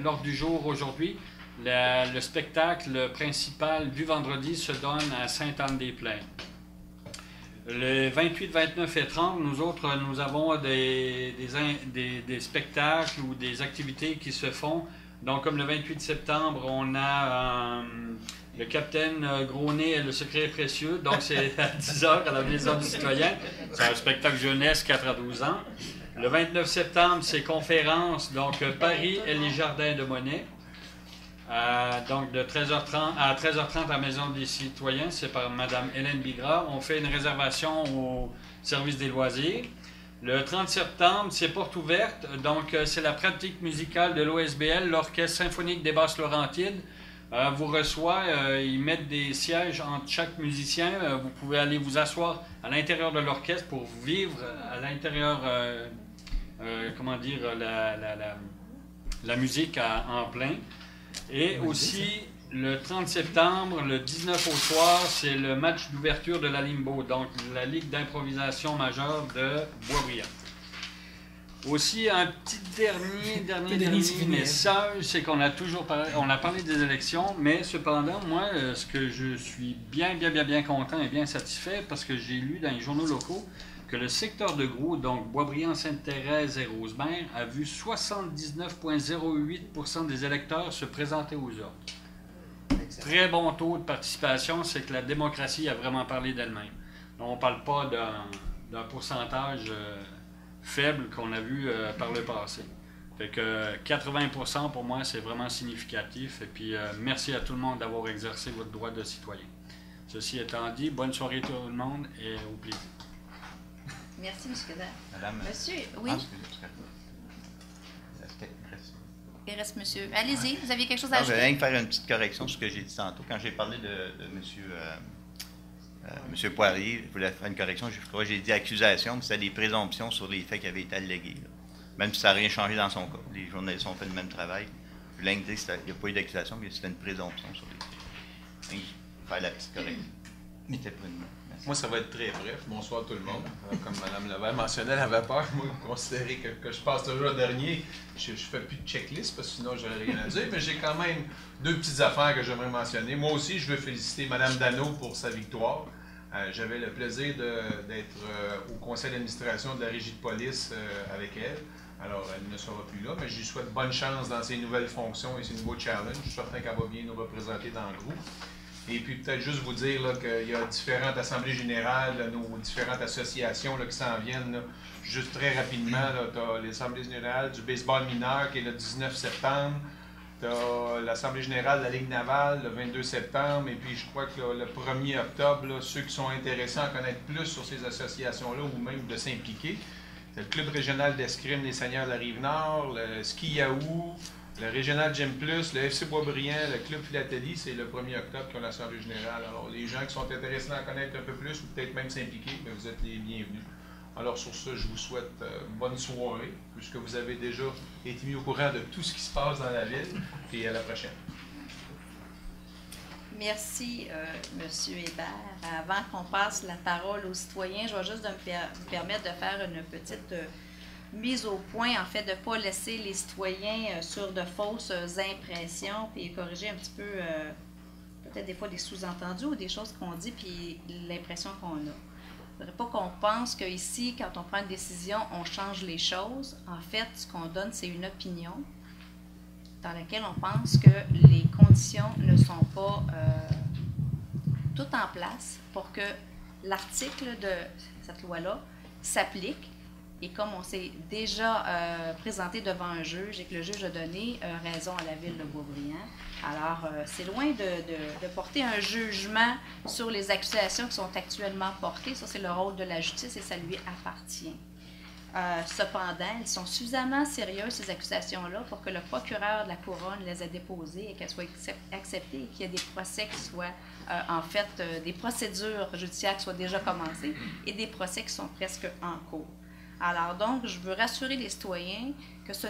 l'ordre du jour aujourd'hui, Le spectacle principal du vendredi se donne à Sainte-Anne-des-Plaines. Le 28, 29 et 30, nous avons des spectacles ou des activités qui se font. Donc, comme le 28 septembre, on a le Capitaine Gros-Nez et le secret précieux. Donc, c'est à 10h à la Maison du Citoyen. C'est un spectacle jeunesse 4 à 12 ans. Le 29 septembre, c'est conférence. Donc, Paris et les jardins de Monet. Donc, de 13h30 à 13h30 à la Maison des Citoyens, c'est par Mme Hélène Bigras. On fait une réservation au service des loisirs. Le 30 septembre, c'est porte ouverte. Donc, c'est la pratique musicale de l'OSBL, l'Orchestre symphonique des Basses-Laurentides. Vous reçoit, ils mettent des sièges entre chaque musicien. Vous pouvez aller vous asseoir à l'intérieur de l'orchestre pour vivre à l'intérieur, la musique en plein. Et aussi, le 30 septembre, le 19 au soir, c'est le match d'ouverture de la Limbo, donc la Ligue d'improvisation majeure de Boisbriand. Aussi, un petit dernier message, c'est qu'on a toujours parlé des élections, mais cependant, moi, ce que je suis bien content et bien satisfait, parce que j'ai lu dans les journaux locaux que le secteur de Gros, donc Boisbriand, Sainte-Thérèse et Rosemère, a vu 79,08% des électeurs se présenter aux urnes. Très bon taux de participation, c'est que la démocratie a vraiment parlé d'elle-même. On ne parle pas d'un pourcentage faible qu'on a vu par le passé. Fait que 80% pour moi, c'est vraiment significatif. Et puis, merci à tout le monde d'avoir exercé votre droit de citoyen. Ceci étant dit, bonne soirée tout le monde et au plaisir. Merci, M. Godin. Madame. Monsieur, oui. Il reste monsieur. Allez-y, vous aviez quelque chose à ajouter? Je vais rien faire une petite correction sur ce que j'ai dit tantôt. Quand j'ai parlé de monsieur Poirier, je voulais faire une correction. Je crois que j'ai dit accusation, mais c'était des présomptions sur les faits qui avaient été allégués. Là. Même si ça n'a rien changé dans son cas. Les journalistes ont fait le même travail. Je voulais indiquer qu'il n'y a pas eu d'accusation, mais c'était une présomption sur les faits. Faire la petite correction. Mettez pas une main. Moi, ça va être très bref. Bonsoir tout le monde. Comme Mme Levert mentionnait, elle avait peur. Moi, considérer que je passe toujours dernier, je ne fais plus de checklist parce que sinon, je n'aurais rien à dire. Mais j'ai quand même deux petites affaires que j'aimerais mentionner. Moi aussi, je veux féliciter Mme Dano pour sa victoire. J'avais le plaisir d'être au conseil d'administration de la régie de police avec elle. Alors, elle ne sera plus là, mais je lui souhaite bonne chance dans ses nouvelles fonctions et ses nouveaux challenges. Je suis certain qu'elle va bien nous représenter dans le groupe. Et puis peut-être juste vous dire qu'il y a différentes assemblées générales, nos différentes associations là, qui s'en viennent. Là. Juste très rapidement, tu as l'Assemblée générale du baseball mineur qui est le 19 septembre. Tu as l'Assemblée générale de la Ligue navale le 22 septembre. Et puis je crois que là, le 1er octobre, là, ceux qui sont intéressés à en connaître plus sur ces associations-là ou même de s'impliquer, c'est le Club régional d'escrime des Seigneurs de la Rive-Nord, le Ski Yahoo, le Régional Gym Plus, le FC Boisbriand, le Club Philatélie, c'est le 1er octobre qui ont l'Assemblée générale. Alors, les gens qui sont intéressés à en connaître un peu plus ou peut-être même s'impliquer, bien, vous êtes les bienvenus. Alors, sur ce, je vous souhaite bonne soirée, puisque vous avez déjà été mis au courant de tout ce qui se passe dans la ville. Et à la prochaine. Merci, M. Hébert. Avant qu'on passe la parole aux citoyens, je vais juste me permettre de faire une petite mise au point, en fait, de ne pas laisser les citoyens sur de fausses impressions, puis corriger un petit peu, peut-être des fois des sous-entendus ou des choses qu'on dit, puis l'impression qu'on a. Il ne faudrait pas qu'on pense qu'ici, quand on prend une décision, on change les choses. En fait, ce qu'on donne, c'est une opinion dans laquelle on pense que les conditions ne sont pas toutes en place pour que l'article de cette loi-là s'applique. Et comme on s'est déjà présenté devant un juge et que le juge a donné raison à la ville de Boisbriand, alors c'est loin de porter un jugement sur les accusations qui sont actuellement portées. Ça, c'est le rôle de la justice et ça lui appartient. Cependant, elles sont suffisamment sérieuses, ces accusations-là, pour que le procureur de la Couronne les ait déposées et qu'elles soient acceptées et qu'il y ait des procès qui soient, des procédures judiciaires qui soient déjà commencées et des procès qui sont presque en cours. Alors donc, je veux rassurer les citoyens que ce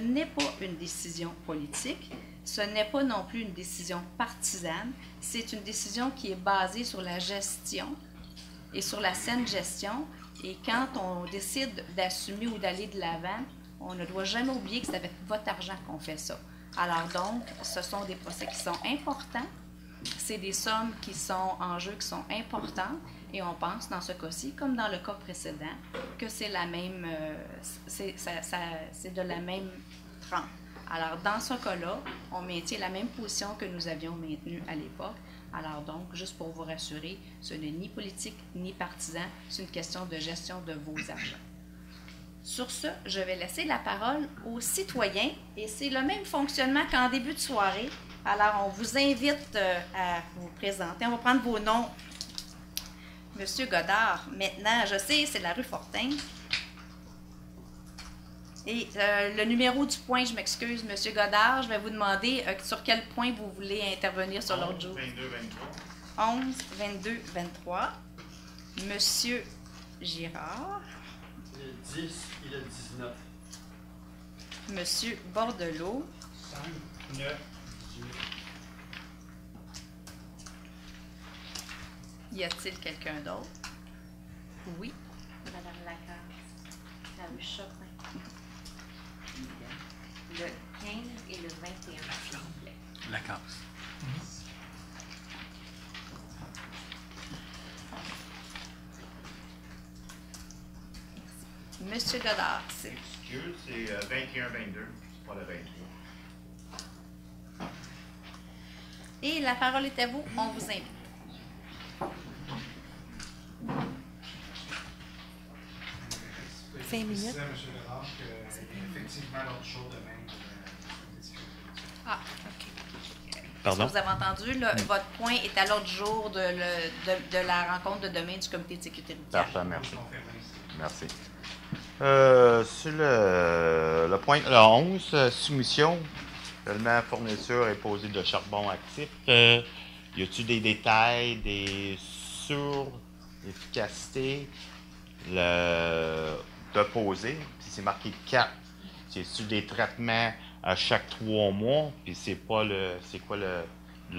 n'est pas une décision politique, ce n'est pas non plus une décision partisane, c'est une décision qui est basée sur la gestion et sur la saine gestion. Et quand on décide d'assumer ou d'aller de l'avant, on ne doit jamais oublier que c'est avec votre argent qu'on fait ça. Alors donc, ce sont des procès qui sont importants. C'est des sommes qui sont en jeu, qui sont importantes. Et on pense, dans ce cas-ci, comme dans le cas précédent, que c'est la même, c'est de la même trempe. Alors, dans ce cas-là, on maintient la même position que nous avions maintenue à l'époque. Alors donc, juste pour vous rassurer, ce n'est ni politique ni partisan, c'est une question de gestion de vos argents. Sur ce, je vais laisser la parole aux citoyens et c'est le même fonctionnement qu'en début de soirée. Alors, on vous invite à vous présenter. On va prendre vos noms. Monsieur Godard, maintenant, je sais, c'est la rue Fortin. Et le numéro du point, je m'excuse, Monsieur Godard, je vais vous demander sur quel point vous voulez intervenir sur l'ordre du jour. 11, 22, 23. Monsieur Girard. Le 10 et le 19. Monsieur Bordelot. 5, 9, 18. Y a-t-il quelqu'un d'autre? Oui. Madame Lacasse. La rue Chopin. Le 15 et le 21, s'il vous plaît. La casse. Monsieur Godard, c'est... Excuse, c'est 21-22, c'est pas le 23. Et la parole est à vous, on vous invite. Cinq minutes. Je précisais, M. Ledard, qu'effectivement, l'ordre du jour demain. Ah, OK. Pardon? Vous avez entendu, là, votre point est à l'ordre du jour de la rencontre de demain du comité de sécurité routière. Parfait, merci. Merci. Sur le point 11, soumission, la fourniture est posée de charbon actif. Y a-t-il des détails sur l'efficacité de poser? Puis c'est marqué 4. C'est-tu des traitements à chaque 3 mois? Puis c'est quoi le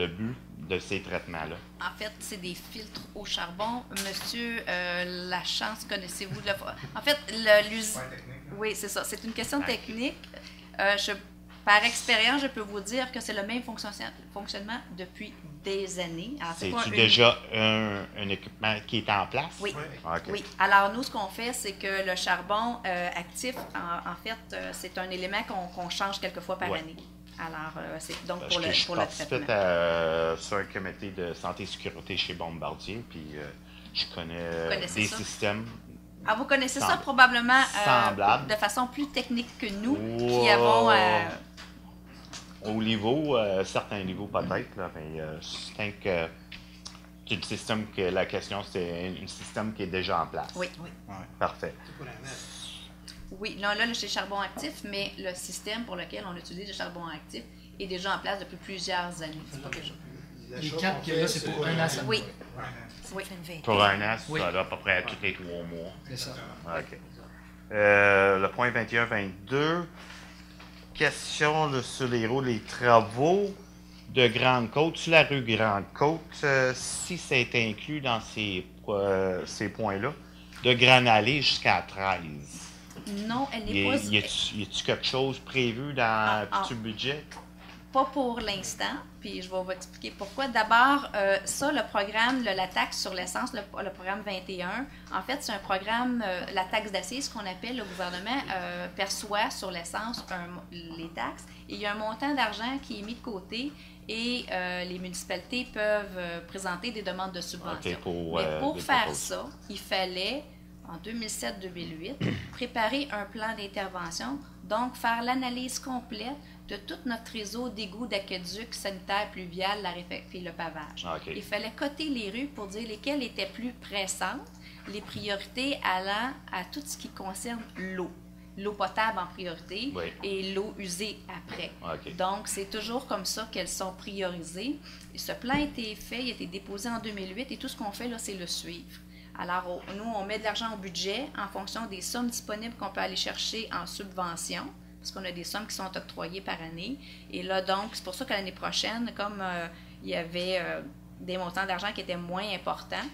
but de ces traitements-là? En fait, c'est des filtres au charbon. Monsieur Lachance, connaissez-vous le... En fait, l'usine... Oui, c'est ça. C'est une question technique. Par expérience, je peux vous dire que c'est le même fonctionnement depuis des années. C'est-tu déjà un équipement qui est en place? Oui. Okay. Oui. Alors, nous, ce qu'on fait, c'est que le charbon actif, en fait, c'est un élément qu'on change quelques fois par année. Alors, c'est donc pour le traitement. Je participais sur un comité de santé et sécurité chez Bombardier, puis je connais des systèmes. Ah, vous connaissez ça probablement de façon plus technique que nous, qui avons... Au niveau, certains niveaux peut-être, là, mais je pense que c'est le système que la question, c'est un système qui est déjà en place. Oui, oui. Ouais, parfait. Oui, là, c'est charbon actif, mais le système pour lequel on utilise le charbon actif est déjà en place depuis plusieurs années. C'est pas quelque chose. Les 4 qu'il y a là, c'est pour un an. Oui. Oui. Pour un an, ça à peu près tous les 3 mois. C'est ça. OK. Le point 21-22. Question là, sur les travaux de Grande-Côte, sur la rue Grande-Côte, si ça a été inclus dans ces points-là, de Grande-Allée jusqu'à 13. Non, elle n'est pas... Y a-t-il quelque chose prévu dans le budget? Pas pour l'instant, puis je vais vous expliquer pourquoi. D'abord, ça, le programme, la taxe sur l'essence, le programme 21, en fait, c'est un programme, la taxe d'assises qu'on appelle, le gouvernement perçoit sur l'essence les taxes, et il y a un montant d'argent qui est mis de côté, et les municipalités peuvent présenter des demandes de subvention. Okay, mais pour faire ça, il fallait, en 2007-2008, préparer un plan d'intervention, donc faire l'analyse complète de tout notre réseau d'égouts, d'aqueducs, sanitaires, pluviales, et le pavage. Okay. Il fallait coter les rues pour dire lesquelles étaient plus pressantes, les priorités allant à tout ce qui concerne l'eau. L'eau potable en priorité et l'eau usée après. Okay. Donc, c'est toujours comme ça qu'elles sont priorisées. Et ce plan a été fait, il a été déposé en 2008 et tout ce qu'on fait là, c'est le suivre. Alors, nous, on met de l'argent au budget en fonction des sommes disponibles qu'on peut aller chercher en subvention, parce qu'on a des sommes qui sont octroyées par année. Et là, donc, c'est pour ça que l'année prochaine, comme il y avait des montants d'argent qui étaient moins importants,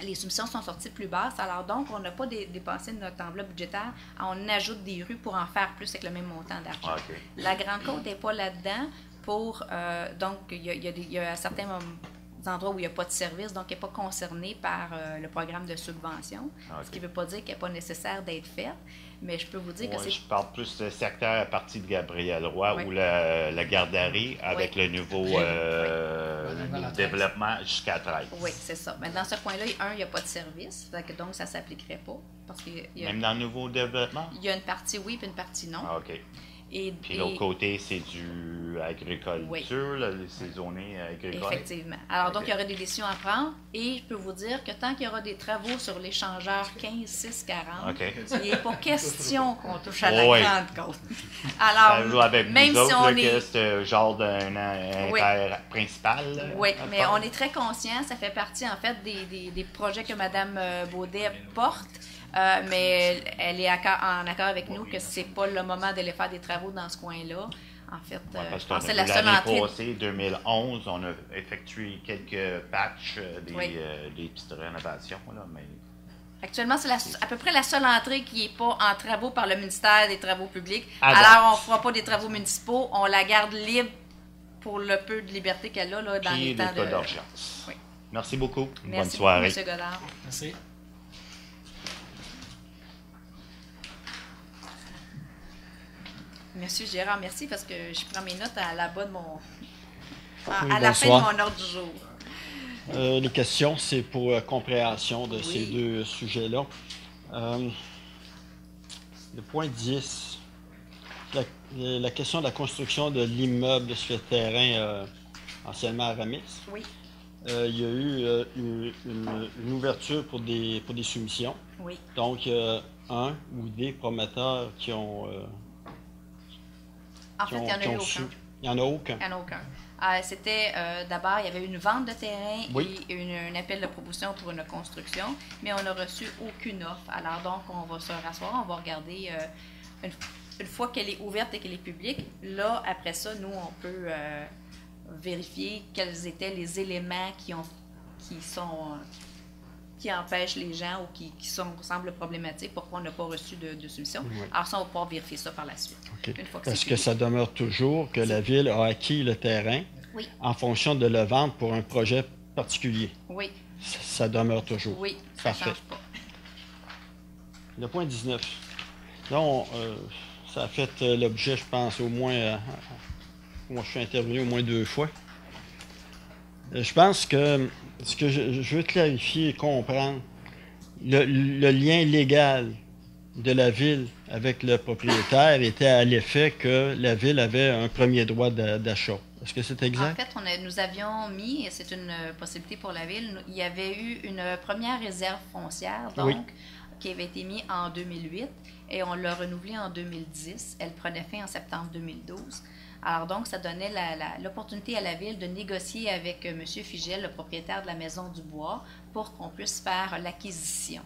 les soumissions sont sorties plus basses. Alors donc, on n'a pas dépensé notre enveloppe budgétaire. On ajoute des rues pour en faire plus avec le même montant d'argent. OK. La Grande Côte n'est pas là-dedans. Donc, il y a certains endroits où il n'y a pas de service, donc elle n'est pas concernée par le programme de subvention. OK. Ce qui ne veut pas dire qu'elle n'est pas nécessaire d'être faite. Mais je peux vous dire que Ouais, c'est... je parle plus du secteur à partir de Gabriel Roy Oui. ou la garderie avec Oui. le nouveau développement jusqu'à 13. Oui, c'est ça. Mais dans ce coin-là, il n'y a pas de service, donc ça ne s'appliquerait pas. Parce qu'il y a, Même dans le nouveau développement? il y a une partie oui puis une partie non. Ah, OK. Et, Puis l'autre côté, c'est du agriculture, là, c'est zoné agricole. Effectivement. Alors, OK. donc, il y aura des décisions à prendre. Et je peux vous dire que tant qu'il y aura des travaux sur l'échangeur 15-6-40, OK. il n'est pas question qu'on touche à la Oui. Grande Côte. Alors, Ça joue avec même nous si autres, on là, est... que c'est genre d'un Oui. principal. là, Oui, à mais faire. on est très conscient, ça fait partie en fait des projets que Mme Baudet porte, mais elle est en accord avec nous que c'est pas le moment de les faire des travaux dans ce coin-là. En fait, Ouais, parce je pense que c'est qu'on a la vu seule l'année entrée. passée, 2011, on a effectué quelques patchs, Oui. des petites rénovations, là, mais Actuellement, c'est à peu près la seule entrée qui n'est pas en travaux par le ministère des Travaux publics. Ah, Alors, on ne fera pas des travaux municipaux, on la garde libre pour le peu de liberté qu'elle a là, dans puis les les temps cas de... d'urgence. Oui. Merci beaucoup. Bonne Merci soirée. beaucoup, M. Godard. Merci. Monsieur Gérard, merci parce que je prends mes notes à la bas de mon... Oui, à la fin de bonsoir. mon ordre du jour. Les questions, c'est pour compréhension de ces deux sujets-là. Le point 10, la question de la construction de l'immeuble sur le terrain anciennement Aramis. Oui. Il y a eu une ouverture pour des soumissions. Oui. Donc, un ou des promoteurs qui ont... En fait, il n'y en a eu aucun. Il n'y en a aucun. Il n'y en a aucun. C'était d'abord, il y avait une vente de terrain Oui. et un appel de proposition pour une construction, mais on n'a reçu aucune offre. Alors donc, on va se rasseoir, on va regarder une fois qu'elle est ouverte et qu'elle est publique. Là, après ça, nous, on peut vérifier quels étaient les éléments qui empêchent les gens ou qui semblent problématiques, pourquoi on n'a pas reçu de soumission. Oui. Alors ça, on va pouvoir vérifier ça par la suite. OK. Une fois que Est-ce c'est que public. ça demeure toujours que la Ville a acquis le terrain Oui. en fonction de le vendre pour un projet particulier? Oui. Ça demeure toujours? Oui, ça ne Parfait. change pas. Le point 19. Donc, ça a fait l'objet, je pense, au moins... moi, je suis intervenu au moins 2 fois. Je pense que ce que je veux clarifier et comprendre, le lien légal de la Ville avec le propriétaire était à l'effet que la Ville avait un premier droit d'achat. Est-ce que c'est exact? En fait, nous avions mis, et c'est une possibilité pour la Ville, il y avait eu une première réserve foncière, donc, Oui. qui avait été mise en 2008, et on l'a renouvelée en 2010. Elle prenait fin en septembre 2012. Alors donc, ça donnait l'opportunité à la Ville de négocier avec M. Figel, le propriétaire de la Maison du Bois, pour qu'on puisse faire l'acquisition.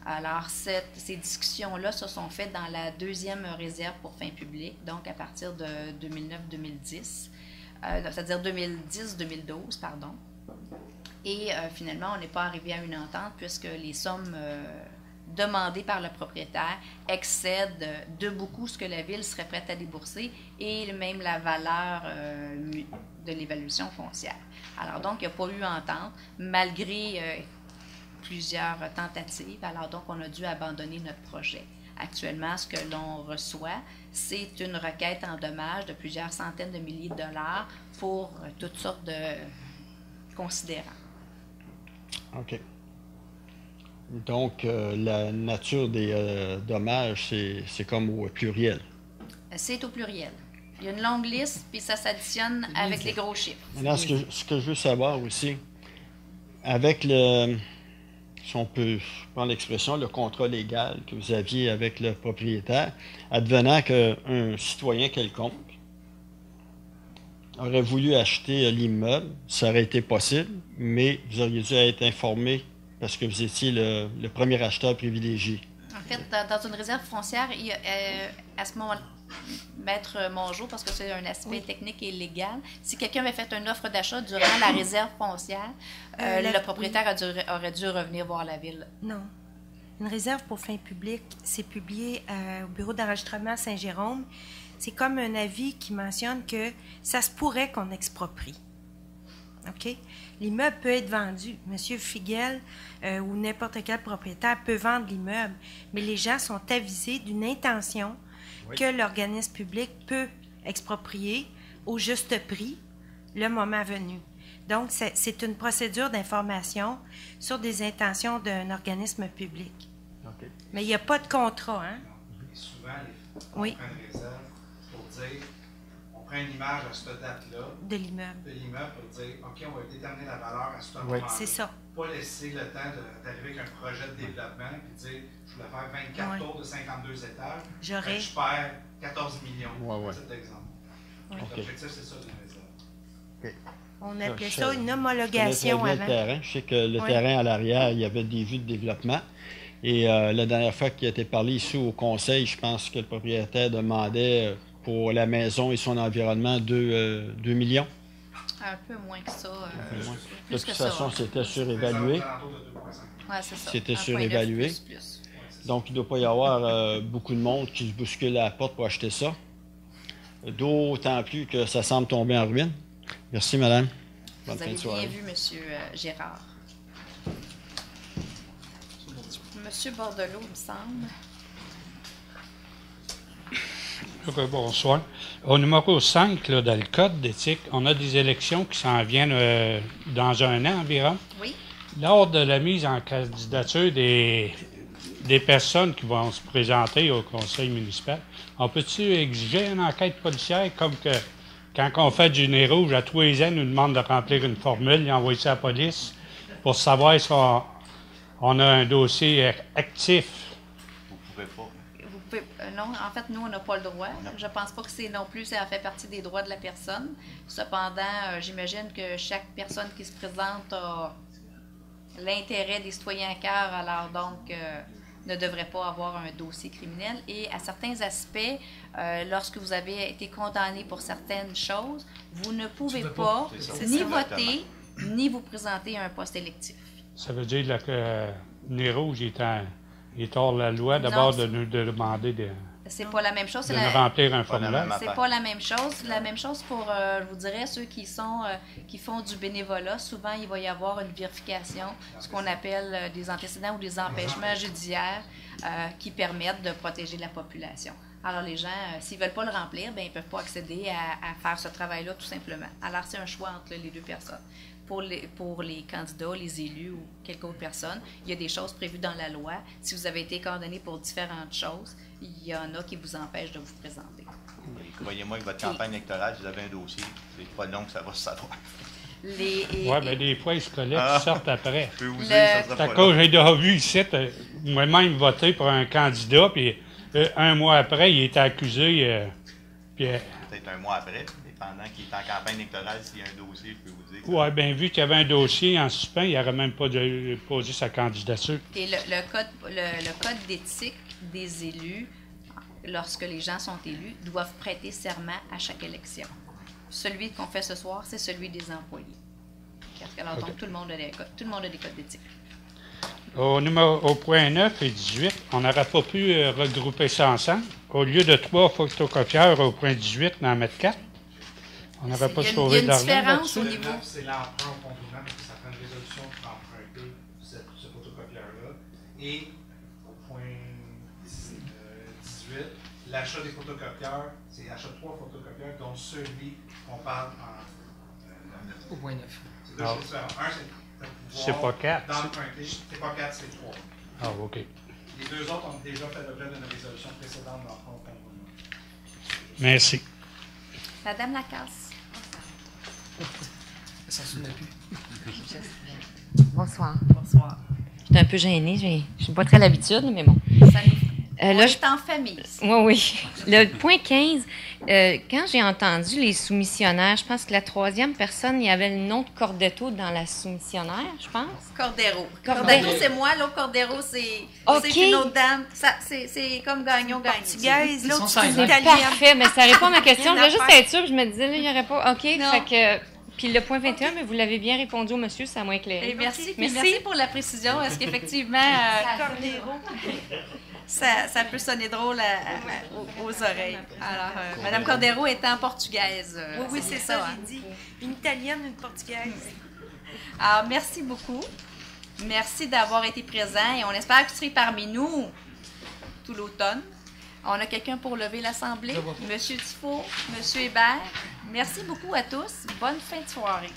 Alors, ces discussions-là se sont faites dans la deuxième réserve pour fin publique, donc à partir de 2009-2010, c'est-à-dire 2010-2012, pardon. Et finalement, on n'est pas arrivé à une entente puisque les sommes demandées par le propriétaire excèdent de beaucoup ce que la Ville serait prête à débourser et même la valeur de l'évaluation foncière. Alors donc, il n'y a pas eu entente, malgré plusieurs tentatives. Alors donc, on a dû abandonner notre projet. Actuellement, ce que l'on reçoit, c'est une requête en dommages de plusieurs centaines de milliers de dollars pour toutes sortes de considérants. OK. Donc, la nature des dommages, c'est comme au pluriel. C'est au pluriel. Il y a une longue liste, puis ça s'additionne avec les gros chiffres. Maintenant, ce que je veux savoir aussi, avec le, si on peut prendre l'expression, le contrat légal que vous aviez avec le propriétaire, advenant qu'un citoyen quelconque aurait voulu acheter l'immeuble, ça aurait été possible, mais vous auriez dû être informé parce que vous étiez le premier acheteur privilégié. En fait, dans une réserve foncière, il y a, à ce moment-là, Maître Mongeau, parce que c'est un aspect technique et légal, si quelqu'un avait fait une offre d'achat durant la réserve foncière, le propriétaire aurait dû revenir voir la ville. Non. Une réserve pour fin publique, c'est publié au bureau d'enregistrement Saint-Jérôme. C'est comme un avis qui mentionne que ça se pourrait qu'on exproprie. OK? L'immeuble peut être vendu. Monsieur Figuel ou n'importe quel propriétaire peut vendre l'immeuble, mais les gens sont avisés d'une intention que l'organisme public peut exproprier au juste prix le moment venu. Donc, c'est une procédure d'information sur des intentions d'un organisme public. OK. Mais il n'y a pas de contrat, hein? Et souvent, on Oui. prend une réserve pour dire, on prend une image à cette date-là De l'immeuble. pour dire, OK, on va déterminer la valeur à ce Oui. moment-là. C'est ça. Pas laisser le temps d'arriver avec un projet de développement et dire, je voulais faire 24 tours de 52 étages. J'aurais. Je perds 14 millions. Ouais. C'est l'exemple. Oui. L'objectif, c'est ça d'une réserve. OK. On appelait Je ça une connais homologation très bien avant. le terrain. Je sais que le Oui. terrain à l'arrière, il y avait des vues de développement. Et la dernière fois qu'il a été parlé ici au conseil, je pense que le propriétaire demandait pour la maison et son environnement 2 millions. Un peu moins que ça. De toute façon, c'était surévalué. Oui, c'est ça. C'était 1,9 surévalué. plus. Donc, il ne doit pas y avoir beaucoup de monde qui se bouscule à la porte pour acheter ça. D'autant plus que ça semble tomber en ruine. Merci, madame. Bonne Vous fin de avez soirée. bien vu, Monsieur Gérard. Monsieur Bordelot, il me semble. Bonsoir. Au numéro 5, là, dans le code d'éthique, on a des élections qui s'en viennent dans un an environ. Oui. Lors de la mise en candidature des personnes qui vont se présenter au conseil municipal, on peut-tu exiger une enquête policière comme que quand on fait du nez rouge, à tous les ans, nous demande de remplir une formule et envoyer ça à la police pour savoir si on a un dossier actif? Vous pouvez pas. Vous pouvez, non, en fait, nous, on n'a pas le droit. Je ne pense pas que c'est non plus, ça fait partie des droits de la personne. Cependant, j'imagine que chaque personne qui se présente a l'intérêt des citoyens à cœur, alors donc ne devrait pas avoir un dossier criminel. Et à certains aspects, lorsque vous avez été condamné pour certaines choses, vous ne pouvez pas ni voter, ni vous présenter à un poste électif. Ça veut dire là, que Nez Rouge est hors la loi d'abord de nous demander de C'est pas la même chose. nous remplir un formulaire. C'est pas la même chose. La même chose pour, je vous dirais, ceux qui font du bénévolat. Souvent, il va y avoir une vérification, ce qu'on appelle des antécédents ou des empêchements judiciaires qui permettent de protéger la population. Alors, les gens, s'ils ne veulent pas le remplir, bien, ils ne peuvent pas accéder à faire ce travail-là, tout simplement. Alors, c'est un choix entre les deux personnes. Pour les candidats, les élus ou quelque autre personne, il y a des choses prévues dans la loi. Si vous avez été condamné pour différentes choses, il y en a qui vous empêchent de vous présenter. Croyez-moi que votre campagne électorale, si vous avez un dossier, c'est pas long que ça va se savoir. Oui, mais des fois, ils se collectent, ils sortent après. Je peux vous dire, ça sera C'est à pas cause, long. j'ai déjà vu ici, moi-même voter pour un candidat, puis un mois après, il était accusé. Peut-être un mois après, mais pendant qu'il est en campagne électorale, s'il y a un dossier, je peux vous dire. Oui, bien vu qu'il y avait un dossier en suspens, il n'aurait même pas posé sa candidature. Et le code d'éthique des élus, lorsque les gens sont élus, doivent prêter serment à chaque élection. Celui qu'on fait ce soir, c'est celui des employés. Alors, donc, tout le monde a des codes d'éthique. Au point 9 et 18, on n'aurait pas pu regrouper ça ensemble. Au lieu de 3 photocopieurs au point 18, on en mettre 4. On n'aurait pas sauvé d'argent là-dessus. C'est l'emprunt au contribuable parce que ça prend une résolution pour emprunter ce photocopieur-là. Et au point 18, l'achat des photocopieurs, c'est l'achat de 3 photocopieurs, dont celui qu'on parle en... Au point 9. C'est deux choses différentes. Un, C'est pas 4. d'emprunter. C'est pas 4, c'est 3. Ah, OK. Les deux autres ont déjà fait l'objet d'une résolution précédente d'emprunt au contribuable. Merci. Madame Lacasse. Ça ne se souvient plus. Bonsoir. Bonsoir. Je suis un peu gênée, je n'ai pas très l'habitude, mais bon. On là, est en famille. Oui. Le point 15, quand j'ai entendu les soumissionnaires, je pense que la troisième personne, il y avait le nom de Cordetto dans la soumissionnaire, je pense. Cordero. Cordero, c'est moi. L'autre Cordero, c'est une autre dame. C'est comme gagnant-gagnant. Portugaise, l'autre, c'est C'est italienne. parfait, mais ça répond à ma question. Je Rien voulais à juste faire. être sûre, je me disais, là, il n'y aurait pas... OK, Non. fait que... Puis le point 21, mais vous l'avez bien répondu au monsieur, ça m'a éclairé. Et merci. Puis merci pour la précision. Est-ce qu'effectivement, Cordero, ça peut sonner drôle aux oreilles. Alors, Mme Cordero étant portugaise. Oui, c'est ça, hein. j'ai dit. Une italienne, une portugaise. Alors, merci beaucoup. Merci d'avoir été présent et on espère que tu seras parmi nous tout l'automne. On a quelqu'un pour lever l'Assemblée. Monsieur Tifo, Monsieur Hébert, merci beaucoup à tous. Bonne fin de soirée.